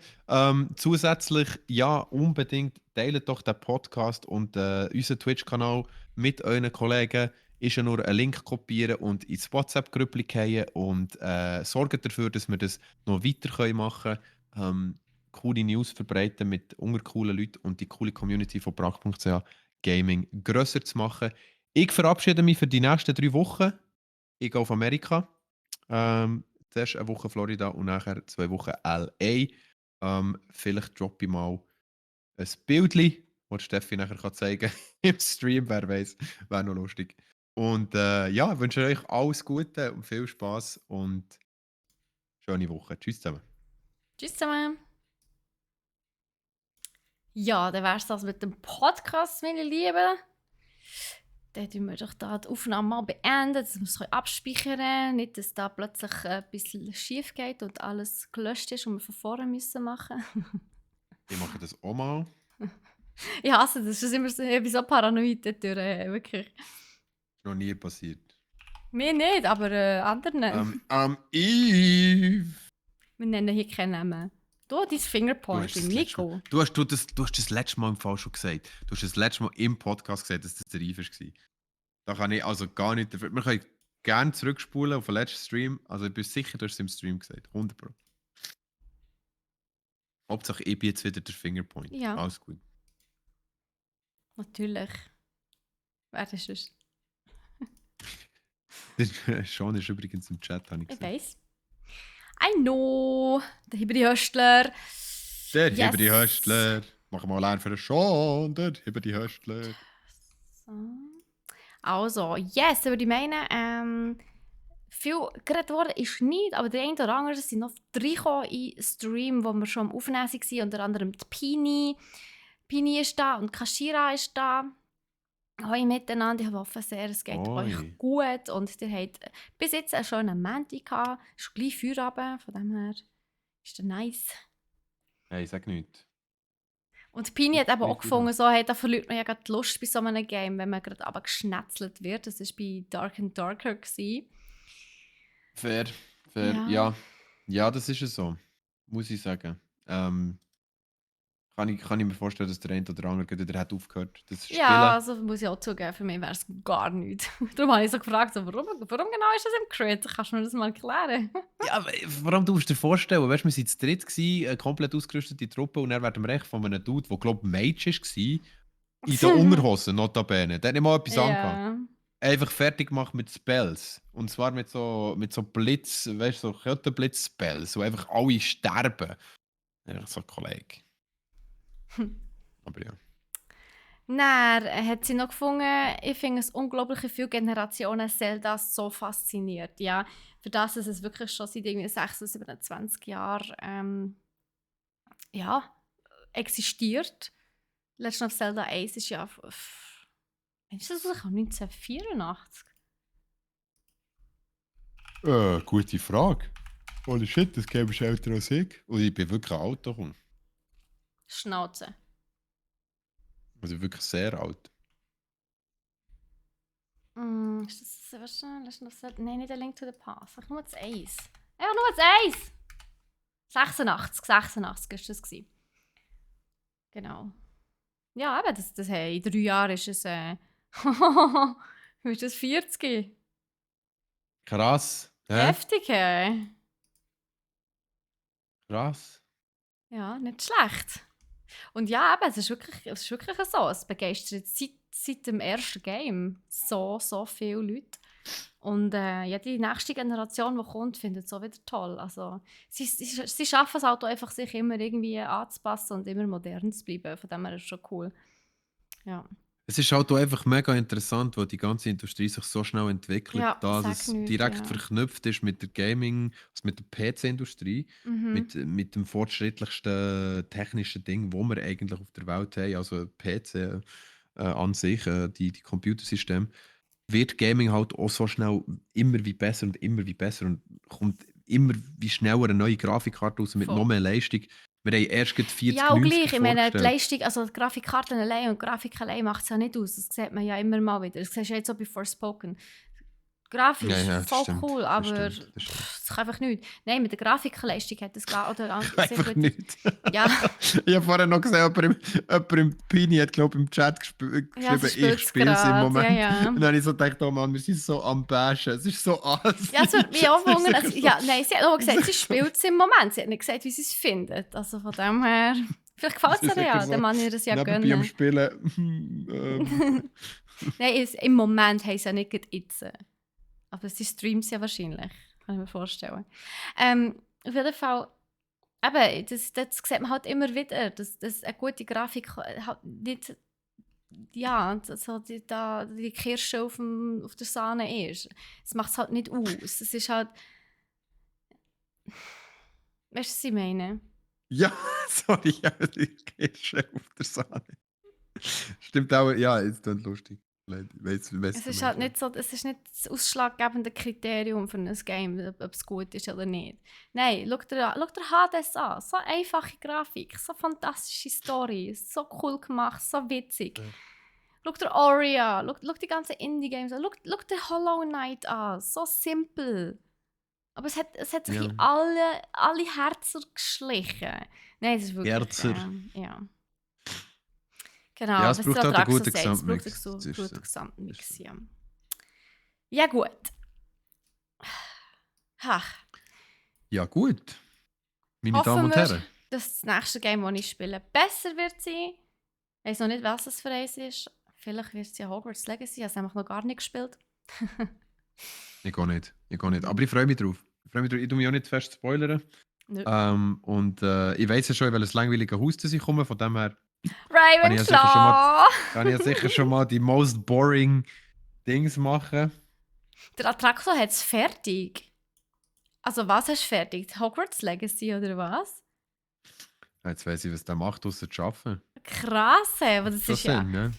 B: Zusätzlich, ja, unbedingt teilt doch den Podcast und unseren Twitch-Kanal mit euren Kollegen. Ist ja nur einen Link kopieren und ins WhatsApp-Grüppli fallen und sorgt dafür, dass wir das noch weiter machen können. Coole News verbreiten mit coolen Leuten und die coole Community von Prag.ch Gaming grösser zu machen. Ich verabschiede mich für die nächsten 3 Wochen. Ich gehe auf Amerika. Zuerst eine Woche Florida und nachher 2 Wochen LA. Vielleicht droppe ich mal ein Bildchen, das Steffi nachher kann zeigen kann im Stream, wer weiß, wäre noch lustig. Und ja, ich wünsche euch alles Gute und viel Spaß und schöne Woche. Tschüss zusammen.
A: Tschüss zusammen. Ja, dann wär's das mit dem Podcast, meine Lieben. Dann tun wir doch da die Aufnahme mal beenden, dass wir es abspeichern können. Nicht, dass da plötzlich ein bisschen schief geht und alles gelöscht ist und wir von vorne müssen machen.
B: Ich mache das auch mal.
A: Ich hasse das, das ist immer so, ich bin so paranoid dadurch, wirklich.
B: Noch nie passiert.
A: Mir nicht, aber anderen.
B: Eve.
A: Wir nennen hier keinen Namen. Du, dein Fingerpointing, Nico.
B: Du hast das letzte Mal im Fall schon gesagt. Du hast das letzte Mal im Podcast gesagt, dass das der Eve war. Da kann ich also gar nicht dafür. Wir können gerne zurückspulen auf den letzten Stream. Also ich bin sicher, du hast es im Stream gesagt. 100%. Hauptsache, ich bin jetzt wieder der Fingerpoint.
A: Ja.
B: Alles gut.
A: Natürlich. Wer ist das?
B: Sean ist übrigens im Chat, habe ich
A: Ich
B: gesehen.
A: weiss. I know. Der Hibri-Höstler.
B: Der
A: Yes.
B: Hibri-Höstler. Machen wir mal einen für den Sean. Der Hibri-Höstler.
A: So. Also, yes, würde ich meinen, viel geredet worden ist nicht, aber der eine oder andere sind noch reingekommen in den Stream, wo wir schon am Aufnehmen waren, unter anderem die Pini. Pini ist da und Kashira ist da. Hoi miteinander, ich hoffe sehr, es geht
B: Hoi.
A: euch gut und ihr habt bis jetzt einen schönen Montag gehabt. Es ist gleich Feierabend, von dem her ist das nice.
B: Hey, sag nichts.
A: Und Pini hat eben
B: Gleich
A: auch gefunden, so, hey, da verliert man ja gerade die Lust bei so einem Game, wenn man gerade aber geschnetzelt wird. Das war bei Dark and Darker.
B: Fair.
A: Ja.
B: Ja. Ja, das ist es so. Muss ich sagen. kann ich mir vorstellen, dass der eine oder andere gerade wieder hat aufgehört, das zu spielen.
A: Ja, also muss ich auch zugeben, für mich wäre es gar nichts. Darum habe ich so gefragt, so, warum genau ist das im Crit? Kannst du mir das mal erklären?
B: Ja, aber vor allem, du musst dir vorstellen, weißt, wir waren zu dritt, eine komplett ausgerüstete Truppe, und dann werden wir echt von einem Dude, der, glaube ich, Mage war, in den Unterhosen, notabene. Der hat nicht mal etwas angehabt.
A: Ja.
B: Einfach fertig gemacht mit Spells. Und zwar mit so Blitz, weißt du, so Kettenblitz-Spells, wo einfach alle sterben. Einfach so ein Kollege. Aber ja.
A: Dann hat sie noch gefunden, ich finde es unglaublich viele Generationen Zelda so fasziniert. Ja, für das, dass es wirklich schon seit irgendwie 26, 27 Jahren ja, existiert. Legend of Zelda 1 ist ja ist das rausgekommen? 1984?
B: Gute Frage. Holy shit, das Game ist älter als ich. Und ich bin wirklich alt davon.
A: Schnauze.
B: Also wirklich sehr alt.
A: Ist das wahrscheinlich Legend of Zelda? Nein, nicht A Link to the Past. Sag nur das 1. Einfach nur das 1! 86 ist das gewesen. Genau. Ja, eben, hey, in 3 Jahren ist es ist das 40?
B: Krass.
A: Heftig, hey.
B: Krass.
A: Ja, nicht schlecht. Und ja, eben, es ist wirklich so. Es begeistert seit dem ersten Game so viele Leute. Und ja, die nächste Generation, die kommt, findet es auch wieder toll. Also, sie schaffen es halt auch einfach, sich immer irgendwie anzupassen und immer modern zu bleiben. Von dem her ist es schon cool. Ja,
B: Es ist halt auch einfach mega interessant, weil die ganze Industrie sich so schnell entwickelt,
A: ja
B: dass
A: sag
B: es
A: nichts,
B: direkt
A: ja.
B: verknüpft ist mit der Gaming, also mit der PC-Industrie,
A: Mhm.
B: mit dem fortschrittlichsten technischen Ding, wo wir eigentlich auf der Welt haben, also PC an sich, die Computersysteme, wird Gaming halt auch so schnell immer wie besser und immer wie besser und kommt immer wie schneller eine neue Grafikkarte raus mit noch
A: Voll.
B: mehr Leistung. Wir haben erst gerade
A: Ja, auch
B: 4090
A: gleich. Ich meine, die
B: vorgestellt.
A: Leistung, also die Grafikkarten allein und die Grafik allein macht es ja nicht aus. Das sieht man ja immer mal wieder. Das siehst du jetzt auch bei Forspoken.
B: Ja,
A: Grafisch,
B: ja, das
A: voll
B: stimmt.
A: cool,
B: Das
A: aber
B: stimmt. Das stimmt.
A: das kann einfach nicht. Nein, mit der Grafikleistung hat das gar oder sehr
B: Einfach
A: gut.
B: nicht.
A: Ja,
B: Ich habe vorher noch gesehen, jemand im Pini hat, glaube ich, im Chat
A: ja,
B: geschrieben,
A: sie
B: ich
A: spielt es
B: spiele es im
A: gerade. Ja,
B: Moment.
A: ja.
B: Und dann habe ich so gedacht, oh Mann, wir sind so am Bashen. Es ist so assi.
A: Ja, es würde mich auch
B: Es ist
A: wundern. Also,
B: sicher
A: ja, nein, sie hat auch gesagt, sie spielt es im Moment. Sie hat nicht gesagt, wie sie es findet. Also von dem her, vielleicht gefällt es ihr ja.
B: so
A: Dann kann ich das ja
B: nebenbei am
A: gönnen.
B: Spielen.
A: Nein, im Moment haben sie ja nicht gerade jetzt. Aber sie streamt ja wahrscheinlich, kann ich mir vorstellen. Auf jeden Fall, eben, das sieht man halt immer wieder, dass eine gute Grafik halt nicht, ja, so die Kirsche auf der Sahne ist. Das macht es halt nicht aus. Es ist halt, weißt du, was ich meine?
B: Ja, sorry, ja, die Kirsche auf der Sahne. Stimmt auch, ja, ist dann lustig. Ich weiss,
A: Es
B: du
A: ist halt
B: meinst, ja.
A: nicht so, es ist nicht das ausschlaggebende Kriterium für ein Game, ob es gut ist oder nicht. Nein, schau dir Hades an. So einfache Grafik, so fantastische Story, so cool gemacht, so witzig.
B: Ja.
A: Schau dir Ori an, schau die ganzen Indie-Games an, schau dir Hollow Knight an. So simpel. Aber es hat sich
B: Ja.
A: in alle Herzen geschlichen. Nein, es ist wirklich...
B: Herzer.
A: ja. Genau,
B: Ja, es
A: was
B: braucht
A: der
B: halt einen
A: Drax so
B: guten
A: sagt, es braucht
B: Gesamtmix.
A: so
B: Das
A: einen
B: ist
A: guten
B: so.
A: Gesamtmix. Ja. Ja, gut. Ha.
B: Ja, gut. Meine
A: Hoffen
B: Damen und
A: wir,
B: Herren.
A: dass das nächste Game, das ich spiele, besser wird sein. Ich weiß noch nicht, was es für eins ist. Vielleicht wird es ja Hogwarts Legacy. Ich habe es einfach noch gar nicht gespielt.
B: Ich gehe nicht. Aber ich freue mich drauf. Ich tue mich auch nicht zu fest spoilern.
A: Nö.
B: Und ich weiß ja schon, in welches langweilige Haus das ich komme. Von dem her
A: Ravenclaw!
B: kann ich ja sicher schon mal die most boring Dings machen.
A: Der Atraxo hat es fertig. Also was hast du fertig? Hogwarts Legacy oder was?
B: Jetzt weiss ich, was der macht, außer zu arbeiten.
A: Krass, aber das
B: Schon
A: ist ja...
B: Sinn, ne?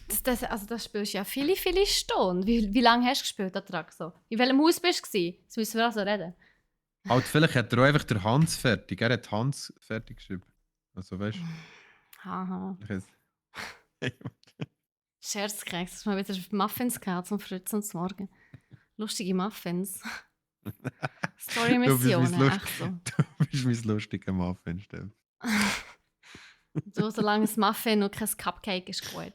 A: Das spielst du ja viele Stunden. Wie lange hast du gespielt, Atraxo? In welchem Haus bist du? Das müssen wir also reden.
B: Halt, vielleicht hat er auch einfach der Hans fertig. Er hat Hans fertig geschrieben. Also weißt
A: Haha.
B: du.
A: Scherz gekriegt, dass wir wieder Muffins gehabt zum Früh zum Morgen. Lustige Muffins. Story-Missionen, echt so.
B: Du bist mein lustiger Muffin, Stell.
A: So, solange es Muffin und kein Cupcake ist gut.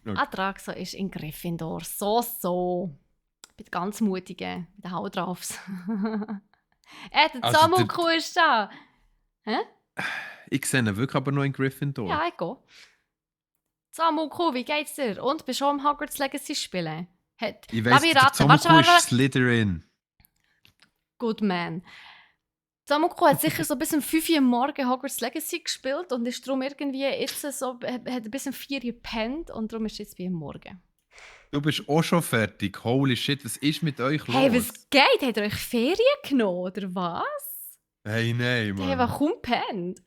B: Okay.
A: Adraxo ist in Gryffindor. So. Ich bin ganz mutige. Mit den Haudraufs. Der
B: Also,
A: Zamuku ist da. Hä?
B: ich sehe ihn wirklich aber noch in Gryffindor.
A: Ja, ich gehe. Zamuku, wie geht's dir? Und bist du schon am Hogwarts Legacy spielen?
B: Ich
A: Lass
B: weiss,
A: mich
B: der
A: raten.
B: Zomoku
A: Warte.
B: ist Slytherin.
A: Good man. Zamuku hat sicher so bis um 5 Uhr am Morgen Hogwarts Legacy gespielt und ist darum irgendwie jetzt so, hat bis um 4 Uhr gepennt und darum ist jetzt wie am Morgen.
B: Du bist auch schon fertig. Holy shit, was ist mit euch los?
A: Hey, was geht? Habt ihr euch Ferien genommen, oder was?
B: Hey, nein,
A: Die haben
B: Mann.
A: kaum gepennt.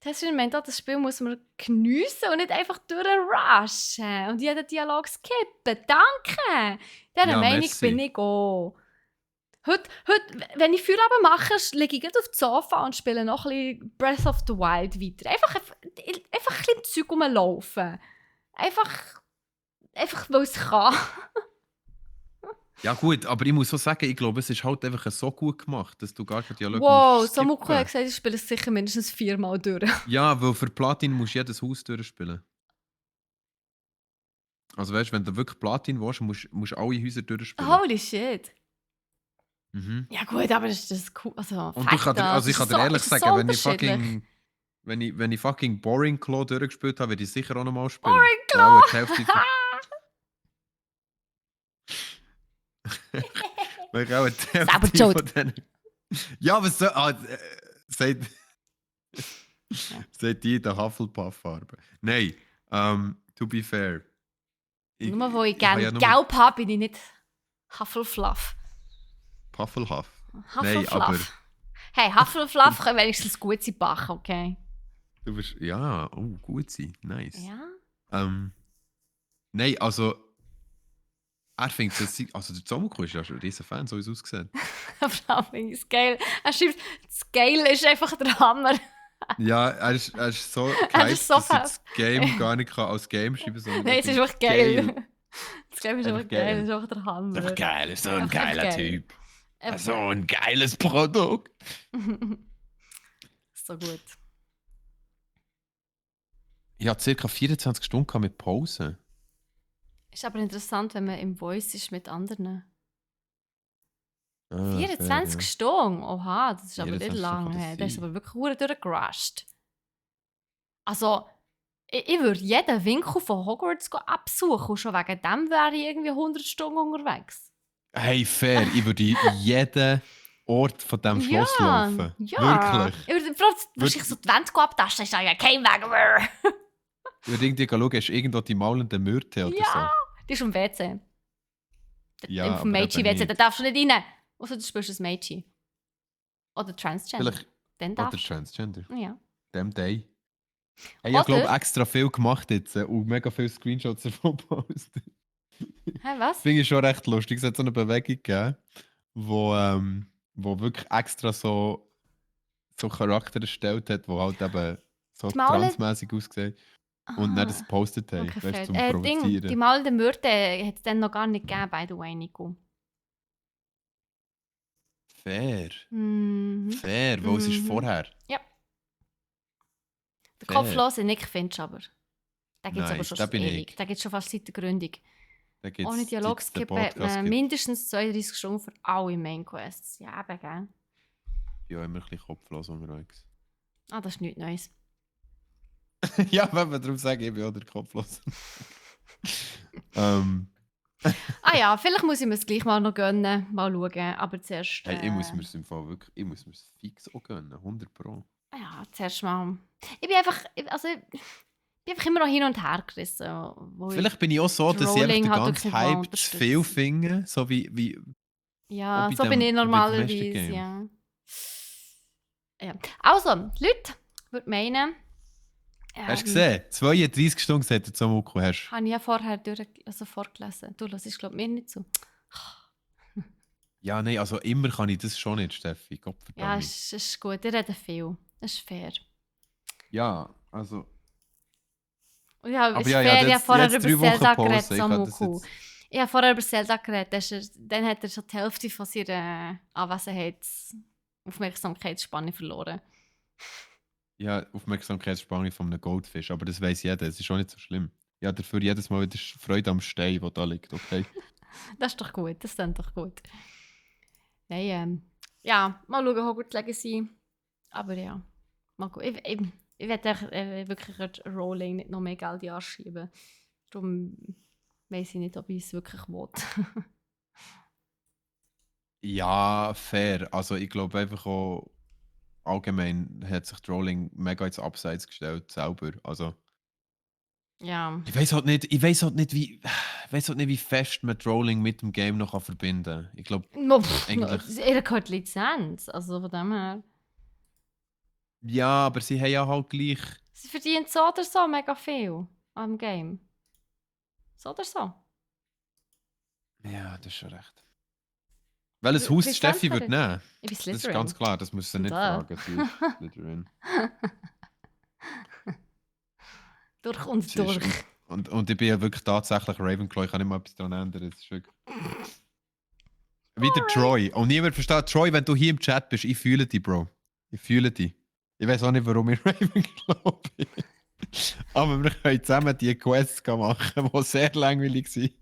A: Das meint, das Spiel muss man geniessen und nicht einfach durchrushen und jeden Dialog skippen. Danke! Dieser
B: Ja,
A: Meinung
B: merci.
A: bin ich auch. Heute, wenn ich Feierabend mache, liege ich gleich auf dem Sofa und spiele noch ein bisschen Breath of the Wild weiter. Einfach ein bisschen Zeug rumlaufen. Einfach weil es kann.
B: Ja gut, aber ich muss auch sagen, ich glaube, es ist halt einfach so gut gemacht, dass du gar keinen Dialog
A: Wow,
B: musst
A: Samuko hat
B: skippen.
A: gesagt, ich spiele es sicher mindestens 4-mal durch.
B: Ja, weil für Platin musst du jedes Haus durchspielen. Also weißt du, wenn du wirklich Platin willst, musst du alle Häuser durchspielen.
A: Holy shit.
B: Mhm.
A: Ja gut, aber das ist cool. Also,
B: Und ich kann dir, also ich kann dir ehrlich sagen, wenn ich fucking Boring Claw durchgespielt habe, werde ich sicher auch nochmal spielen.
A: Boring
B: Claw! Die Hälfte weil ich auch die
A: Selber
B: Hälfte
A: schuld.
B: von denen... Ja, was soll... sagt die in der Hufflepuff-Farbe. Nein, to be fair.
A: Nur weil ich
B: habe
A: gerne
B: ja nur
A: gelb habe, bin ich nicht Hufflepuff.
B: Puffelhuff. Nein,
A: Hufflepuff.
B: aber
A: Hey, Hufflepuff kann wenigstens gut sein Backen, okay?
B: du bist... Ja, oh, gut sein. Nice.
A: Ja?
B: Nein, also... Er findet es... Also der Zomoku ist ja schon ein riesen Fan, so wie es aussieht.
A: Aber finde ich es geil. Er schreibt, das Geil ist einfach der Hammer.
B: Ja, er ist so
A: Er
B: gehypt,
A: ist so
B: dass er das Game gar nicht als Game schreiben kann. sondern
A: Nein,
B: er
A: es ist
B: findet
A: einfach geil. Das Game ist einfach geil,
B: geil.
A: es ist einfach der Hammer.
B: Einfach geil, ist so ein
A: Einfach
B: geiler
A: geil.
B: Typ.
A: Einfach-
B: So ein geiles Produkt.
A: So gut.
B: Ich hatte ca. 24 Stunden mit Pause.
A: Ist aber interessant, wenn man im Voice ist mit anderen.
B: Ah,
A: 24
B: fair,
A: Stunden? Oha, das ist aber nicht
B: 24
A: lang.
B: kann das
A: Hey. Das ist
B: sein.
A: aber wirklich verdammt durchgerusht. Also, ich würde jeden Winkel von Hogwarts absuchen und schon wegen dem wäre ich irgendwie 100 Stunden unterwegs.
B: ja. Hey, fair. Ich würde in jeden Ort von diesem Schloss laufen.
A: Ja.
B: Wirklich.
A: Ich würde wahrscheinlich so die Wände abtasten und sagen, kein Weg mehr.
B: Ich würde irgendwie schauen, hast du irgendwo die maulende Myrte oder
A: Ja, die ist im WC.
B: Ja,
A: Im
B: aber eben
A: Meiji-WC,
B: nicht.
A: da darfst du nicht rein. Außer du spielst ein Meiji. Oder Transgender.
B: Vielleicht...
A: Dann
B: Oder
A: darfst
B: Transgender.
A: du. Ja.
B: Dem Day. Hey, ich habe,
A: Oder-
B: glaube extra viel gemacht jetzt und mega viele Screenshots davon gepostet.
A: Hä, was?
B: Finde ich schon recht lustig. Es hat so eine Bewegung gegeben, wo wirklich extra so Charakter erstellt hat, wo halt eben so
A: Die Maule-
B: transmäßig aussehen und dann das gepostet haben,
A: Okay,
B: weißt
A: fair.
B: du, zum
A: Die
B: Provozieren.
A: malende Myrte hat es dann noch gar nicht gegeben, by the way, Nico.
B: Fair.
A: Mhm.
B: Fair, weil es ist
A: Mhm.
B: vorher.
A: Ja. Der
B: Fair.
A: kopflose Nick findest du aber. Den gibt es aber
B: Nice,
A: schon
B: da bin
A: ewig.
B: ich.
A: Den gibt es schon fast seit der Gründung.
B: Da gibt's
A: Ohne Dialog
B: den
A: skippen hat
B: Podcast
A: man
B: gibt.
A: mindestens 32 Stunden für alle Main Quests. Ja, eben, gell?
B: Ich bin auch immer ein bisschen kopflos unterwegs.
A: Ah, das ist nichts Neues.
B: Ja, wenn wir darum sagen, ich bin auch der kopflos.
A: Ah ja, vielleicht muss ich mir es gleich mal noch gönnen. Mal schauen. Aber zuerst.
B: Hey, ich muss mir es im Fall wirklich, ich muss mir es fix auch gönnen, 100 Pro.
A: Ja, zuerst mal. Ich bin einfach. Also, ich bin einfach immer noch hin und her gerissen. Wo
B: Vielleicht bin ich auch so, dass ich
A: Rowling
B: einfach den
A: hat
B: ganzen
A: wirklich mal
B: Hype zu viel
A: unterstützt.
B: finde, so wie
A: Ja,
B: auch bei
A: so
B: dem-
A: bin ich
B: bei dem
A: normalerweise.
B: Game.
A: Ja. Ja. Also, Leute, würde meinen.
B: hast du gesehen? 32 Stunden gesagt, der Zomuku hast.
A: Habe ich ja vorher vorgelesen. Du hörst, glaube mir nicht so.
B: Ja, nein, also immer kann ich das schon nicht, Steffi.
A: Ja,
B: Gottverdammt.
A: ist gut. Ihr redet viel. Das ist fair.
B: Ja, also.
A: Und ja,
B: Aber
A: ist
B: ja,
A: fair. Ich habe
B: jetzt
A: vorher
B: 3
A: über
B: Wochen
A: Zelda
B: Pause,
A: geredet,
B: ich kann das
A: Samuku.
B: jetzt-
A: Ich habe vorher über Zelda geredet. Dann hat er schon die Hälfte von seiner Anwesenheitsaufmerksamkeitsspanne verloren.
B: Ja, Aufmerksamkeitsspanne von einem Goldfisch, aber das weiß jeder, es ist auch nicht so schlimm. Ja, dafür jedes Mal wieder Freude am Stein, der da liegt, okay?
A: Das ist doch gut, das klingt doch gut. Nein, ja, mal schauen, Hogwarts Legacy. Aber ja, mal gucken. Ich werde wirklich Rowling nicht noch mehr Geld in die Arsch schieben. Darum weiß ich nicht, ob ich es wirklich will.
B: Ja, fair. Also ich glaube einfach auch, allgemein hat sich die Rowling mega ins Abseits gestellt, selber. Also,
A: Ja.
B: ich weiß halt nicht, wie fest man die Rowling mit dem Game noch verbinden kann. Ich glaube, eigentlich.
A: Ihr gehört Lizenz, also von dem her.
B: Ja, aber sie haben ja halt gleich.
A: Sie verdient so oder so mega viel am Game. So oder so.
B: Ja, das ist schon recht. Welches Haus
A: Wie
B: Steffi
A: stellt
B: wird
A: man
B: nehmen?
A: Ich bin
B: Das ist
A: Slytherin.
B: ganz klar, das muss sie nicht
A: Da.
B: fragen. Sie ist Slytherin.
A: Durch und
B: Sie ist,
A: durch.
B: und ich bin ja wirklich tatsächlich Ravenclaw, ich kann nicht mal etwas daran ändern. Das ist wirklich... Wieder Troy. Und niemand versteht, Troy, wenn du hier im Chat bist, ich fühle dich, Bro. Ich fühle dich. Ich weiß auch nicht, warum ich Ravenclaw bin. Aber wir können zusammen die Quests machen, die sehr langweilig sind.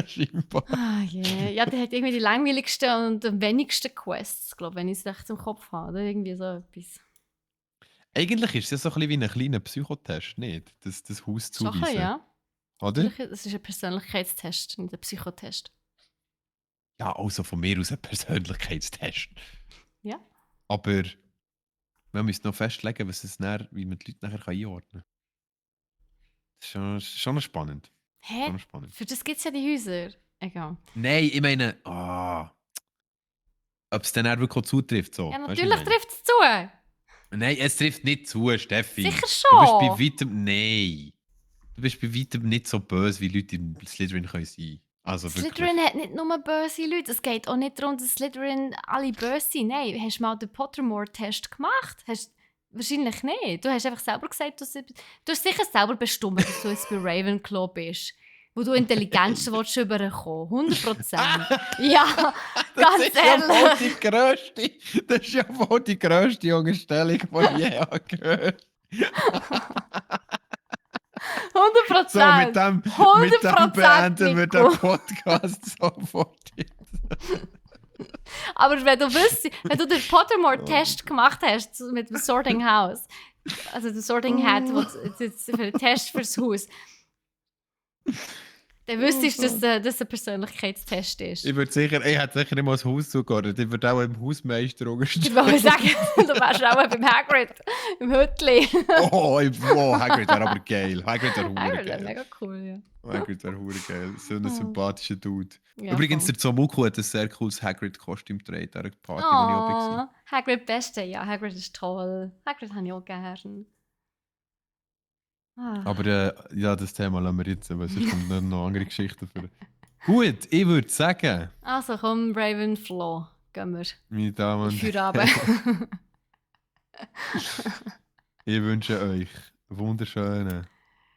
B: Scheinbar.
A: Ah, yeah. Ja, der hat irgendwie die langweiligsten und am wenigsten Quests, glaube ich, wenn ich es recht im Kopf habe. Oder irgendwie so etwas.
B: Eigentlich ist es ja so ein bisschen wie ein kleiner Psychotest, nicht? Das Haus
A: Schon ein
B: zuweisen.
A: bisschen, ja.
B: Oder?
A: Natürlich, es ist ein Persönlichkeitstest, nicht ein Psychotest.
B: Ja, also von mir aus ein Persönlichkeitstest.
A: Ja.
B: Aber man müsste noch festlegen, wie man die Leute nachher einordnen kann. Das ist schon noch spannend.
A: Hä?
B: Schon noch spannend.
A: Für das gibt es ja die Häuser. Egal.
B: Nein, ich meine, ob es dann auch wirklich auch zutrifft. So.
A: Ja,
B: Weißt du,
A: natürlich
B: was ich meine?
A: trifft es zu.
B: Nein, es trifft nicht zu, Steffi.
A: Sicher
B: Du bist
A: schon.
B: bei weitem. Nein. Du bist bei weitem nicht so böse, wie Leute in Slytherin können sein. Also
A: Slytherin
B: wirklich.
A: hat nicht nur böse Leute. Es geht auch nicht darum, dass Slytherin alle böse sind. Nein, hast du mal den Pottermore-Test gemacht? Wahrscheinlich nicht. Du hast einfach selber gesagt, du hast sicher selber bestimmt, dass du jetzt bei Ravenclaw bist. Wo du Intelligenz willst überkommen. 100%. Ja, ganz
B: Das ist ja wohl
A: ehrlich.
B: die grösste. Das ist ja wohl die grösste Unterstellung, die ich je habe gehört.
A: 100%.
B: So, mit dem
A: 100%
B: beenden wir den
A: Nico.
B: Podcast sofort.
A: Aber wenn du den Pottermore-Test gemacht hast mit dem Sorting House, also der Sorting Hat, für den Test fürs Haus, dann wüsstest du, dass das ein Persönlichkeitstest ist.
B: Ich hätte sicher nicht mal das Haus zugeordnet. Ich würde auch im Hausmeister
A: Ich
B: unterstellen.
A: wollte sagen, du wärst auch beim Hagrid, im Hütli.
B: Hagrid wäre aber geil. Hagrid wäre
A: Hagrid
B: hure
A: wäre
B: geil.
A: mega cool, ja.
B: Hagrid wäre hure geil. So ein sympathischer Dude.
A: Ja,
B: Übrigens,
A: voll.
B: der Zomuku hat ein sehr cooles Hagrid-Kostüm getragen, an der Party, wo ich auch war.
A: Oh, Hagrid Beste, ja, Hagrid ist toll. Hagrid habe ich auch gern. Ah.
B: Aber ja, das Thema lassen wir jetzt, weil sonst kommen noch andere Geschichten für. Gut, ich würde sagen,
A: Also komm, Ravenflaw, gehen wir.
B: meine Damen
A: Ich
B: und
A: führe runter.
B: ich wünsche euch einen wunderschönen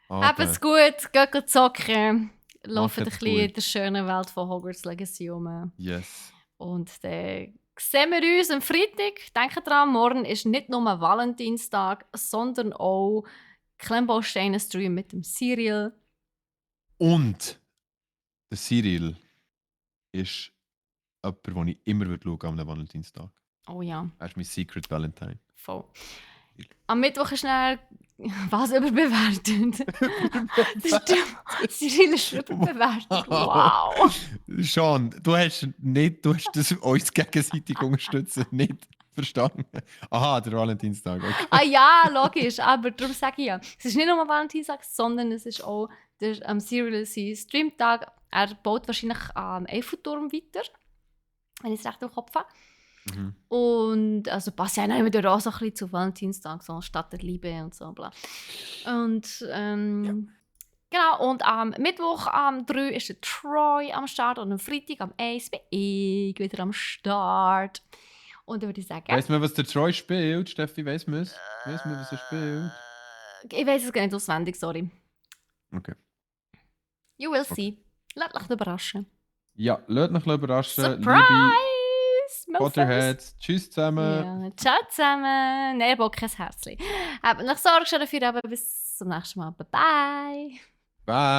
A: Habt's
B: Abend.
A: gut, geht zocken. Laufen ein
B: Macht's
A: bisschen in
B: gut.
A: der schönen Welt von Hogwarts Legacy um.
B: Yes.
A: Und dann sehen wir uns am Freitag. Denkt dran, morgen ist nicht nur Valentinstag, sondern auch Klemmbausteine-Stream mit dem Serial.
B: Und der Cyril ist jemand, den ich immer schauen am Valentinstag.
A: Oh ja,
B: Er ist mein Secret Valentine.
A: voll. Am Mittwoch ist dann was überbewertet. Das stimmt. Cyril ist überbewertet. Wow.
B: Sean, du hast das uns gegenseitig unterstützen nicht verstanden. Aha, der Valentinstag. Okay.
A: Ah ja, logisch, aber darum sage ich ja. Es ist nicht nur Valentinstag, sondern es ist auch der Serial sein Streamtag. Er baut wahrscheinlich am Eiffelturm weiter, wenn ich es recht im Kopf habe.
B: Mhm.
A: Und also passt ja immer der auch so ein bisschen zu Valentinstag, so Stadt der Liebe und so bla. Und genau, und am Mittwoch am 3 ist der Troy am Start und am Freitag am 1 bin ich wieder am Start. Und dann würde ich sagen...
B: Weiss man, was der Troy spielt? Steffi, weiss man es? Weiss man, was er spielt?
A: Ich weiß es gar nicht auswendig, sorry.
B: Okay.
A: You will see. Lass dich überraschen.
B: Ja, lasst mich überraschen.
A: Surprise! Tschüss, Mofos.
B: Potterheads. Tschüss zusammen.
A: Ja, ciao zusammen. Nein, Bock, kein Herzchen. Habt noch Sorge dafür, aber bis zum nächsten Mal. Bye bye.
B: Bye.